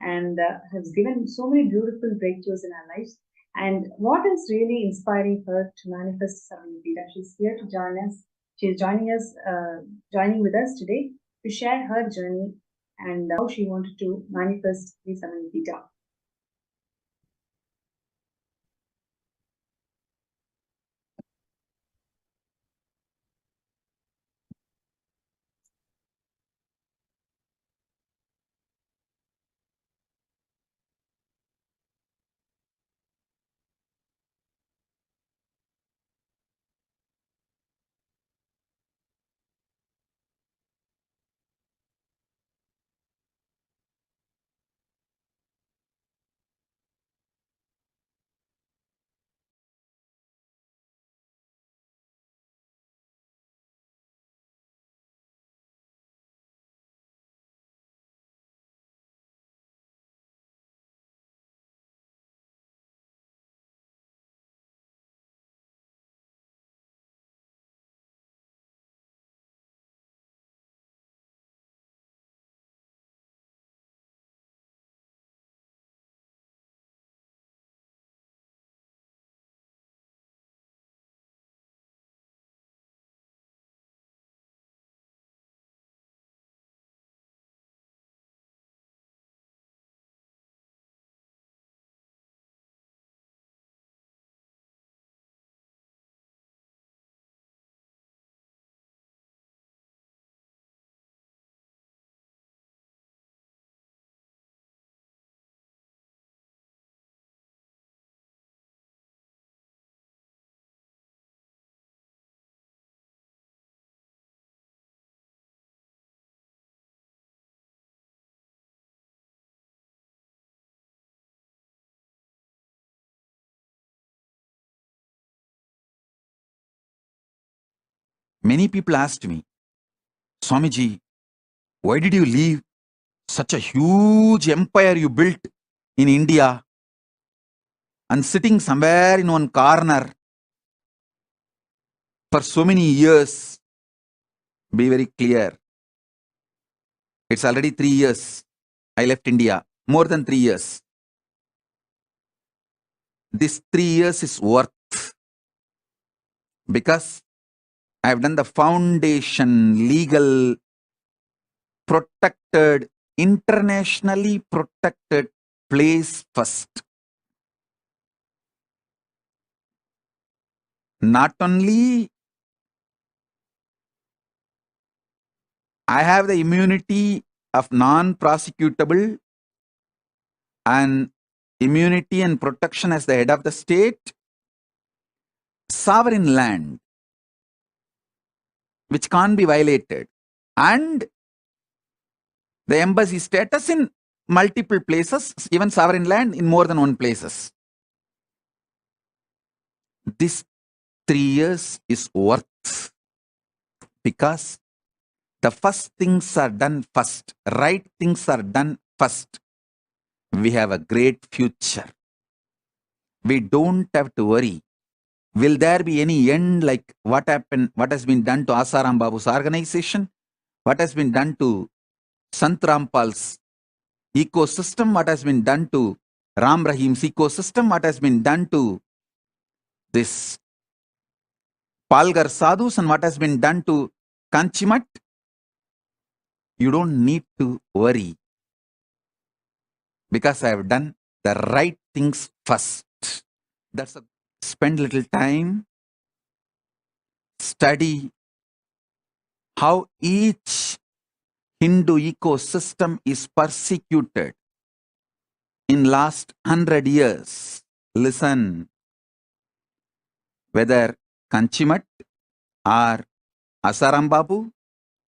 and has given so many beautiful breakthroughs in her lives. And what is really inspiring her to manifest Sarvanyapita? She's here to join us. She's joining with us today to share her journey and how she wanted to manifest the Sarvanyapita. Many people asked me, Swamiji, why did you leave such a huge empire you built in India and sitting somewhere in one corner for so many years? Be very clear. It's already 3 years. I left India. More than 3 years. This 3 years is worth, because I've done the foundation, legal, protected, internationally protected place first. Not only I have the immunity of non-prosecutable and immunity and protection as the head of the state, sovereign land, which can't be violated, and the embassy status in multiple places, even sovereign land in more than one places. This 3 years is worth, because the first things are done first, right things are done first. We have a great future. We don't have to worry. Will there be any end like what happened, what has been done to Asaram Babu's organization? What has been done to Sant Rampal's ecosystem? What has been done to Ram Rahim's ecosystem? What has been done to this Palgar Sadhus, and what has been done to Kanchimat? You don't need to worry, because I have done the right things first. That's a, spend little time, study how each Hindu ecosystem is persecuted in last 100 years. Listen, whether Kanchimat or Asaram Babu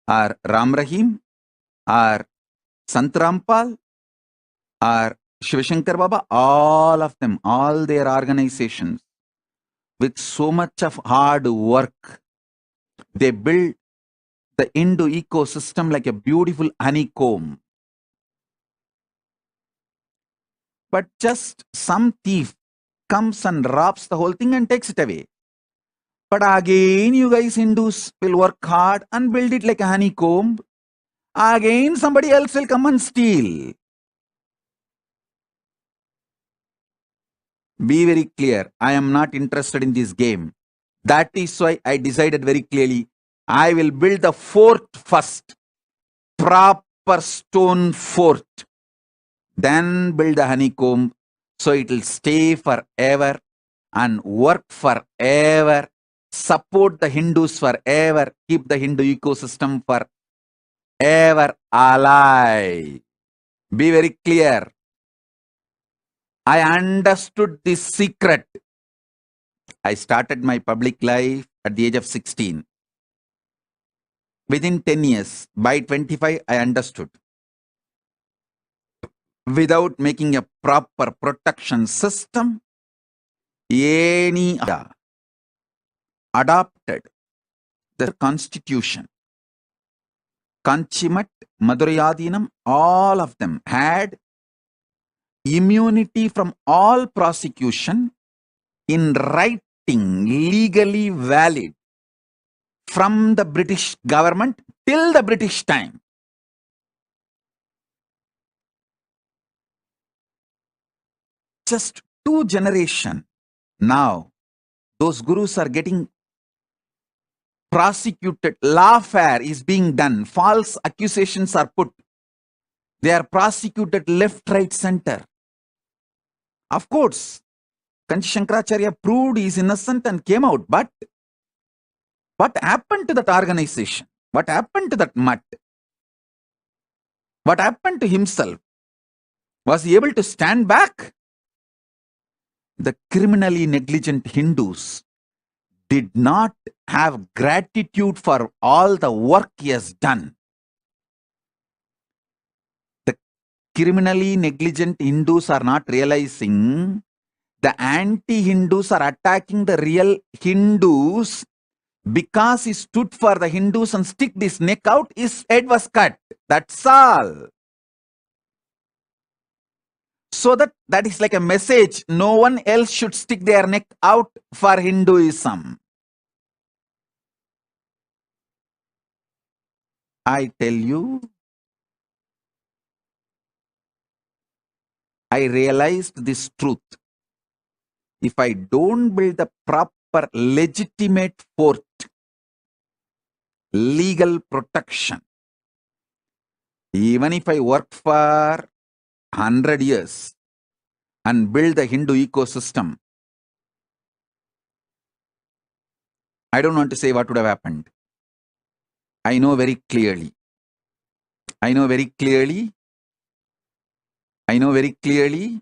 or Ram Rahim or Sant Rampal or Shivashankar Baba, all of them, all their organizations, with so much of hard work, they build the Hindu ecosystem like a beautiful honeycomb. But just some thief comes and robs the whole thing and takes it away. But again, you guys Hindus will work hard and build it like a honeycomb. Again, somebody else will come and steal. Be very clear. I am not interested in this game. That is why I decided very clearly, I will build the fort first. Proper stone fort. Then build the honeycomb so it will stay forever and work forever. Support the Hindus forever. Keep the Hindu ecosystem forever alive. Be very clear. I understood this secret. I started my public life at the age of 16. Within 10 years, by 25, I understood. Without making a proper protection system, any adopted the constitution. Kanchimat, Madurayadinam, all of them had immunity from all prosecution in writing, legally valid, from the British government till the British time. Just 2 generations now, those gurus are getting prosecuted. Lawfare is being done. False accusations are put. They are prosecuted left, right, center. Of course, Kanchi Shankaracharya proved he is innocent and came out. But what happened to that organization? What happened to that mutt? What happened to himself? Was he able to stand back? The criminally negligent Hindus did not have gratitude for all the work he has done. The criminally negligent Hindus are not realizing the anti-Hindus are attacking the real Hindus Because he stood for the Hindus and stick his neck out, his head was cut. That's all. So that is like a message. No one else should stick their neck out for Hinduism. I tell you, I realized this truth. If I don't build the proper legitimate fort, legal protection, even if I work for 100 years and build the Hindu ecosystem, I don't want to say what would have happened. I know very clearly. I know very clearly. I know very clearly.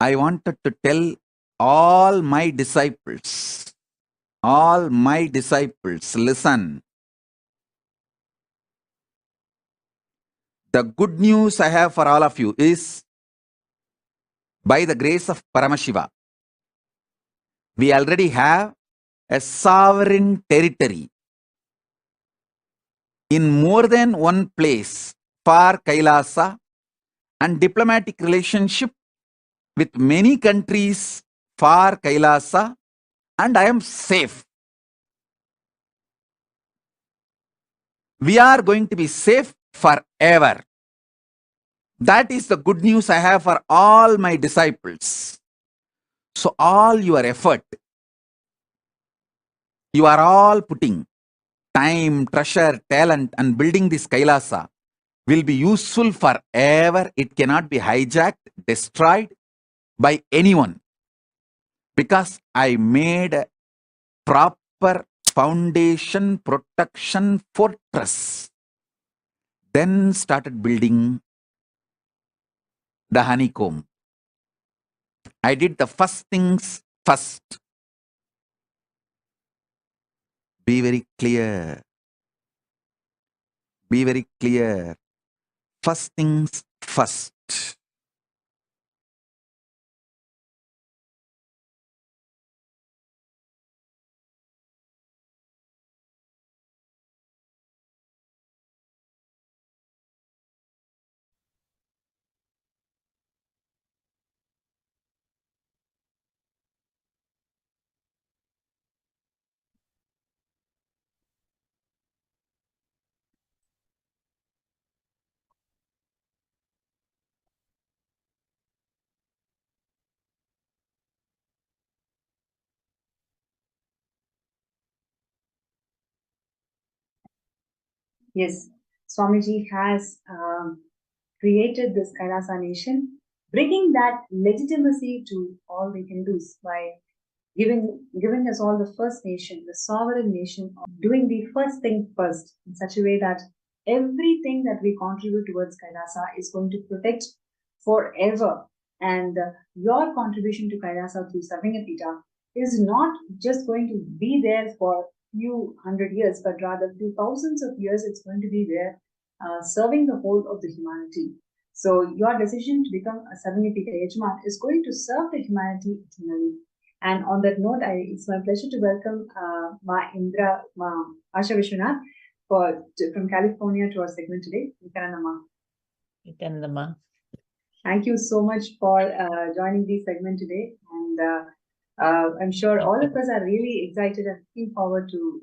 I wanted to tell all my disciples, listen. The good news I have for all of you is, by the grace of Paramashiva, we already have a sovereign territory in more than one place for Kailasa and diplomatic relationship with many countries for Kailasa, and I am safe. We are going to be safe forever. That is the good news I have for all my disciples. So all your effort, you are all putting time, treasure, talent and building this Kailasa will be useful forever. It cannot be hijacked, destroyed by anyone, because I made a proper foundation protection fortress. Then started building the honeycomb. I did the first things first. Be very clear. Be very clear. First things first. Yes, Swamiji has created this Kailasa nation, bringing that legitimacy to all the Hindus by giving us all the first nation, the sovereign nation, doing the first thing first in such a way that everything that we contribute towards Kailasa is going to protect forever. And your contribution to Kailasa through Savingapita is not just going to be there for few hundred years, but rather few thousands of years it's going to be there, serving the whole of the humanity. So your decision to become a Savingapita Yajman is going to serve the humanity eternally. And on that note, it's my pleasure to welcome Ma Asha Vishwanath from California to our segment today. Nithyananda Ma. Thank you so much for joining the segment today. And I'm sure all of us are really excited and looking forward to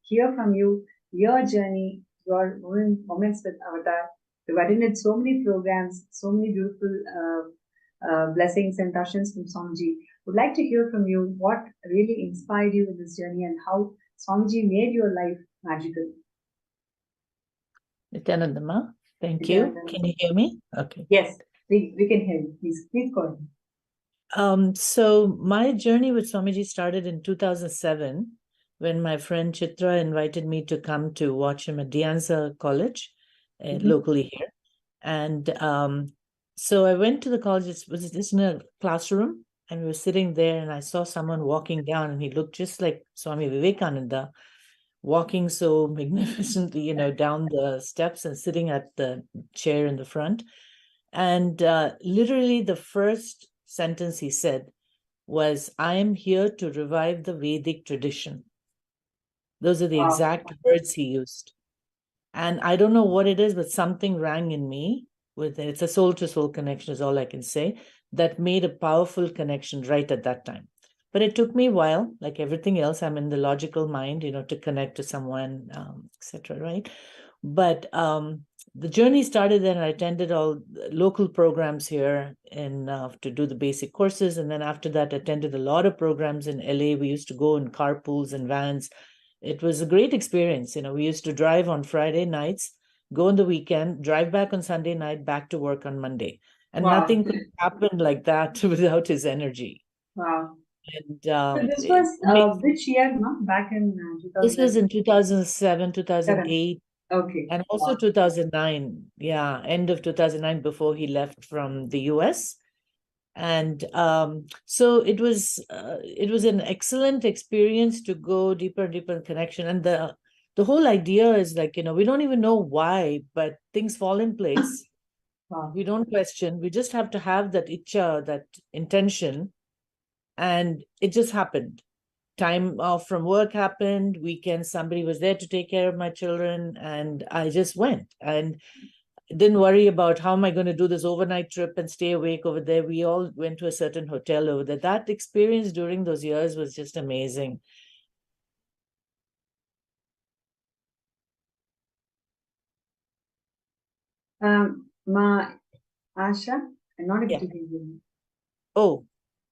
hear from you, your journey, your moments with Avatar. We've attended so many programs, so many beautiful blessings and darshans from Swamiji. Would like to hear from you what really inspired you in this journey and how Swamiji made your life magical. Nithyananda Ma, thank you. Can you hear me? Okay. Yes, we can hear you. Please go ahead. So my journey with Swamiji started in 2007 when my friend Chitra invited me to come to watch him at Dianza College, locally here. And so I went to the college. It was in a classroom, and we were sitting there, and I saw someone walking down, and he looked just like Swami Vivekananda, walking so magnificently, down the steps and sitting at the chair in the front. And literally the first sentence he said was, "I am here to revive the Vedic tradition." Those are the exact words he used. And I don't know what it is, but something rang in me with it. It's a soul to soul connection is all I can say, that made a powerful connection right at that time. But it took me a while, like everything else. I'm in the logical mind, to connect to someone, etc. Right? But the journey started then. I attended all local programs here and to do the basic courses. And then after that, attended a lot of programs in LA. We used to go in carpools and vans. It was a great experience. We used to drive on Friday nights, go on the weekend, drive back on Sunday night, back to work on Monday. And nothing could happen like that without his energy. Wow. And So this was which year, no? Back in 2000? This was in 2007, 2008. Okay. And also 2009. Yeah, end of 2009, before he left from the US. And so it was an excellent experience to go deeper and deeper in connection. And the whole idea is like, we don't even know why, but things fall in place. Wow. We don't question. We just have to have that icha, that intention. And it just happened. Time off from work happened. Weekend, somebody was there to take care of my children. And I just went. And didn't worry about how am I going to do this overnight trip and stay awake over there. We all went to a certain hotel over there. That experience during those years was just amazing. Ma Asha, I'm not able Yeah. to hear you. Oh.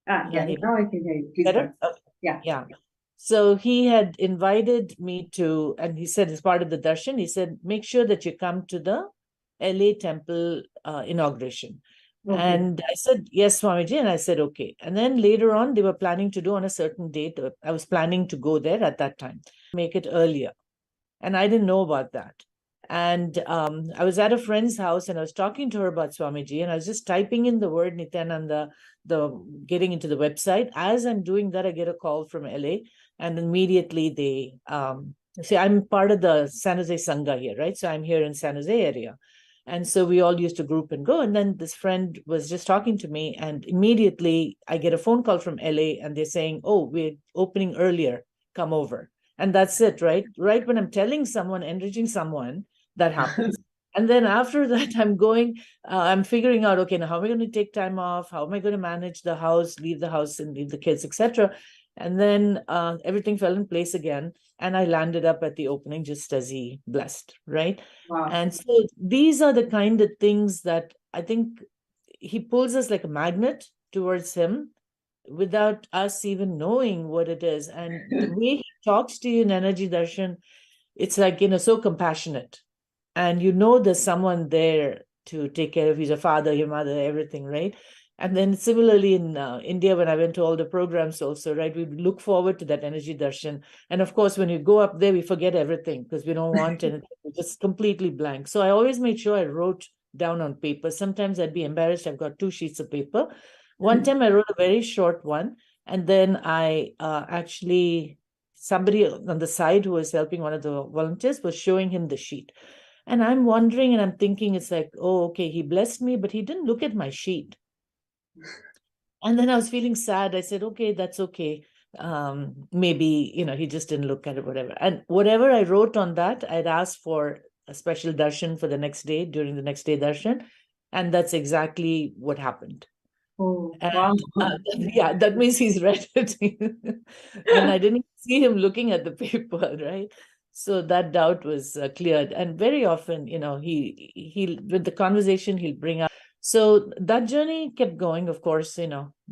Yeah, now I can hear you. Please better? go. Yeah. Yeah. So he had invited me to, and he said, as part of the darshan, he said, make sure that you come to the LA temple inauguration. Okay. And I said, yes, Swamiji. And I said, okay. And then later on, they were planning to do on a certain date. I was planning to go there at that time, make it earlier. And I didn't know about that. And I was at a friend's house and I was talking to her about Swamiji, and I was just typing in the word Nithyananda, getting into the website. As I'm doing that, I get a call from LA, and immediately they say, I'm part of the San Jose Sangha here, right? So I'm here in San Jose area. And so we all used to group and go. And then this friend was just talking to me, and immediately I get a phone call from LA, and they're saying, oh, we're opening earlier, come over. And that's it, right? Right when I'm telling someone, enriching someone, that happens. And then after that, I'm figuring out, okay, now how am I going to take time off? How am I going to manage the house, leave the house and leave the kids, etc. And then everything fell in place again. And I landed up at the opening just as he blessed, right? Wow. And so these are the kind of things that I think he pulls us like a magnet towards him without us even knowing what it is. And the way he talks to you in Energy Darshan, it's like, so compassionate. And there's someone there to take care of you, your father, your mother, everything, right? And then similarly in India, when I went to all the programs also, right, we look forward to that Energy Darshan. And of course, when you go up there, we forget everything because we don't want anything. We're just completely blank. So I always made sure I wrote down on paper. Sometimes I'd be embarrassed. I've got 2 sheets of paper. One time I wrote a very short one. And then I somebody on the side who was helping one of the volunteers was showing him the sheet. And I'm wondering and I'm thinking, it's like, oh, okay, he blessed me, but he didn't look at my sheet. And then I was feeling sad. I said, okay, that's okay. Maybe, he just didn't look at it, whatever. And whatever I wrote on that, I'd asked for a special darshan for the next day, during the next day darshan. And that's exactly what happened. Oh, and, wow. Yeah, that means he's read it. And I didn't see him looking at the paper, right? So that doubt was cleared. And very often, he with the conversation, he'll bring up. So that journey kept going, of course,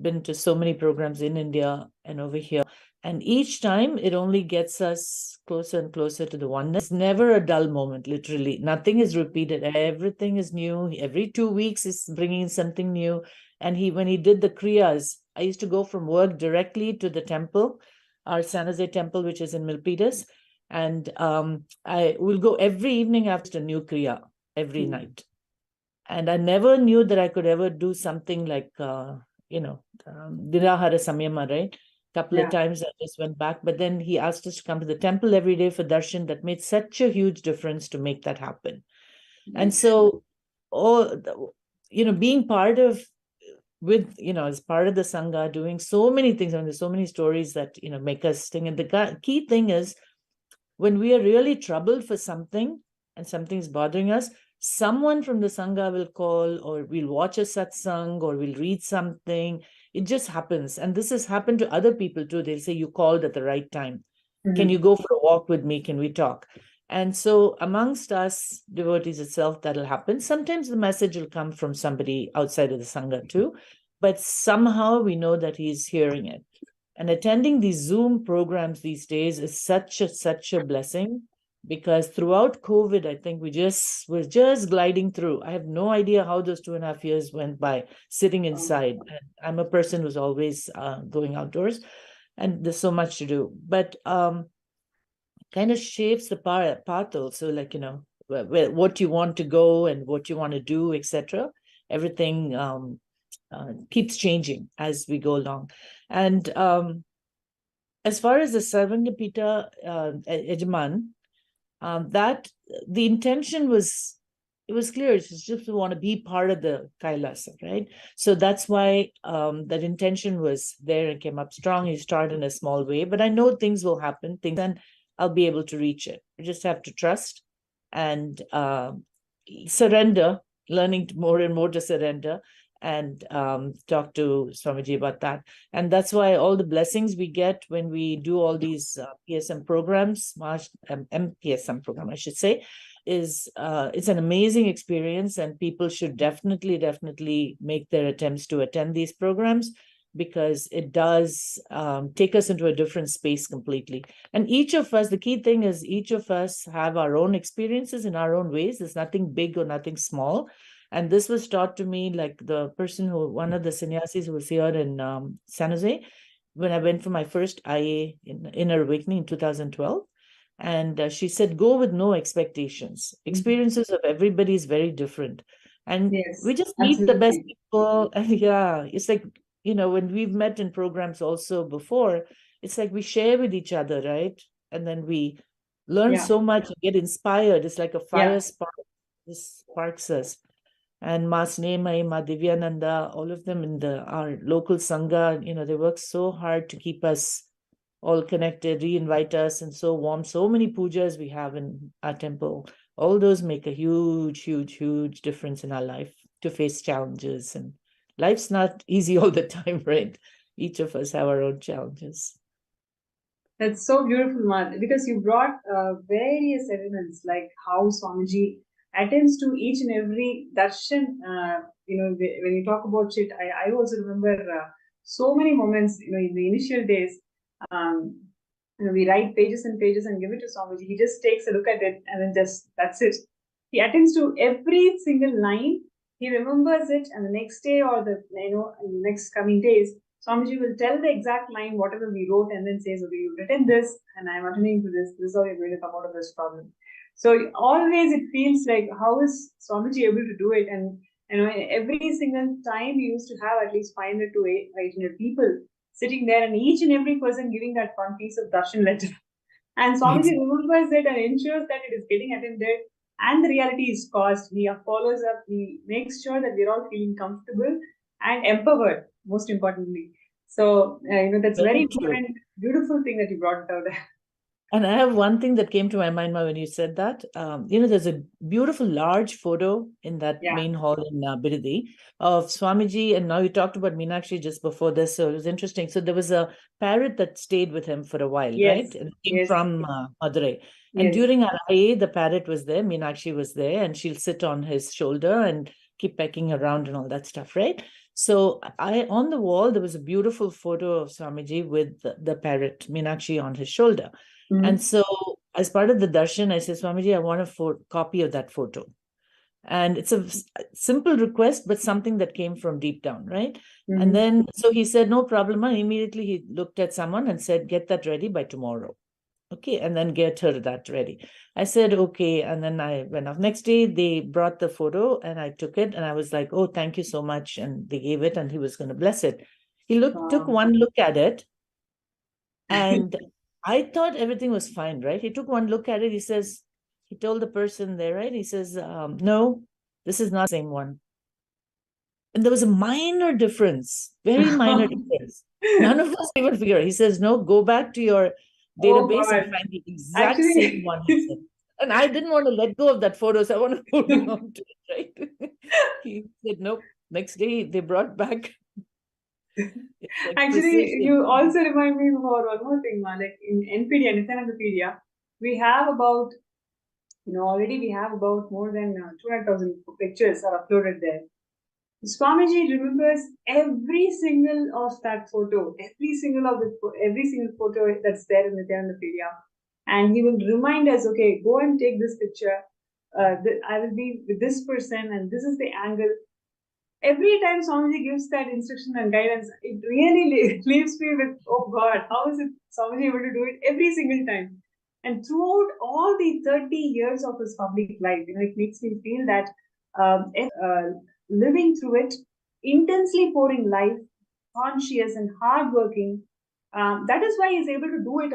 been to so many programs in India and over here. And each time it only gets us closer and closer to the oneness. It's never a dull moment, literally. Nothing is repeated. Everything is new. Every 2 weeks is bringing something new. And when he did the kriyas, I used to go from work directly to the temple, our San Jose temple, which is in Milpitas. And I will go every evening after a new kriya, every night. And I never knew that I could ever do something like, Nirahara Samyama, right? Couple of times I just went back, but then he asked us to come to the temple every day for darshan. That made such a huge difference to make that happen. And so being part of, as part of the Sangha, doing so many things. I mean, there's so many stories that, make us sting. And the key thing is, when we are really troubled for something and something's bothering us, someone from the Sangha will call, or we'll watch a satsang, or we'll read something. It just happens. And this has happened to other people too. They'll say, you called at the right time. Can you go for a walk with me? Can we talk? And so amongst us devotees itself, that'll happen. Sometimes the message will come from somebody outside of the Sangha too, but somehow we know that he's hearing it. And attending these Zoom programs these days is such a blessing, because throughout COVID, I think we're just gliding through. I have no idea how those 2.5 years went by sitting inside. And I'm a person who's always going outdoors, and there's so much to do. But kind of shapes the path also, like, what you want to go and what you want to do, etc. Everything keeps changing as we go along. And as far as the Sarvangapita Ejaman, that the intention was, it was clear. It's just to want to be part of the Kailasa, right? So that's why that intention was there and came up strong. You start in a small way, but I know things will happen. And I'll be able to reach it. You just have to trust and surrender, learning more and more to surrender, and talk to Swamiji about that. And that's why all the blessings we get when we do all these PSM programs, MPSM program, I should say, is it's an amazing experience, and people should definitely make their attempts to attend these programs, because it does take us into a different space completely. And each of us, the key thing is, each of us have our own experiences in our own ways. There's nothing big or nothing small. And this was taught to me, like the person one of the sannyasis who was here in San Jose, when I went for my first IA in Inner Awakening in 2012. And she said, go with no expectations. Experiences of everybody is very different. And we just meet the best people. And yeah, it's like, when we've met in programs also before, it's like we share with each other, right? And then we learn so much and get inspired. It's like a fire spark. This sparks us. And Ma Snemai, Ma Divyananda, all of them in our local Sangha, they work so hard to keep us all connected, re-invite us, and so warm. So many pujas we have in our temple. All those make a huge difference in our life to face challenges. And life's not easy all the time, right? Each of us have our own challenges. That's so beautiful, Ma, because you brought various elements, like how Swamiji attends to each and every darshan. When you talk about it, I also remember so many moments, in the initial days. We write pages and pages and give it to Swamiji. He just takes a look at it and then that's it. He attends to every single line. He remembers it, and the next day or the next coming days, Swamiji will tell the exact line, whatever we wrote, and then says, okay, you've written this, and I'm attending to this. This is how you're going to come out of this problem. So always it feels like, how is Swamiji able to do it? And every single time we used to have at least 500 to 800 people sitting there, and each and every person giving that one piece of darshan letter. And Swamiji remembers it and ensures that it is getting attended, and the reality is caused. He follows up, he makes sure that we're all feeling comfortable and empowered, most importantly. So, that's very important, beautiful thing that you brought out there. And I have one thing that came to my mind when you said that. There's a beautiful large photo in that main hall in Biridi of Swamiji. And now you talked about Meenakshi just before this, so it was interesting. So there was a parrot that stayed with him for a while, right? And it came from Madurai. And during our IA, the parrot was there, Meenakshi was there, and she'll sit on his shoulder and keep pecking around and all that stuff, right? So on the wall, there was a beautiful photo of Swamiji with the parrot, Meenakshi, on his shoulder. And so as part of the darshan, I said, Swamiji, I want a copy of that photo. And it's a simple request, but something that came from deep down, right? And then, so he said, no problem. And immediately he looked at someone and said, get that ready by tomorrow. Okay, and then get her that ready. I said, okay. And then I went off. Next day, they brought the photo and I took it. And I was like, oh, thank you so much. And they gave it and he was going to bless it. He took one look at it, and I thought everything was fine, right? He took one look at it. He told the person there, right? He says, no, this is not the same one. And there was a minor difference, very minor difference. None of us even figure. He says, no, go back to your database God. and find the exact Actually- same one, he said. And I didn't want to let go of that photo, so I want to hold on to it, right? He said, nope. Next day, they brought back. It's like Actually, precision. you also remind me of one more thing, man. Like in NPD, Nithyananda, we have about, already we have about more than 200,000 pictures are uploaded there. Swamiji remembers every single of that photo, every single photo that's there in Nithyananda, and he will remind us, okay, go and take this picture. I will be with this person, and this is the angle. Every time Swamiji gives that instruction and guidance, it really leaves me with, oh God, how is it Swamiji able to do it every single time? And throughout all the 30 years of his public life, it makes me feel that living through it, intensely pouring life, conscious and hardworking, that is why he's able to do it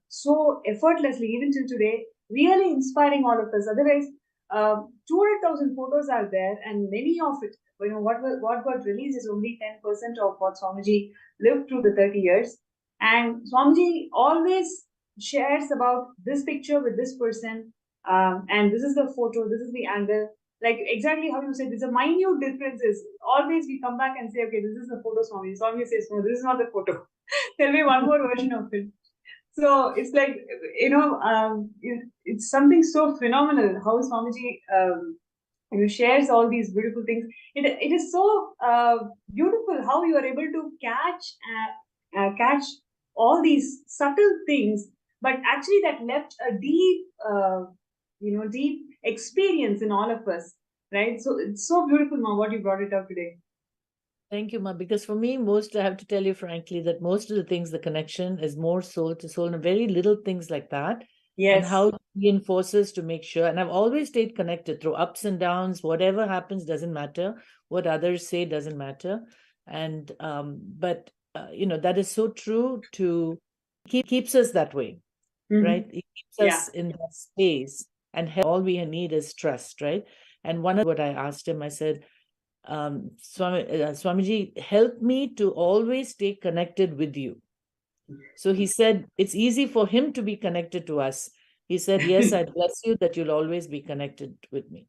so effortlessly, even till today, really inspiring all of us. Otherwise, 200,000 photos are there, and many of it, what got released is only 10% of what Swamiji lived through the 30 years. And Swamiji always shares about this picture with this person, and this is the photo, this is the angle. Like exactly how you said, there's a minute differences. Always we come back and say, okay, this is the photo, Swamiji. Swamiji says, no, this is not the photo. Tell me one more version of it. So it's like, it's something so phenomenal how Swamiji shares all these beautiful things. It is so beautiful how you are able to catch all these subtle things, but actually that left a deep experience in all of us, right? So it's so beautiful, Ma, what you brought it up today. Thank you, Ma. Because for me, I have to tell you frankly that most of the things, the connection is more soul to soul, and very little things like that. Yes. And how it reinforces to make sure. And I've always stayed connected through ups and downs. Whatever happens doesn't matter. What others say doesn't matter. And but that is so true. Keeps us that way, right? It keeps us in that space, and all we need is trust, right? And one of what I asked him, I said, Swamiji, help me to always stay connected with you. So he said, it's easy for him to be connected to us. He said, yes, I bless you that you'll always be connected with me.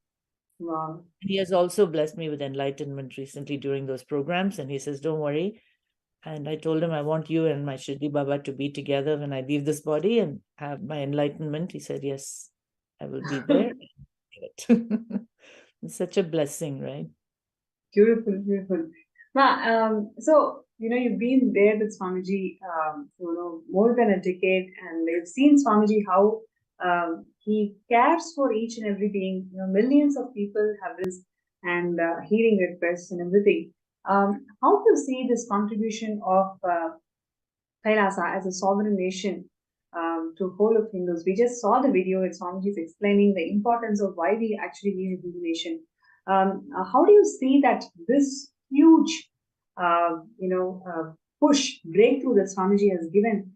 Wow. He has also blessed me with enlightenment recently during those programs. And he says, don't worry. And I told him, I want you and my Shirdi Baba to be together when I leave this body and have my enlightenment. He said, yes, I will be there. It's such a blessing, right? Beautiful, beautiful. Ma, so, you've been there with Swamiji, more than a decade, and you've seen Swamiji how he cares for each and every being. Millions of people have this and hearing requests and everything. How do you see this contribution of Kailasa as a sovereign nation to whole of Hindus? We just saw the video with Swamiji explaining the importance of why we actually need a Hindu nation. How do you see that this huge, breakthrough that Swamiji has given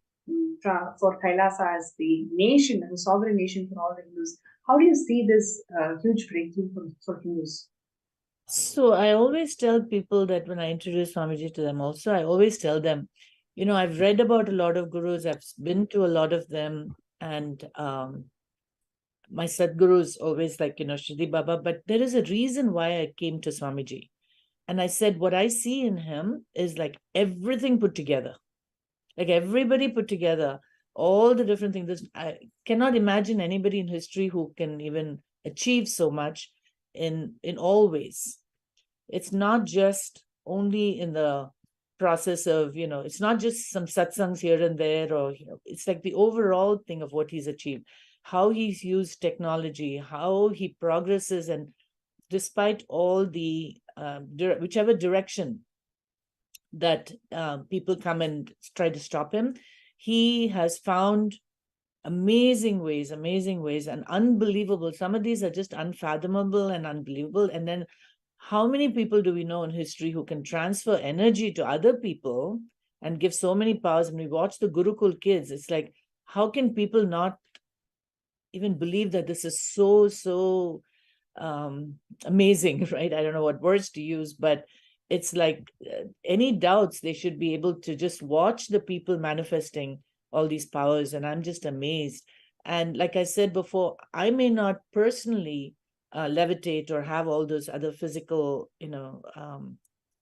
for Kailasa as the nation, as a sovereign nation for all the Hindus? How do you see this huge breakthrough for Hindus? So I always tell people that when I introduce Swamiji to them also, I always tell them, I've read about a lot of gurus, I've been to a lot of them, and my Sadguru is always like, Shri Baba, but there is a reason why I came to Swamiji. And I said, what I see in him is like everything put together, like everybody put together, all the different things. I cannot imagine anybody in history who can even achieve so much in all ways. It's not just only in the process of, it's not just some satsangs here and there, or, it's like the overall thing of what he's achieved, how he's used technology, how he progresses, and despite all the whichever direction that people come and try to stop him, he has found amazing ways and unbelievable. Some of these are just unfathomable and unbelievable. And then how many people do we know in history who can transfer energy to other people and give so many powers? When we watch the Gurukul kids, it's like, how can people not even believe that this is so amazing, right? I don't know what words to use, but it's like any doubts, they should be able to just watch the people manifesting all these powers. And I'm just amazed. And like I said before, I may not personally levitate or have all those other physical,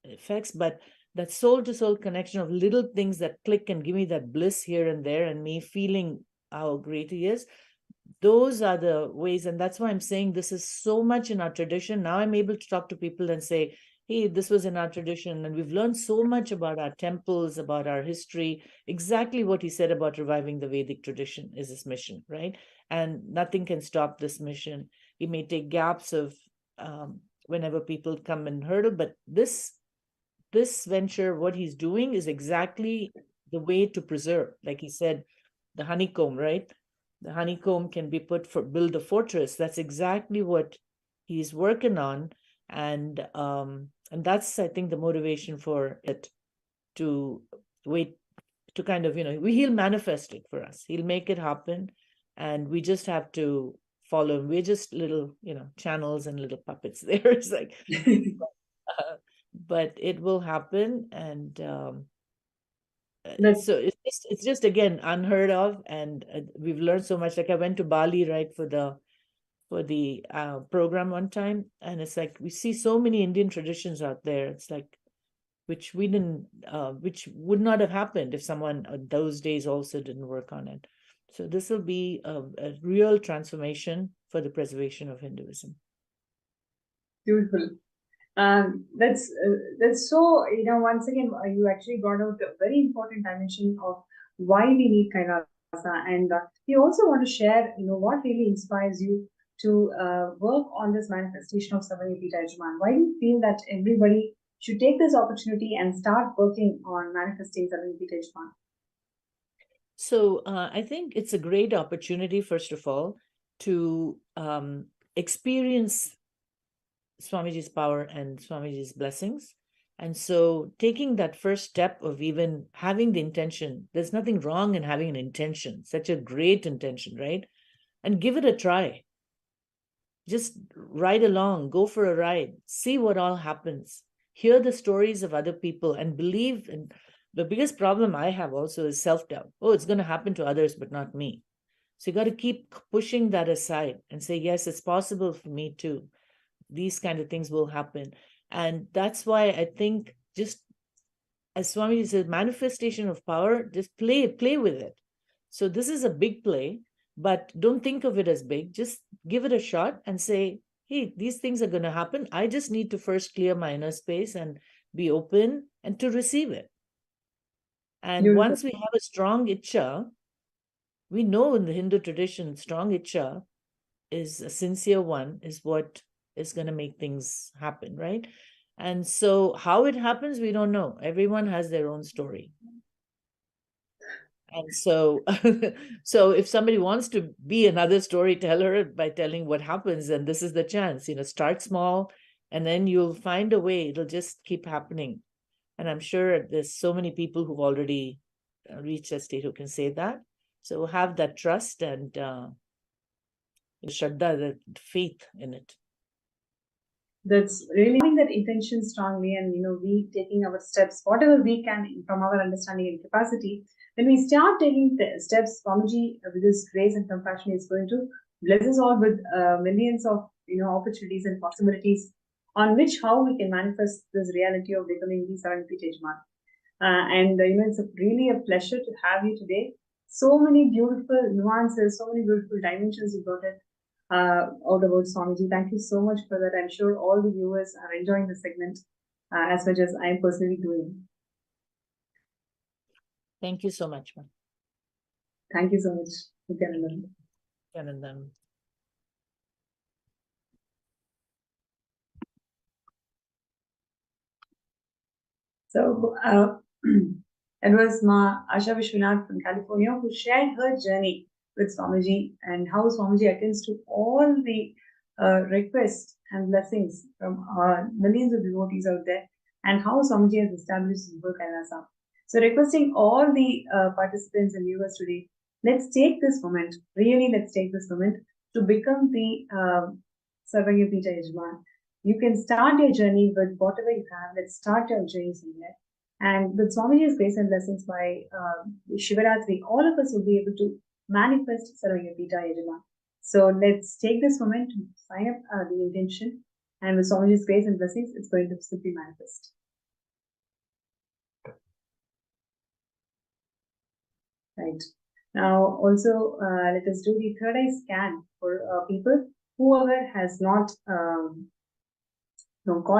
effects, but that soul to soul connection of little things that click and give me that bliss here and there, and me feeling how great he is, those are the ways. And that's why I'm saying this is so much in our tradition. Now I'm able to talk to people and say, hey, this was in our tradition, and we've learned so much about our temples, about our history. Exactly what he said about reviving the Vedic tradition is his mission, right? And nothing can stop this mission. He may take gaps of whenever people come and hurdle, but this venture, what he's doing is exactly the way to preserve. Like he said, the honeycomb, right? The honeycomb can be put for build a fortress. That's exactly what he's working on. And that's, I think, the motivation for it to wait, to kind of, he'll manifest it for us. He'll make it happen. And we just have to follow him. We're just little, channels and little puppets there. It's like, but it will happen. And so it's just again unheard of, and we've learned so much. Like I went to Bali, right, for the program one time, and it's like we see so many Indian traditions out there. It's like which we didn't, which would not have happened if someone those days also didn't work on it. So this will be a real transformation for the preservation of Hinduism. Beautiful. That's so, once again, you actually brought out a very important dimension of why we need Kailasa. And we also want to share, what really inspires you to work on this manifestation of Samadhi Yajman. Why do you feel that everybody should take this opportunity and start working on manifesting Samadhi Yajman? So I think it's a great opportunity, first of all, to experience Swamiji's power and Swamiji's blessings. And so taking that first step of even having the intention, there's nothing wrong in having an intention, such a great intention, right? And give it a try. Just ride along, go for a ride, see what all happens, hear the stories of other people, and believe. And the biggest problem I have also is self-doubt. Oh, it's going to happen to others, but not me. So you got to keep pushing that aside and say, yes, it's possible for me too. These kind of things will happen. And that's why I think, just as Swamiji says, manifestation of power, just play with it. So this is a big play, but don't think of it as big. Just give it a shot and say, hey, these things are going to happen. I just need to first clear my inner space and be open and to receive it. And Beautiful. Once we have a strong Icha, we know in the Hindu tradition, strong Icha is a sincere one, is what is going to make things happen, right? And so how it happens, we don't know. Everyone has their own story. And so, so if somebody wants to be another storyteller by telling what happens, then this is the chance. Start small, and then you'll find a way. It'll just keep happening. And I'm sure there's so many people who've already reached a state who can say that. So have that trust and shraddha, that faith in it. That's really having that intention strongly, and we taking our steps, whatever we can from our understanding and capacity. When we start taking the steps, Swamiji, with his grace and compassion, is going to bless us all with millions of opportunities and possibilities on which how we can manifest this reality of becoming the 7th Yajman. And it's really a pleasure to have you today. So many beautiful nuances, so many beautiful dimensions you brought it all about Swamiji. Thank you so much for that. I'm sure all the viewers are enjoying the segment as much as I am personally doing. Thank you so much, ma'am. Thank you so much, Nithyananda. Nithyananda. So it was Ma Asha Vishwanath from California who shared her journey with Swamiji and how Swamiji attends to all the requests and blessings from millions of devotees out there, and how Swamiji has established Super Kailasa. So requesting all the participants and viewers today, let's take this moment, really let's take this moment to become the Sarvayapita Yajman. You can start your journey with whatever you have. Let's start your journey somewhere. And with Swamiji's grace and blessings by Shivaratri, all of us will be able to manifest Sarvayapita Yajman. So let's take this moment to sign up the intention. And with Swamiji's grace and blessings, it's going to simply manifest. Right. Now, also, let us do the third eye scan for people. Whoever has not got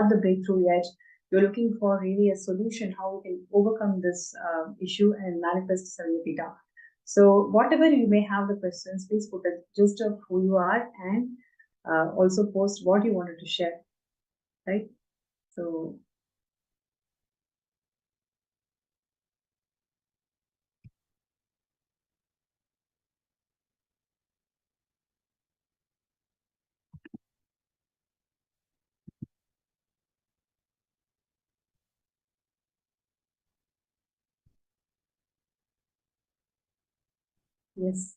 the breakthrough yet, you're looking for really a solution, how we can overcome this issue and manifest Sarvapita. So whatever you may have the questions, please put a gist of who you are and also post what you wanted to share, right? So yes.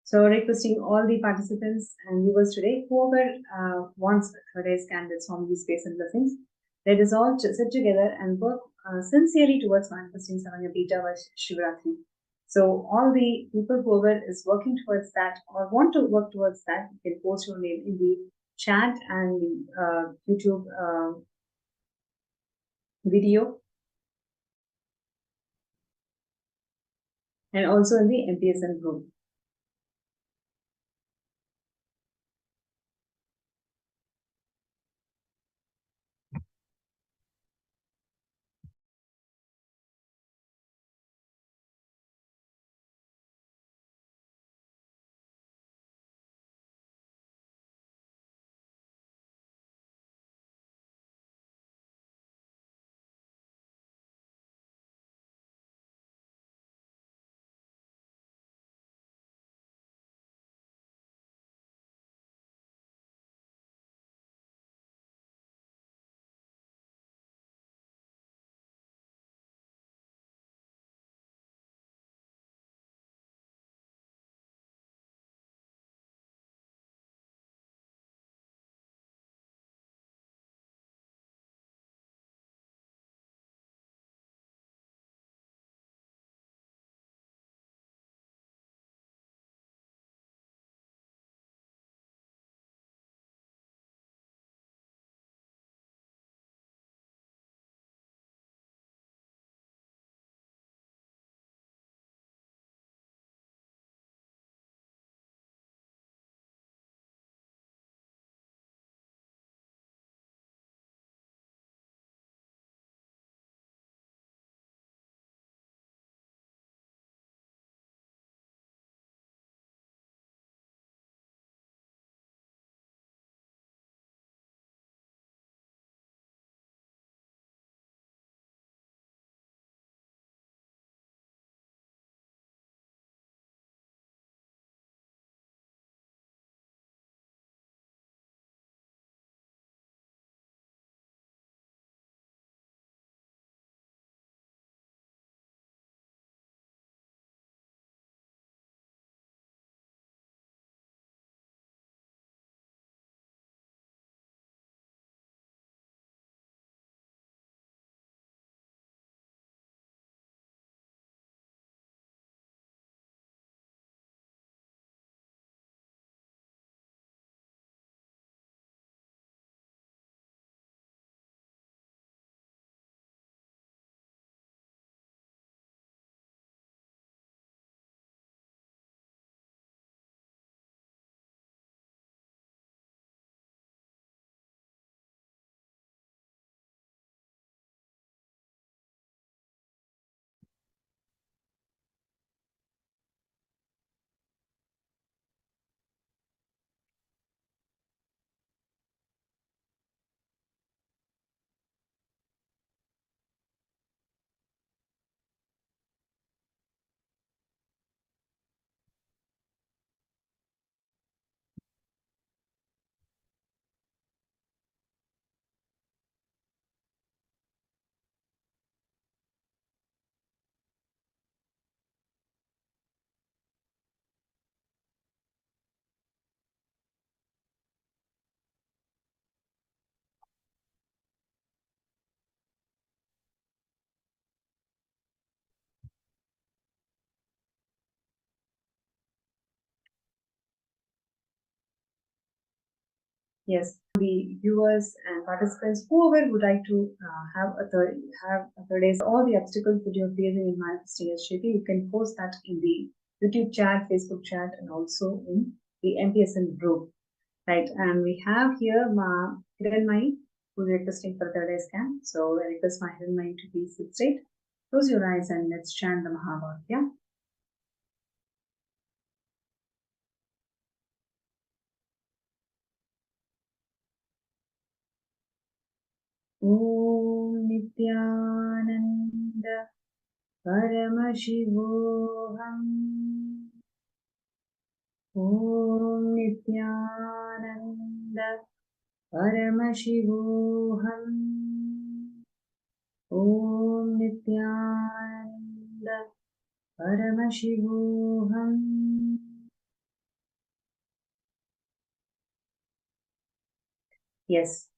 So requesting all the participants and viewers today, whoever wants a third eye scan with Swamiji's grace and blessings, let us all sit together and work sincerely towards manifesting Samadhi by Shivaratri. So all the people whoever is working towards that or want to work towards that, you can post your name in the chat and the YouTube video and also in the MPSN group. Yes, the viewers and participants, whoever would like to have a third days, all the obstacles that you're facing in manifesting SJP, you can post that in the YouTube chat, Facebook chat, and also in the MPSN group, right? And we have here Ma Hiranmai, who's requesting for third eye scan. So I request Ma Hiranmai to please sit straight, close your eyes, and let's chant the Mahavakya. Om Nithyananda Paramashivam. Om Nithyananda Paramashivam. Om Nithyananda Paramashivam. Yes.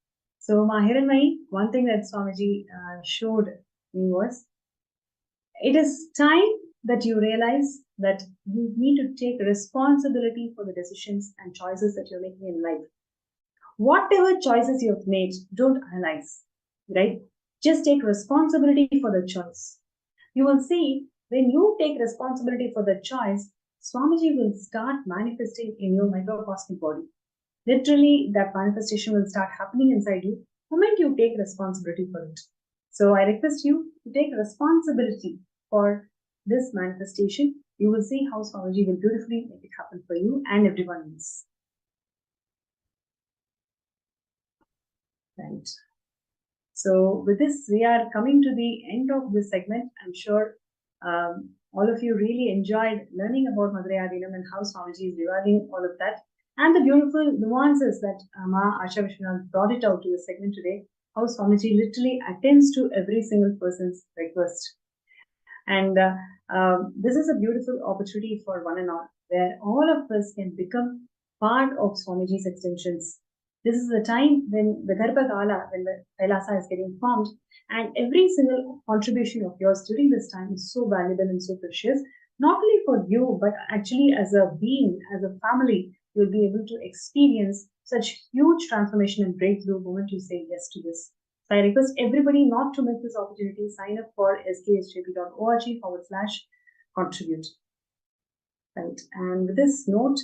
So Mahiranmai, one thing that Swamiji showed me was, it is time that you realize that you need to take responsibility for the decisions and choices that you're making in life. Whatever choices you have made, don't analyze, right? Just take responsibility for the choice. You will see, when you take responsibility for the choice, Swamiji will start manifesting in your microcosmic body. Literally, that manifestation will start happening inside you the moment you take responsibility for it. So I request you to take responsibility for this manifestation. You will see how Swamiji will beautifully make it happen for you and everyone else. Right. So with this, we are coming to the end of this segment. I'm sure all of you really enjoyed learning about Madhurayadinam and how Swamiji is reviving all of that, and the beautiful nuances that Ma Asha Vishwanath brought it out to the segment today, how Swamiji literally attends to every single person's request. And this is a beautiful opportunity for one and all, where all of us can become part of Swamiji's extensions. This is the time when the Garbhagala, when the Kailasa is getting formed, and every single contribution of yours during this time is so valuable and so precious, not only for you, but actually as a being, as a family, you'll be able to experience such huge transformation and breakthrough the moment you say yes to this. So I request everybody not to miss this opportunity. Sign up for sksjp.org/contribute. Right. And with this note,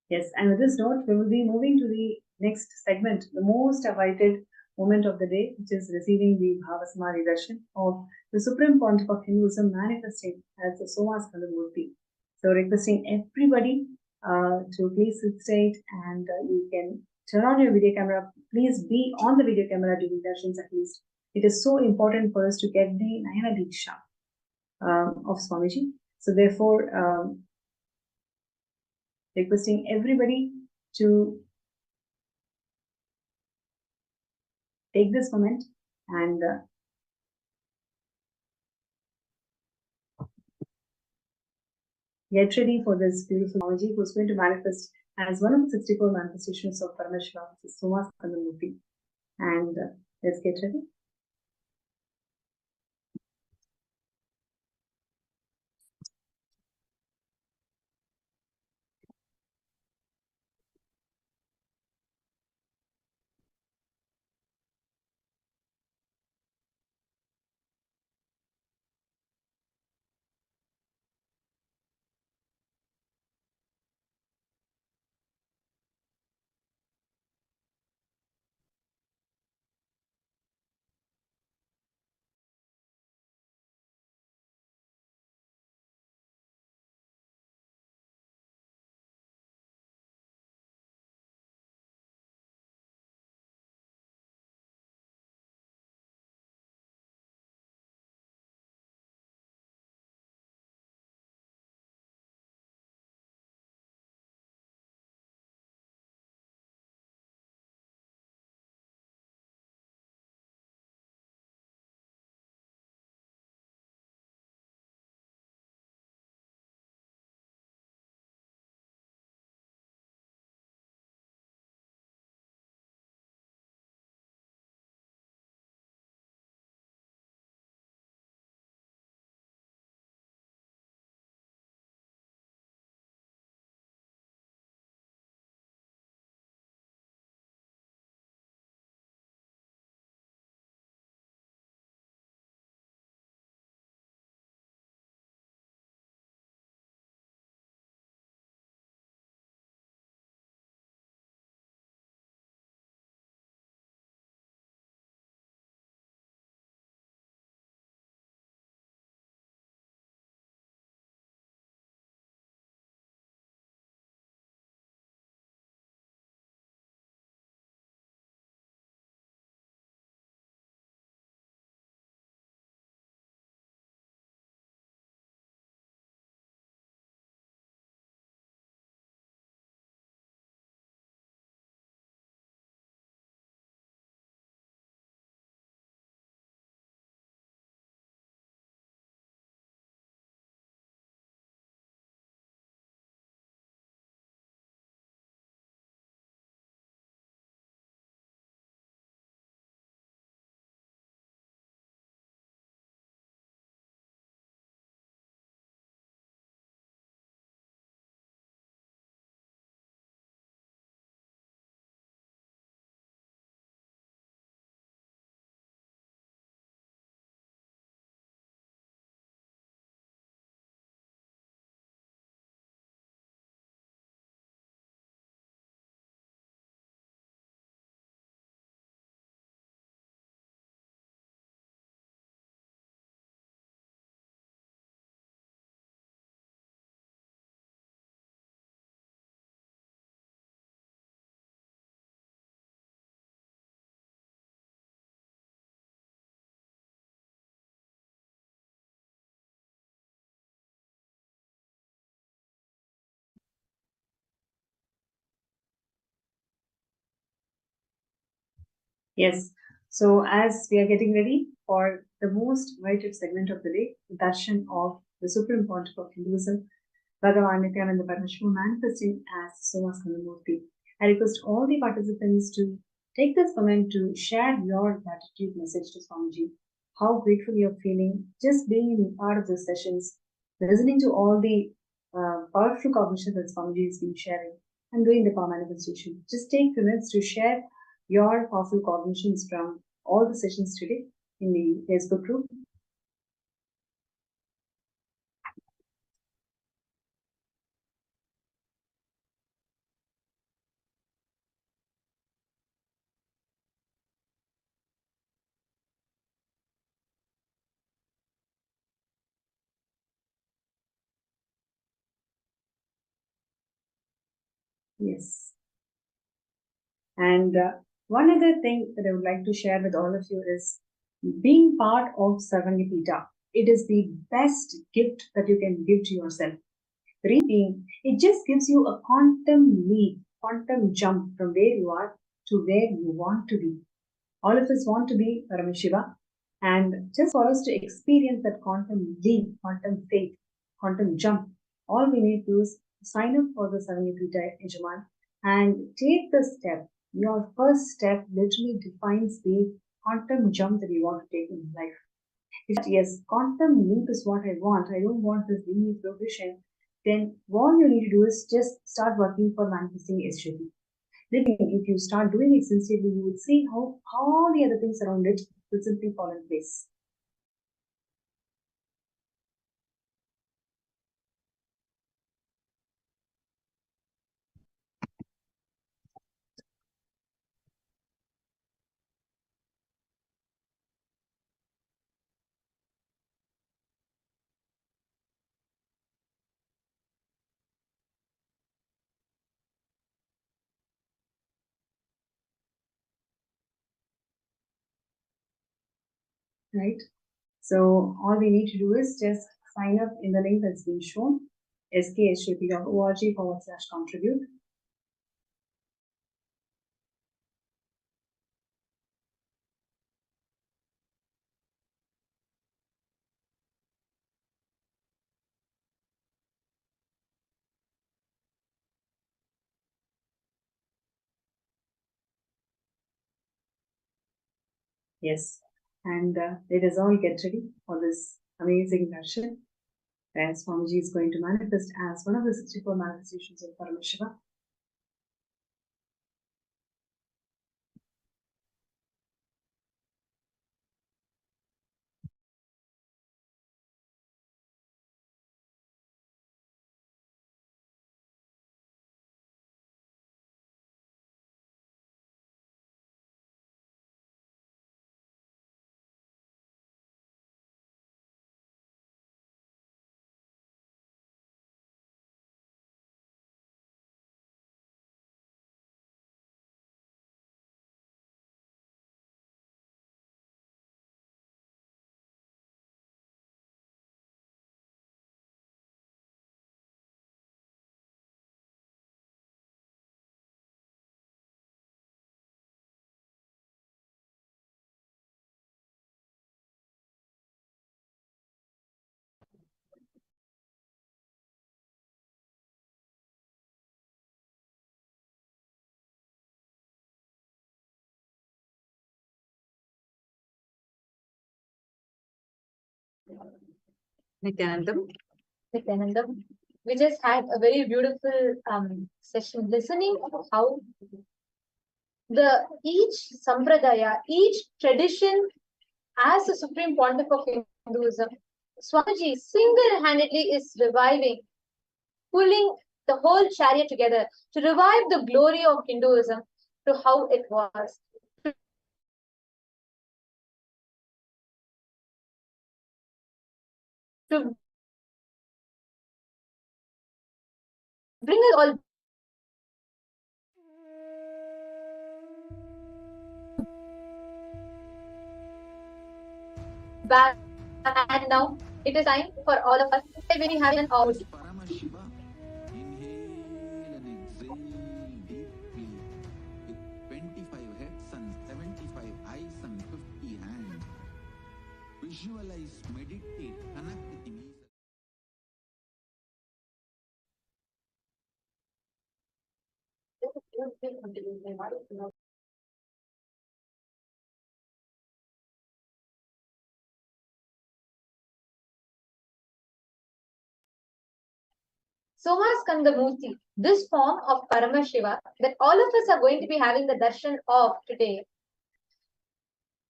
yes, and with this note, we will be moving to the next segment, the most awaited moment of the day, which is receiving the Bhava Samadhi Darshan of the Supreme Pontiff of Hinduism manifesting as the Somaskandhar Murthy. So requesting everybody to please sit straight, and you can turn on your video camera. Please be on the video camera during darshans at least. It is so important for us to get the Nayana Diksha of Swamiji. So therefore, requesting everybody to take this moment and get ready for this beautiful Swamiji who's going to manifest as one of the 64 manifestations of Paramashivam, which is Somaskandhar Murthy. And let's get ready. Yes. So as we are getting ready for the most invited segment of the day, the Darshan of the Supreme Pontiff of Hinduism, Bhagavan Nithyananda Paramashivam manifesting as Somaskandhar. I request all the participants to take this moment to share your gratitude message to Swamiji. How grateful you're feeling just being in part of the sessions, listening to all the powerful cognition that Swamiji has been sharing and doing the power manifestation. Just take 2 minutes to share your powerful cognitions from all the sessions today in the Facebook group. Yes. And one other thing that I would like to share with all of you is being part of Sarvangipita. It is the best gift that you can give to yourself. The reason being, it just gives you a quantum leap, quantum jump from where you are to where you want to be. All of us want to be Paramashiva, and just for us to experience that quantum leap, quantum faith, quantum jump, all we need to do is sign up for the Sarvangipita Yajaman and take the step. Your first step literally defines the quantum jump that you want to take in life. If yes, quantum leap is what I want, I don't want this linear progression, then all you need to do is just start working for manifesting SJP. If you start doing it sincerely, you will see how all the other things around it will simply fall in place. Right? So all we need to do is just sign up in the link that's been shown, skshp.org/contribute. Yes, and let us all get ready for this amazing darshan, where Swamiji is going to manifest as one of the 64 manifestations of Paramashiva. Nithyanandam. Nithyanandam. We just had a very beautiful session listening to how each sampradaya, each tradition as the supreme pontiff of Hinduism, Swamiji single-handedly is reviving, pulling the whole chariot together to revive the glory of Hinduism to how it was. To bring us all back, and now it is time for all of us to very happy and out. Paramashiva, inhale and exhale deeply with 25 heads and 75 visualize, meditate, connect with him. Somaskandhar Murthy, this form of Paramashiva that all of us are going to be having the darshan of today,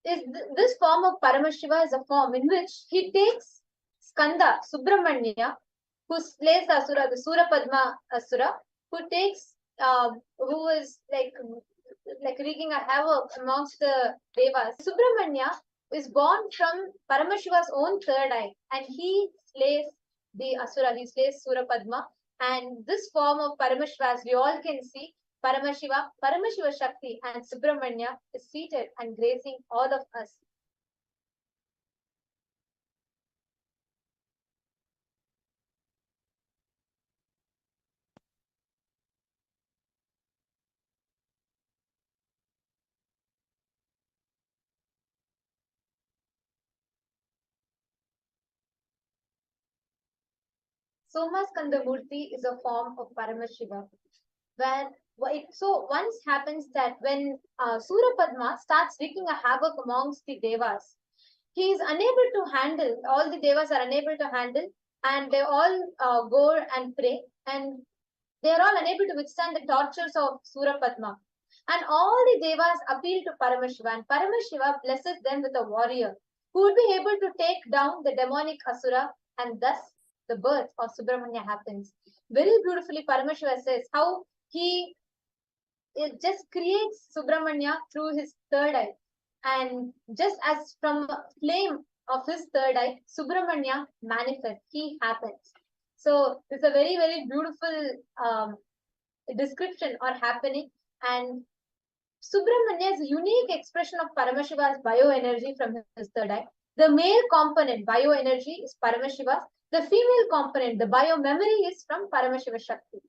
this form of Paramashiva is a form in which he takes Skanda, Subramanya, who slays the Asura, the Surapadma Asura, who is like wreaking a havoc amongst the Devas. Subramanya is born from Paramashiva's own third eye, and he slays the Asura, he slays Surapadma. And this form of Paramashiva, as we all can see, Paramashiva, Paramashiva Shakti, and Subramanya is seated and gracing all of us. Somaskandhar Murthy is a form of Paramashiva. So once happens that when Surapadma starts wreaking a havoc amongst the Devas, he is unable to handle, all the Devas are unable to handle, and they all go and pray, and they are all unable to withstand the tortures of Surapadma. And all the Devas appeal to Paramashiva, and Paramashiva blesses them with a warrior who would be able to take down the demonic Asura, and thus the birth of Subramanya happens. Very beautifully, Paramashiva says how it just creates Subramanya through his third eye. And just as from a flame of his third eye, Subramanya manifests, he happens. So it's a very, very beautiful description or happening. And Subramanya is a unique expression of Paramashiva's bioenergy from his third eye. The male component, bioenergy, is Paramashiva's. The female component, the biomemory, is from Paramashiva Shakti.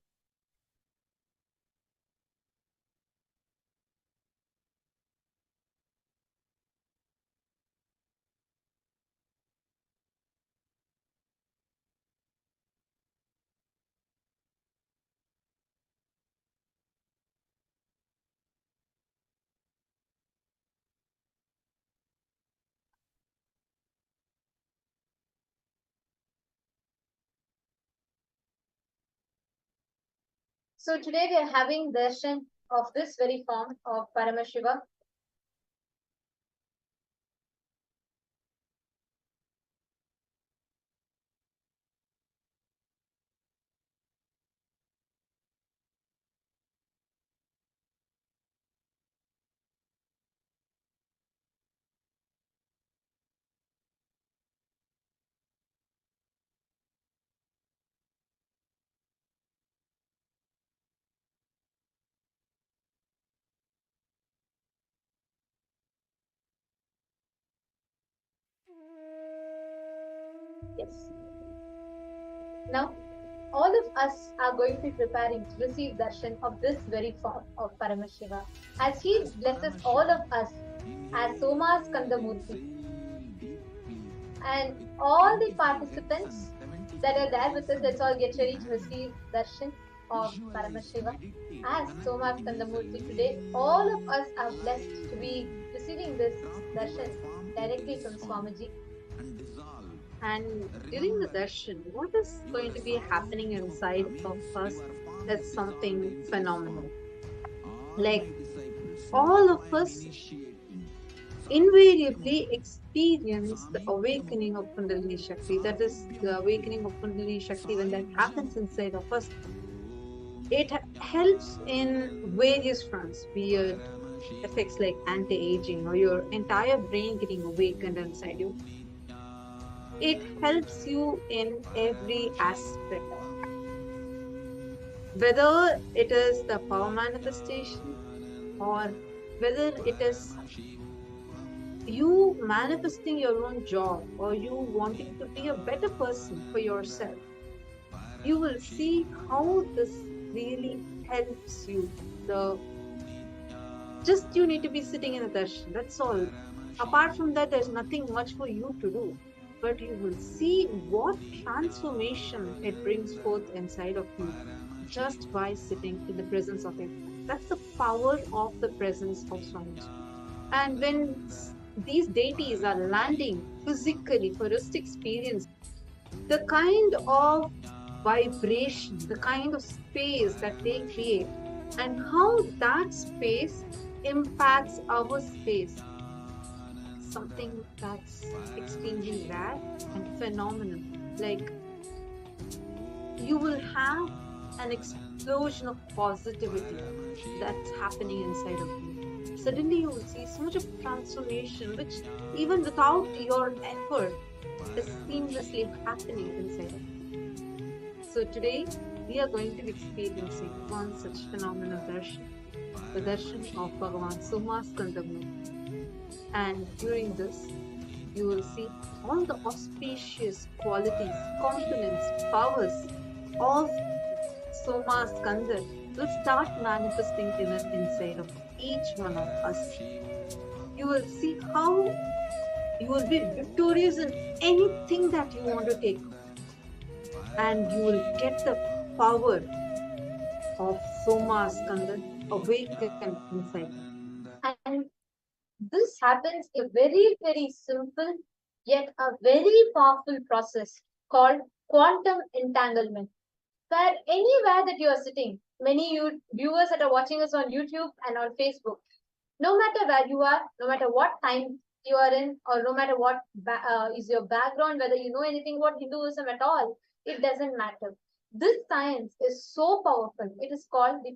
So today we are having darshan of this very form of Paramashiva. Yes. Now, all of us are going to be preparing to receive darshan of this very form of Paramashiva, as he blesses all of us as Somaskandhar Murthy. And all the participants that are there with us, let's all get ready to receive darshan of Paramashiva as Somaskandhar Murthy today. All of us are blessed to be receiving this darshan directly from Swamiji. And during the darshan, what is going to be happening inside of us is something phenomenal. Like all of us invariably experience the awakening of Kundalini Shakti. That is the awakening of Kundalini Shakti. When that happens inside of us, it helps in various fronts, be it effects like anti-aging or your entire brain getting awakened inside you. It helps you in every aspect. Whether it is the power manifestation or whether it is you manifesting your own job or you wanting to be a better person for yourself, you will see how this really helps you. Just you need to be sitting in a darshan, that's all. Apart from that, there's nothing much for you to do. But you will see what transformation it brings forth inside of you just by sitting in the presence of it. That's the power of the presence of Swamiji. And when these deities are landing physically for us to experience, the kind of vibration, the kind of space that they create, and how that space impacts our space, something that's extremely rare and phenomenal. Like, you will have an explosion of positivity that's happening inside of you. Suddenly, you will see so much of transformation, which even without your effort is seamlessly happening inside of you. So, today we are going to be experiencing one such phenomenal darshan, the darshan of Bhagavan Somaskandhar. And during this, you will see all the auspicious qualities, components, powers of Somaskandhar will start manifesting inside of each one of us. You will see how you will be victorious in anything that you want to take, and you will get the power of Somaskandhar awakened inside. And this happens in a very, very simple yet a very powerful process called quantum entanglement. Where anywhere that you are sitting, many viewers that are watching us on YouTube and on Facebook, no matter where you are, no matter what time you are in, or no matter what is your background, whether you know anything about Hinduism at all, it doesn't matter. This science is so powerful. It is called the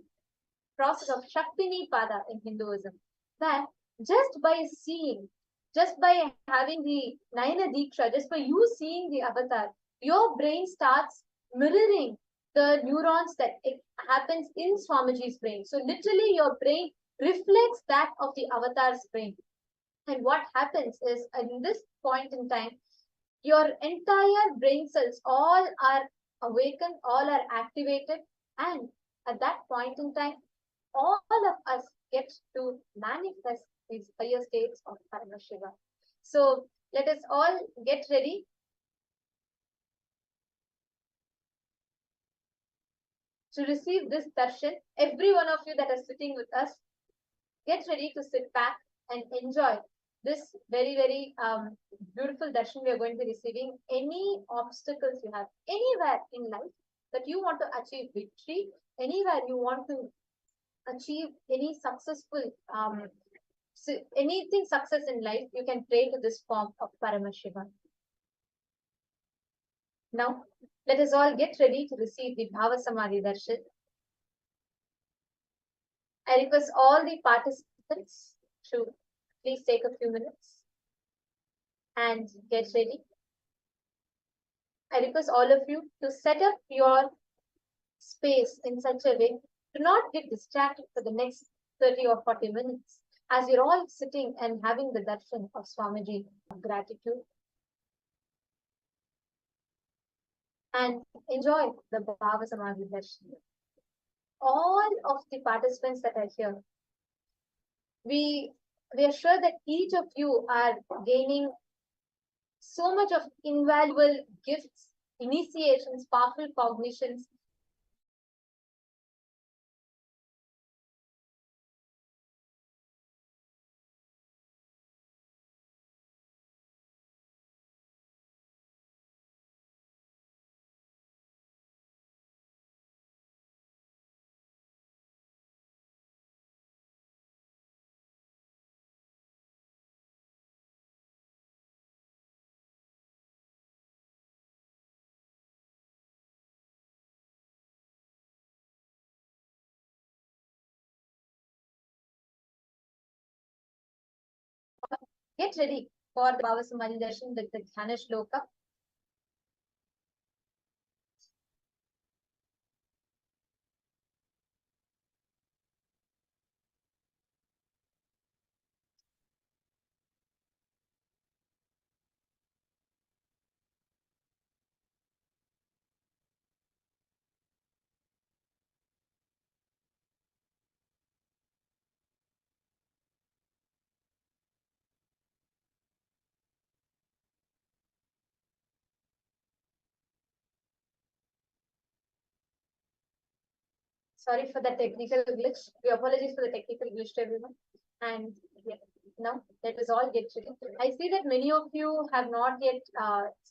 process of Shaktini Pada in Hinduism, that just by seeing, just by having the Nayana Diksha, just by you seeing the avatar, your brain starts mirroring the neurons that it happens in Swamiji's brain. So literally your brain reflects that of the avatar's brain. And what happens is, in this point in time, your entire brain cells all are awakened, all are activated, and at that point in time, all of us get to manifest these higher states of Paramashivam. So let us all get ready to receive this darshan. Every one of you that are sitting with us, get ready to sit back and enjoy this very, very beautiful darshan we are going to be receiving. Any obstacles you have anywhere in life that you want to achieve victory, anywhere you want to achieve any successful anything success in life, you can pray to this form of Paramashivam. Now, let us all get ready to receive the Bhava Samadhi Darshan. I request all the participants to please take a few minutes and get ready. I request all of you to set up your space in such a way to not get distracted for the next 30 or 40 minutes as you're all sitting and having the darshan of Swamiji of gratitude. And enjoy the Bhava Samadhi Darshan. All of the participants that are here, we are sure that each of you are gaining so much of invaluable gifts, initiations, powerful cognitions. Get ready for the Bhava Samadhi Darshan with the Dhyana Shloka. Sorry for the technical glitch. We apologize for the technical glitch to everyone. And yeah, now let us all get ready. I see that many of you have not yet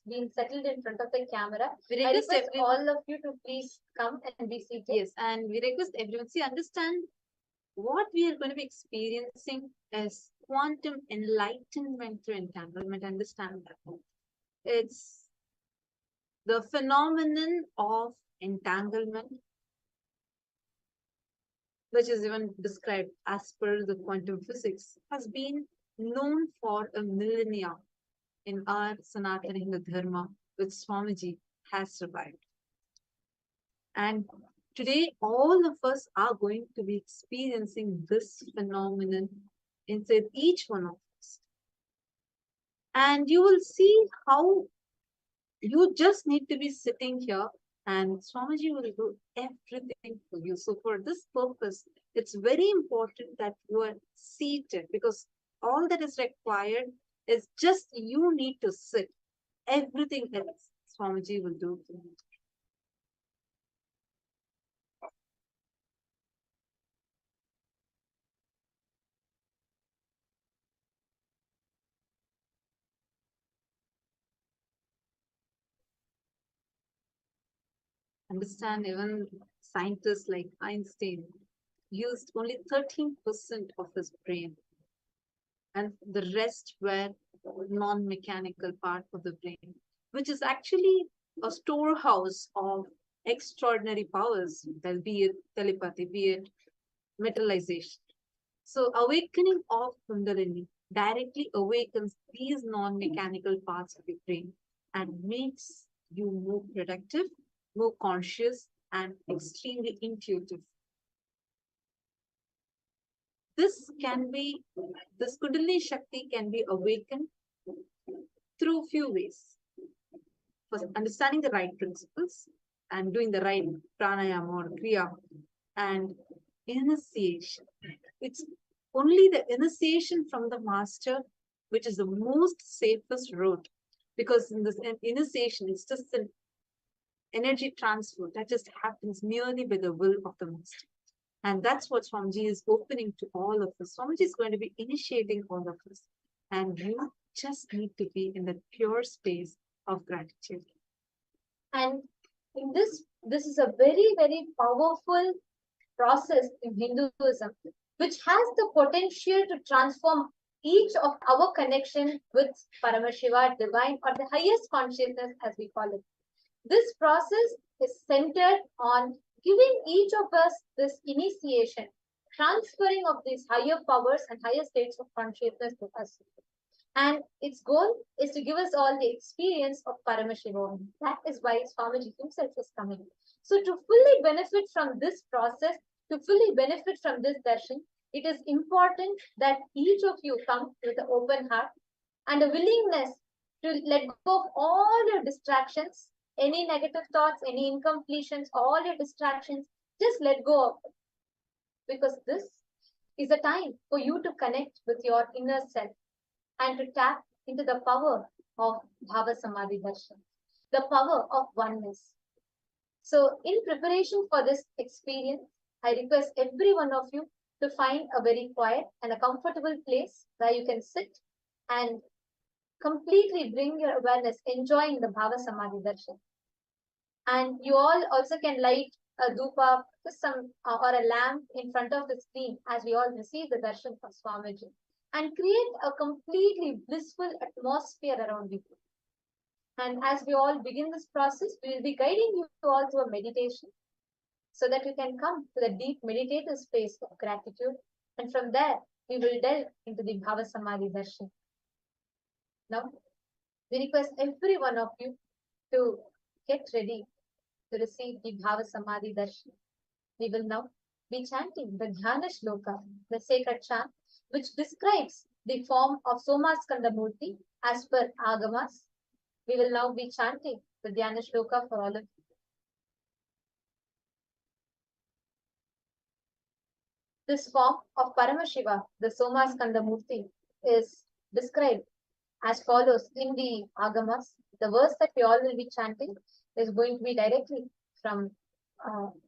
been settled in front of the camera. I request all of you to please come and be seated. Yes, and we request everyone, see, understand what we are going to be experiencing is quantum enlightenment through entanglement. Understand that. It's the phenomenon of entanglement, which is even described as per the quantum physics, has been known for a millennia in our Sanatana Hindu Dharma, which Swamiji has survived. And today, all of us are going to be experiencing this phenomenon inside each one of us. And you will see how you just need to be sitting here and Swamiji will do everything for you. So for this purpose, it's very important that you are seated, because all that is required is just you need to sit. Everything else Swamiji will do for you. Understand, even scientists like Einstein used only 13% of his brain, and the rest were non-mechanical part of the brain, which is actually a storehouse of extraordinary powers, be it telepathy, be it metallization. So awakening of Kundalini directly awakens these non-mechanical parts of your brain and makes you more productive, more conscious, and extremely intuitive. This Kundalini Shakti can be awakened through few ways. First, understanding the right principles and doing the right pranayama or kriya, and initiation. It's only the initiation from the master which is the most safest route, because in this initiation, it's just an energy transfer that just happens merely by the will of the master. And that's what Swamiji is opening to all of us. Swamiji is going to be initiating all of us. And you just need to be in the pure space of gratitude. And in this is a very, very powerful process in Hinduism, which has the potential to transform each of our connection with Paramashiva, divine, or the highest consciousness, as we call it. This process is centered on giving each of us this initiation, transferring of these higher powers and higher states of consciousness to us. And its goal is to give us all the experience of Paramashivam. That is why Swamiji himself is coming. So to fully benefit from this process, to fully benefit from this darshan, it is important that each of you come with an open heart and a willingness to let go of all your distractions, any negative thoughts, any incompletions, all your distractions, just let go of it. Because this is a time for you to connect with your inner self and to tap into the power of Bhava Samadhi Darshan, the power of oneness. So in preparation for this experience, I request every one of you to find a very quiet and a comfortable place where you can sit and completely bring your awareness, enjoying the Bhava Samadhi Darshan. And you all also can light a dhupa, or a lamp in front of the screen as we all receive the darshan of Swamiji, and create a completely blissful atmosphere around you. And as we all begin this process, we will be guiding you all to a meditation so that you can come to the deep meditative space of gratitude. And from there, we will delve into the Bhava Samadhi Darshan. Now, we request every one of you to get ready to receive the Bhava Samadhi Darshan. We will now be chanting the Dhyana Shloka, the sacred chant, which describes the form of Somaskandhar Murthy as per Agamas. We will now be chanting the Dhyana Shloka for all of you. This form of Paramashiva, the Somaskandhar Murthy, is described as follows in the Agamas. The verse that we all will be chanting is going to be directly from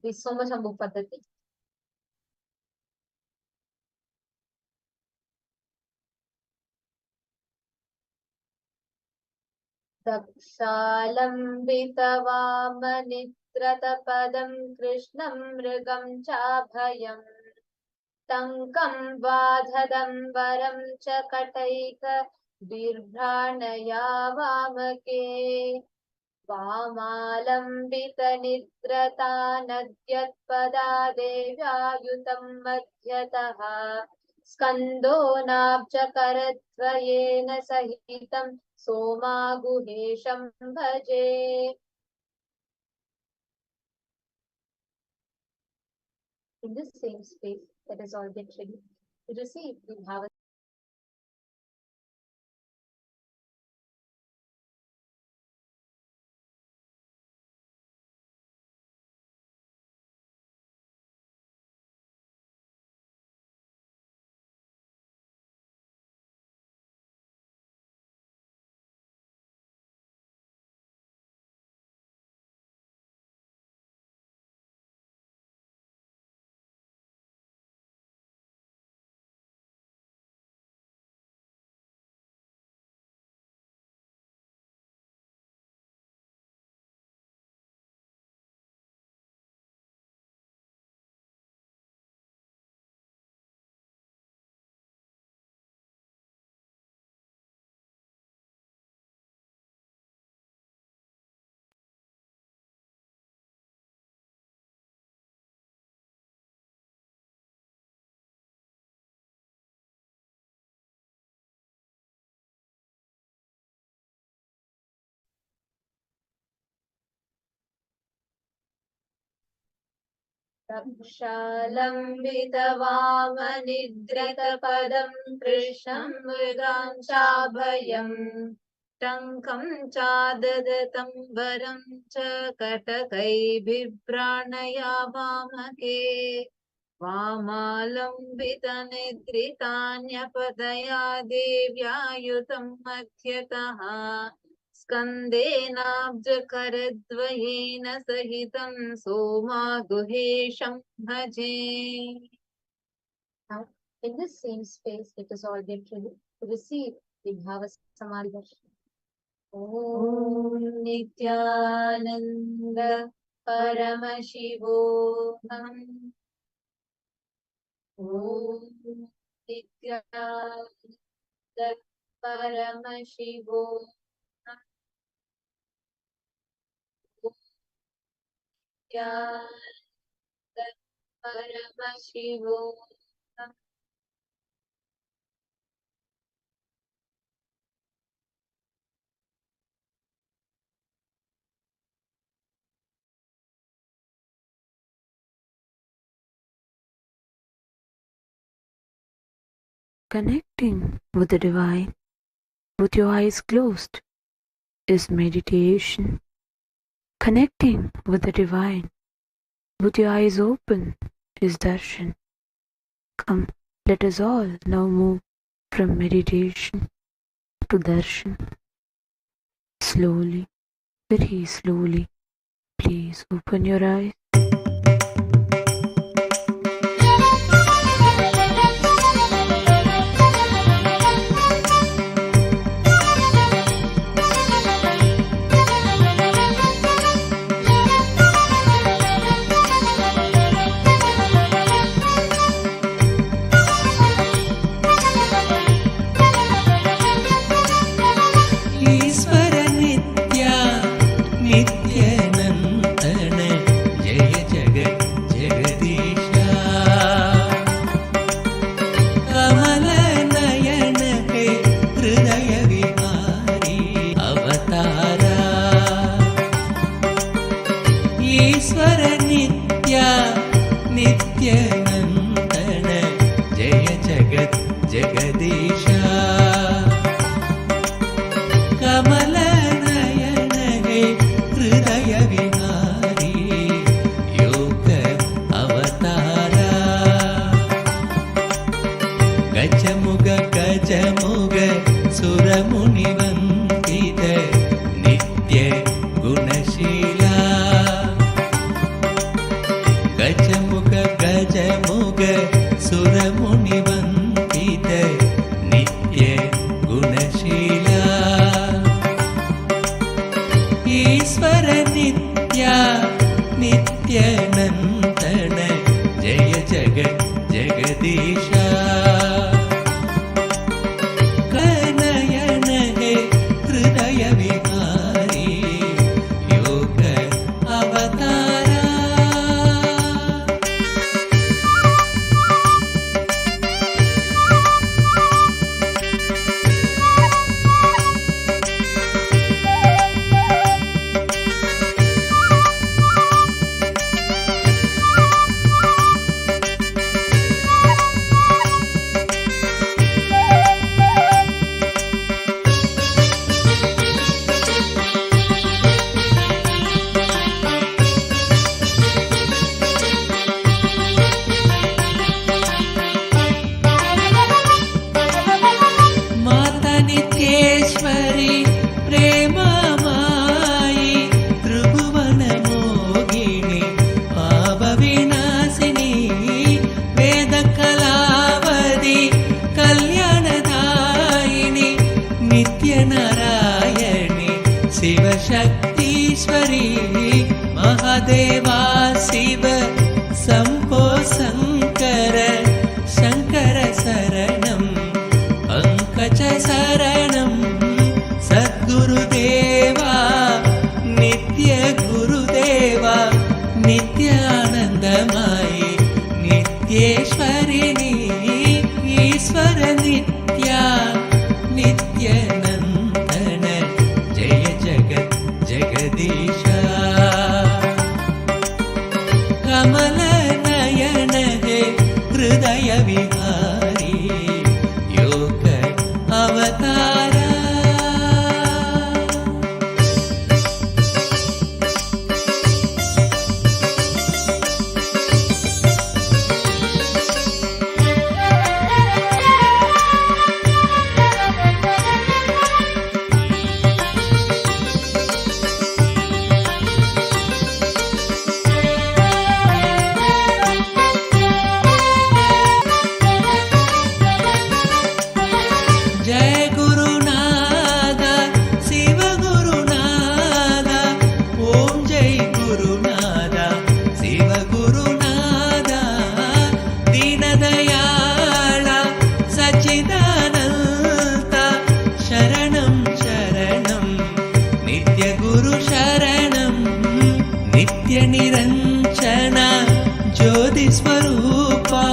the Somashambhu Paddhati. दक्षालम्बितवामनित्रतपदं कृष्णं मृगं चाभयम् टङ्कं बाधदम्बरं च कटैक बिभ्राणया वामके वामालम्बितनिद्रता देव्यायुतं मध्यतः स्कन्दो नाब्जकरद्वयेन सहितं सोमागुहेशं भजे. In this same space, let us all get ready to receive the Bhava. रक्षालम्बितवामनिद्रितपदं कृष्णं मृगां चाभयम् टङ्कं चाददतम्बरं च कटकैर्बिभ्राणया वामके वामालम्बितनिद्रितान्यपदया देव्यायुतं मध्यतः स्कन्देनाब्जकरद्वयेन सहितं सोमागुहेशं भजे. Now, in this same space, let us all get ready to receive the Bhava Samadhi Darshan. Om Nithyananda Paramashivam. Om Nithyananda Paramashivam. Paramashivam. Connecting with the divine with your eyes closed is meditation. Connecting with the divine with your eyes open is darshan. Come, let us all now move from meditation to darshan. Slowly, very slowly, please open your eyes. Narayani शिवशक्तीश्वरी Mahadeva Shiv Shambho Shankar Shankar शरणं पङ्कज शरणं सद्गुरुदेवा नित्य गुरुदेवा नित्यानन्दमयी नित्येश्वरिणी ईश्वर नित्या नित्यानन्दन जय जगत् जगदीश कमलनयन हे हृदय विहारी योग अवतार निरंजना ज्योति स्वरूपा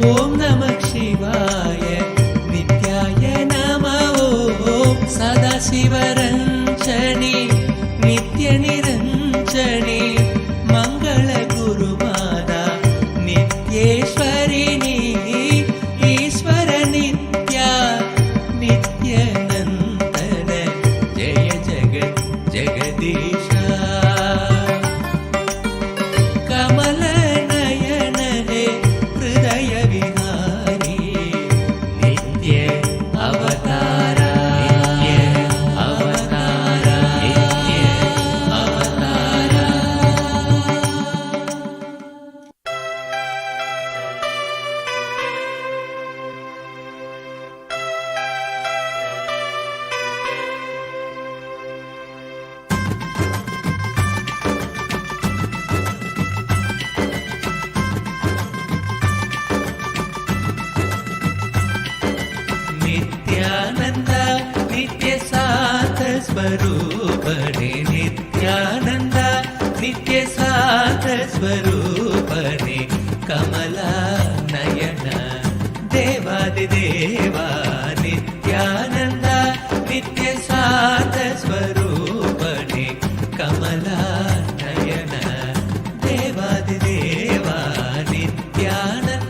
ओम नमः शिवाय नित्याय नमः ओम सदा शिवरंजनी नित्य निरंजनी मंगल गुरुमाता नित्येश्वरिणी ईश्वर नित्या नित्यानंदन जय जगत् जगदीश नित्यानंद नित्य साथ स्वरूपणे नित्यानंद नित्य साथ स्वरूपणे कमला नयन देवादिदेवा नित्यानंद नित्य साथ स्वरूपणे कमला नयन देवादिदेवा नित्यानंद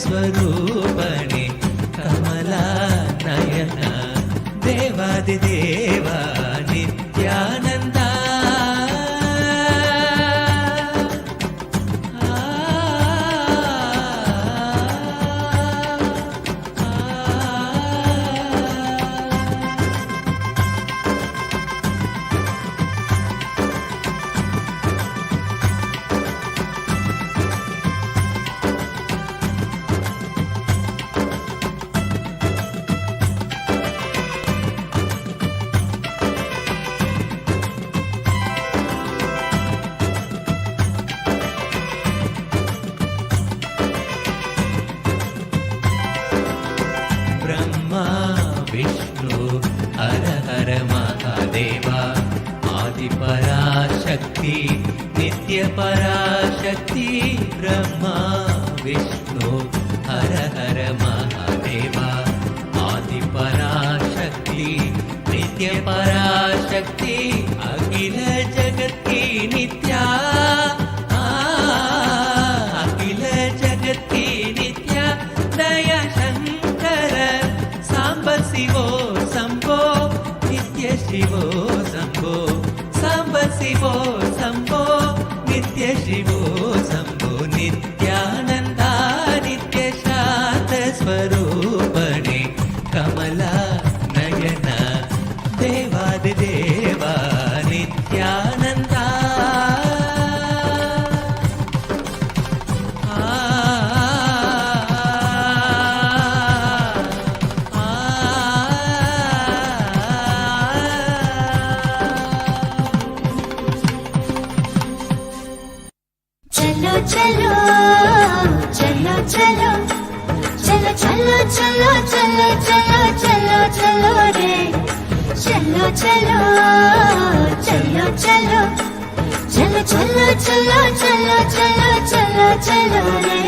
स्वरूपणे कमला नयन देवादिदेवा नित्यानंदा पराशक्ति ब्रह्मा विष्णु हर हर महादेवा आदि पराशक्ति नित्य पराशक्ति अखिल जगत की नित्या अखिल जगत की नित्या दया शंकर सांब शिवो शंभो नित्य शिवो शंभो सांब शिवो शंभो नित्य शिवो शंभो नित्यानंदा नित्य शांत स्वरूपणे कमला नयन देवादिदेवा नित्यानंदा चलो चलो चलो चलो चलो चलो चलो चलो चलो चलो चलो रे चलो चलो चलो चलो चलो चलो चलो चलो चलो चलो चलो रे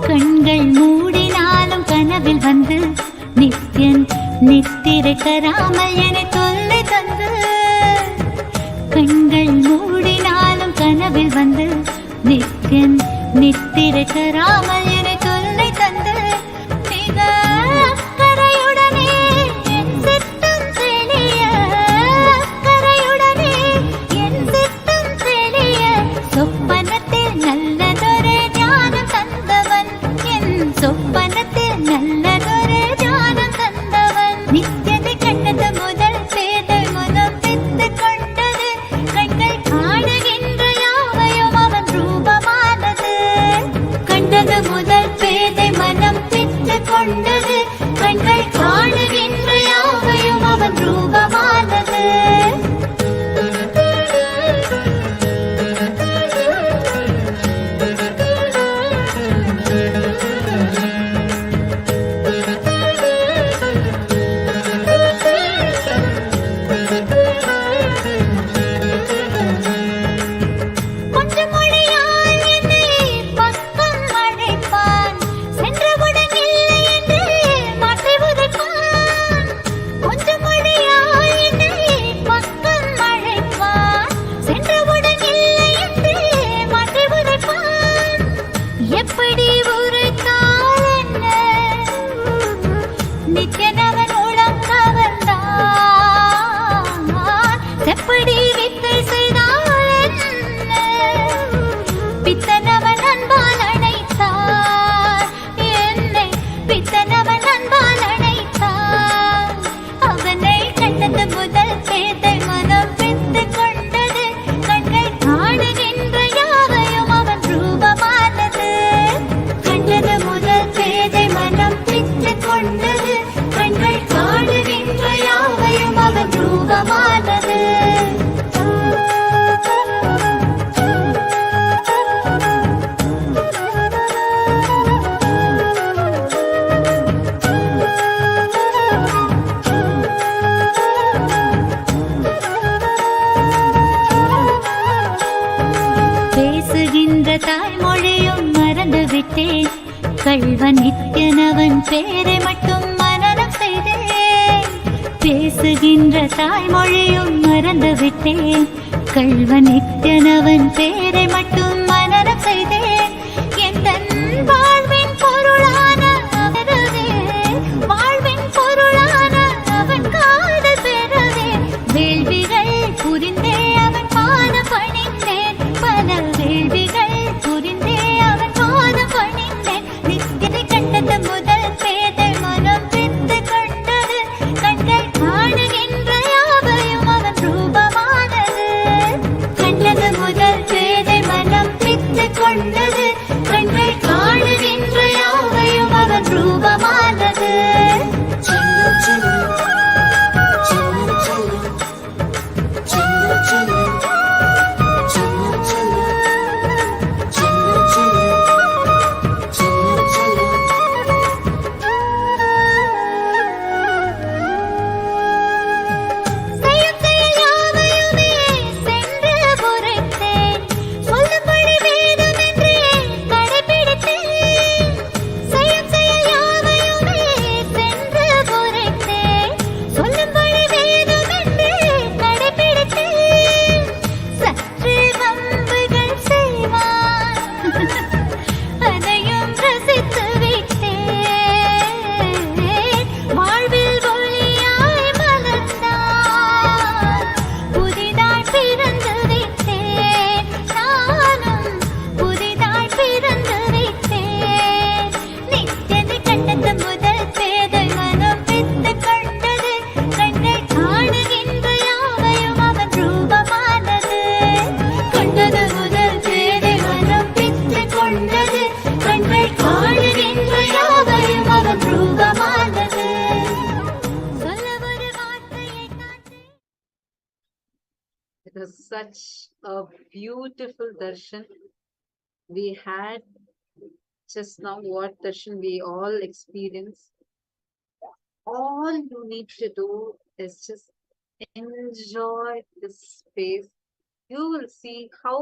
கண்கள் மூடினாலும் கனவில் வந்து நித்யன் நித்திரை தராமல் என தொல்லை தந்து கண்கள் மூடினாலும் கனவில் வந்து நித்யன் நித்திரை தராமல் என தொல்லை தந்து மிக அக்கறையுடனே என் சித்தம் தெளிய அக்கறையுடனே என் சித்தம் தெளிய சொப்பனத்தில் நல்லதொரு ஞானம் தந்தவன் என் சொப்பனத்தில் நல்லதொரு ஞானம் தந்தவன் நித்தியதை கண்டது முதல் பேதை முதல் பித்து கொண்டது கண்கள் காணுகின்ற யாவையும் அவன் ரூபமானது கண்டது ரூபமானது. பேசுகின்ற தாய்மொழியும் மறந்து விட்டேன், கள்வன் நித்யனவன் பேரை மட்டும் மனனம் செய்தேன். பேசுகின்ற தாய்மொழியும் மறந்து விட்டேன், கள்வன் நித்யனவன் பேரை மட்டும் மனனம் செய்தேன். என் தன் வாழ்வின் பொருளான அவரவே, வாழ்வின் பொருளான அவன் காதல் பெறவே, வேள்விகள் புரிந்தே அவன் பாதம் பணிந்தேன், பல வேள்விகள் புரிந்தே அவன் பாதம் பணிந்தேன். நித்தியதை கண்டது முதல் பேதை மனம் பித்து கொண்டது, கண்கள் காணுகின்ற யாவையும் அவன் ரூபமானது. கண்டது முதல் பேதை மனம் பித்து கொண்டது, கண்கள் காணுகின்ற யாவையும் அவன் ரூபமானது. செய்யும் செயல் யாவையுமே சென்று உரைத்தேன், சொல்லும்படி வேதமென்றே கடைபிடித்தேன். செய்யும் செயல் யாவையுமே சென்று உரைத்தேன், சொல்லும்படி வேதமென்றே கடைபிடித்தேன். சற்று வம்புகள் செய்வான், அதையும் ரசித்து விட்டேன். வாழ்வில் ஒளியாய் மலர்ந்தான், புதிதாய் பிறந்து விட்டேன். நானும் புதிதாய் பிறந்து விட்டேன். நித்தியதை கண்டது முதல் பேதை மனம் பித்து கொண்டது, கண்கள் காணுகின்ற யாவையும் அவன் ரூபமானது. கண்டது முதல் பேதை மனம் பித்து கொண்டது, கண்கள் காணுகின்ற யாவையும் அவன் ரூபமானது. சொல்ல ஒரு வார்த்தையை காற்றே. It was such a beautiful darshan we had just now. What darshan we all experienced. All you need to do is just enjoy this space. You will see how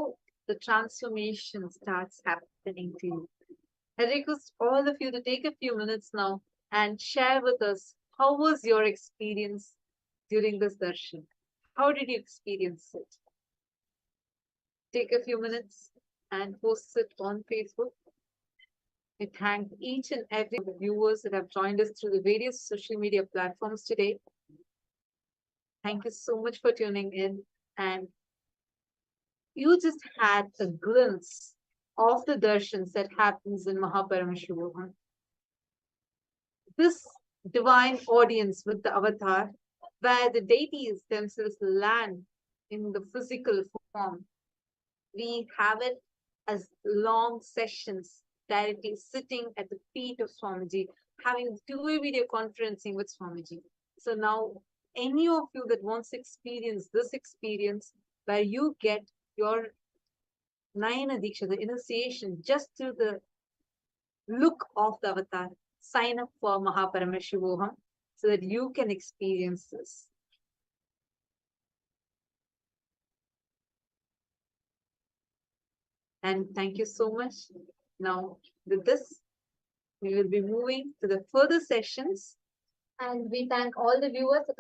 the transformation starts happening to you. I request all of you to take a few minutes now and share with us how was your experience during this darshan. How did you experience it? Take a few minutes and post it on Facebook. We thank each and every of the viewers that have joined us through the various social media platforms today. Thank you so much for tuning in. And you just had a glimpse of the darshans that happens in Paramashivam. This divine audience with the avatar, where the deities themselves land in the physical form. We have it as long sessions directly sitting at the feet of Swamiji, having two-way video conferencing with Swamiji. So now any of you that wants to experience this experience where you get your Nayana Diksha, the initiation, just through the look of the avatar, sign up for Paramashivam so that you can experience this. And thank you so much. Now, with this, we will be moving to the further sessions. And we thank all the viewers that are